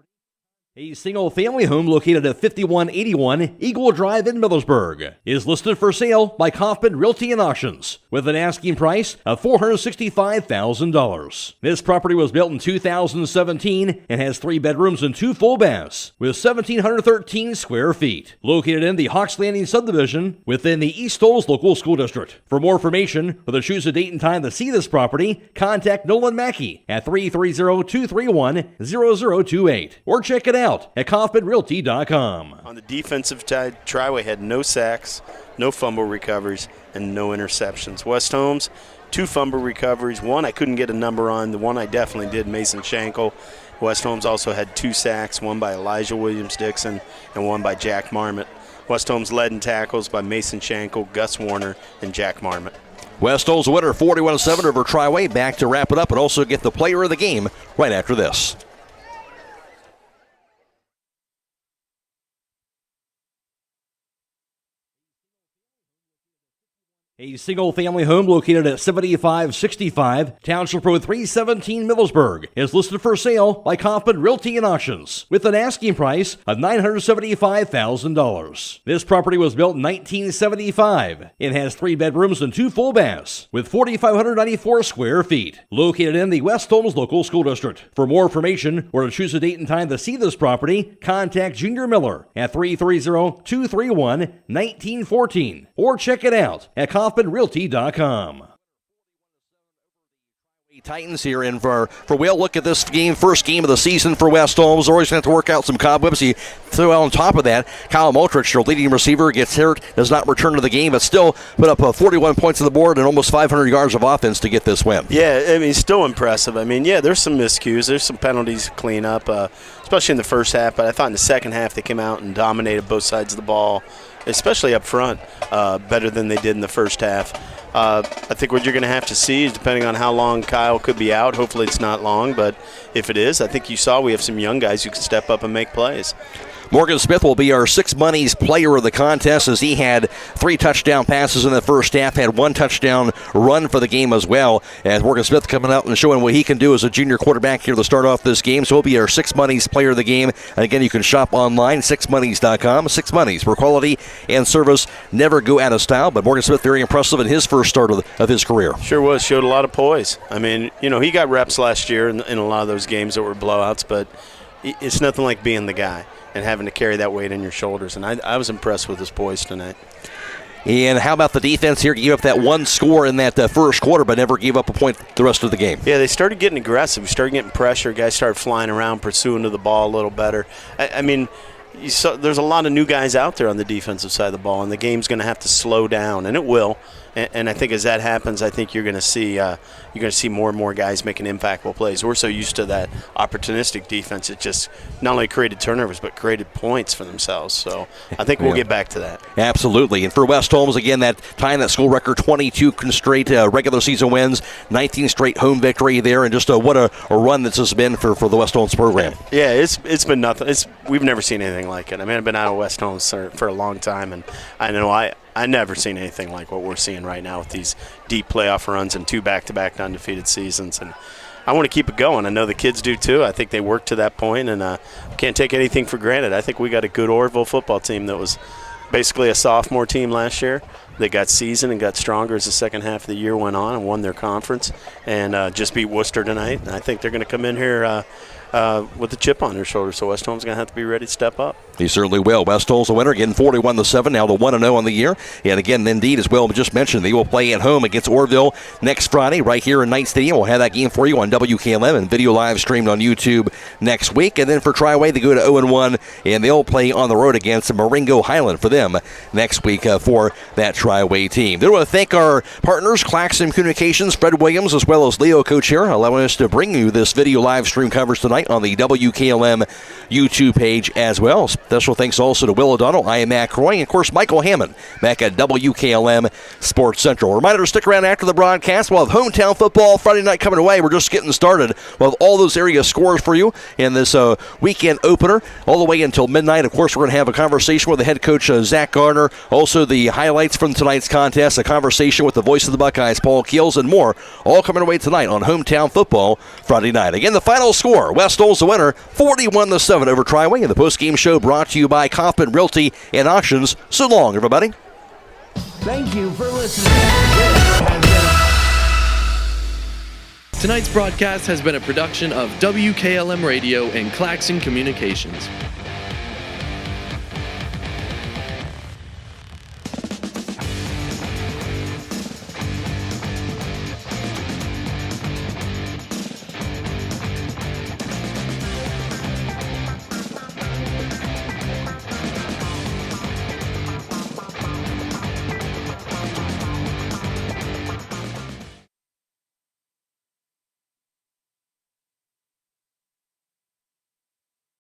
a single-family home located at 5181 Eagle Drive in Millersburg is listed for sale by Kaufman Realty and Auctions with an asking price of $465,000. This property was built in 2017 and has 3 bedrooms and 2 full baths with 1,713 square feet. Located in the Hawks Landing subdivision within the East Holmes Local School District. For more information or to choose a date and time to see this property, contact Nolan Mackey at 330-231-0028 or check it out at KaufmanRealty.com. On the defensive side, Triway had no sacks, no fumble recoveries, and no interceptions. West Holmes, 2 fumble recoveries. One I couldn't get a number on. The one I definitely did, Mason Shankle. West Holmes also had 2 sacks, one by Elijah Williams-Dixon and one by Jack Marmot. West Holmes led in tackles by Mason Shankle, Gus Warner, and Jack Marmot. West Holmes winner 41-7 over Triway. Back to wrap it up and also get the player of the game right after this. A single-family home located at 7565 Township Road 317, Millersburg, is listed for sale by Kaufman Realty and Auctions with an asking price of $975,000. This property was built in 1975. It has 3 bedrooms and 2 full baths with 4,594 square feet. Located in the West Holmes Local School District. For more information or to choose a date and time to see this property, contact Junior Miller at 330-231-1914 or check it out at KaufmanRealty.com. Titans here, and for Will, look at this game, first game of the season for West Holmes. Always going to have to work out some cobwebs. He threw out on top of that. Kyle Motrich, their leading receiver, gets hurt, does not return to the game, but still put up 41 points on the board and almost 500 yards of offense to get this win. Yeah, I mean, still impressive. I mean, yeah, there's some miscues. There's some penalties to clean up, especially in the first half, but I thought in the second half they came out and dominated both sides of the ball, especially up front, better than they did in the first half. I think what you're going to have to see is, depending on how long Kyle could be out, hopefully it's not long, but if it is, I think you saw we have some young guys who can step up and make plays. Morgan Smith will be our Six Monies player of the contest, as he had 3 touchdown passes in the first half, had 1 touchdown run for the game as well. And Morgan Smith coming out and showing what he can do as a junior quarterback here to start off this game. So he'll be our Six Monies player of the game. And again, you can shop online, sixmonies.com. Six Monies, where quality and service never go out of style. But Morgan Smith very impressive in his first start of his career. Sure was. Showed a lot of poise. I mean, you know, he got reps last year in a lot of those games that were blowouts, but it's nothing like being the guy and having to carry that weight on your shoulders. And I was impressed with his poise tonight. And how about the defense here? Gave up that 1 score in that first quarter, but never gave up a point the rest of the game. Yeah, they started getting aggressive. We started getting pressure. Guys started flying around, pursuing to the ball a little better. I mean, you saw, there's a lot of new guys out there on the defensive side of the ball, and the game's going to have to slow down, and it will. And I think as that happens, I think you're going to see more and more guys making impactful plays. We're so used to that opportunistic defense; it just not only created turnovers but created points for themselves. So I think we'll get back to that. Absolutely. And for West Holmes, again, that tying that school record, 22 straight regular season wins, 19 straight home victory there, and just what a run this has been for the West Holmes program. Yeah, it's been nothing. We've never seen anything like it. I mean, I've been out of West Holmes for a long time, and I know I never seen anything like what we're seeing right now with these deep playoff runs and 2 back-to-back undefeated seasons. And I want to keep it going. I know the kids do too. I think they work to that point, and can't take anything for granted. I think we got a good Orville football team that was basically a sophomore team last year. They got seasoned and got stronger as the second half of the year went on and won their conference, and just beat Worcester tonight. And I think they're going to come in here with a chip on their shoulder, so West Holmes is going to have to be ready to step up. He certainly will. West Holmes the winner, again 41-7, now the 1-0 on the year. And again, indeed, as Will just mentioned, they will play at home against Orville next Friday right here in Knight Stadium. We'll have that game for you on WKLM and video live streamed on YouTube next week. And then for Triway, they go to 0-1, and they'll play on the road against Marengo Highland for them next week for that Triway team. Then I want to thank our partners, Claxon Communications, Fred Williams, as well as Leo Kochera, allowing us to bring you this video live stream coverage tonight on the WKLM YouTube page as well. Special thanks also to Will O'Donnell, I am Matt Croy, and of course Michael Hammond back at WKLM Sports Central. Reminder to stick around after the broadcast. We'll have hometown football Friday night coming away. We're just getting started. We'll have all those area scores for you in this weekend opener all the way until midnight. Of course, we're going to have a conversation with the head coach, Zach Gardner. Also, the highlights from tonight's contest, a conversation with the voice of the Buckeyes, Paul Keels, and more, all coming away tonight on hometown football Friday night. Again, the final score, West Holmes the winner, 41-7 over Triway, and the post-game show brought to you by Kaufman Realty and Auctions. So long, everybody. Thank you for listening. Tonight's broadcast has been a production of WKLM Radio and Claxon Communications.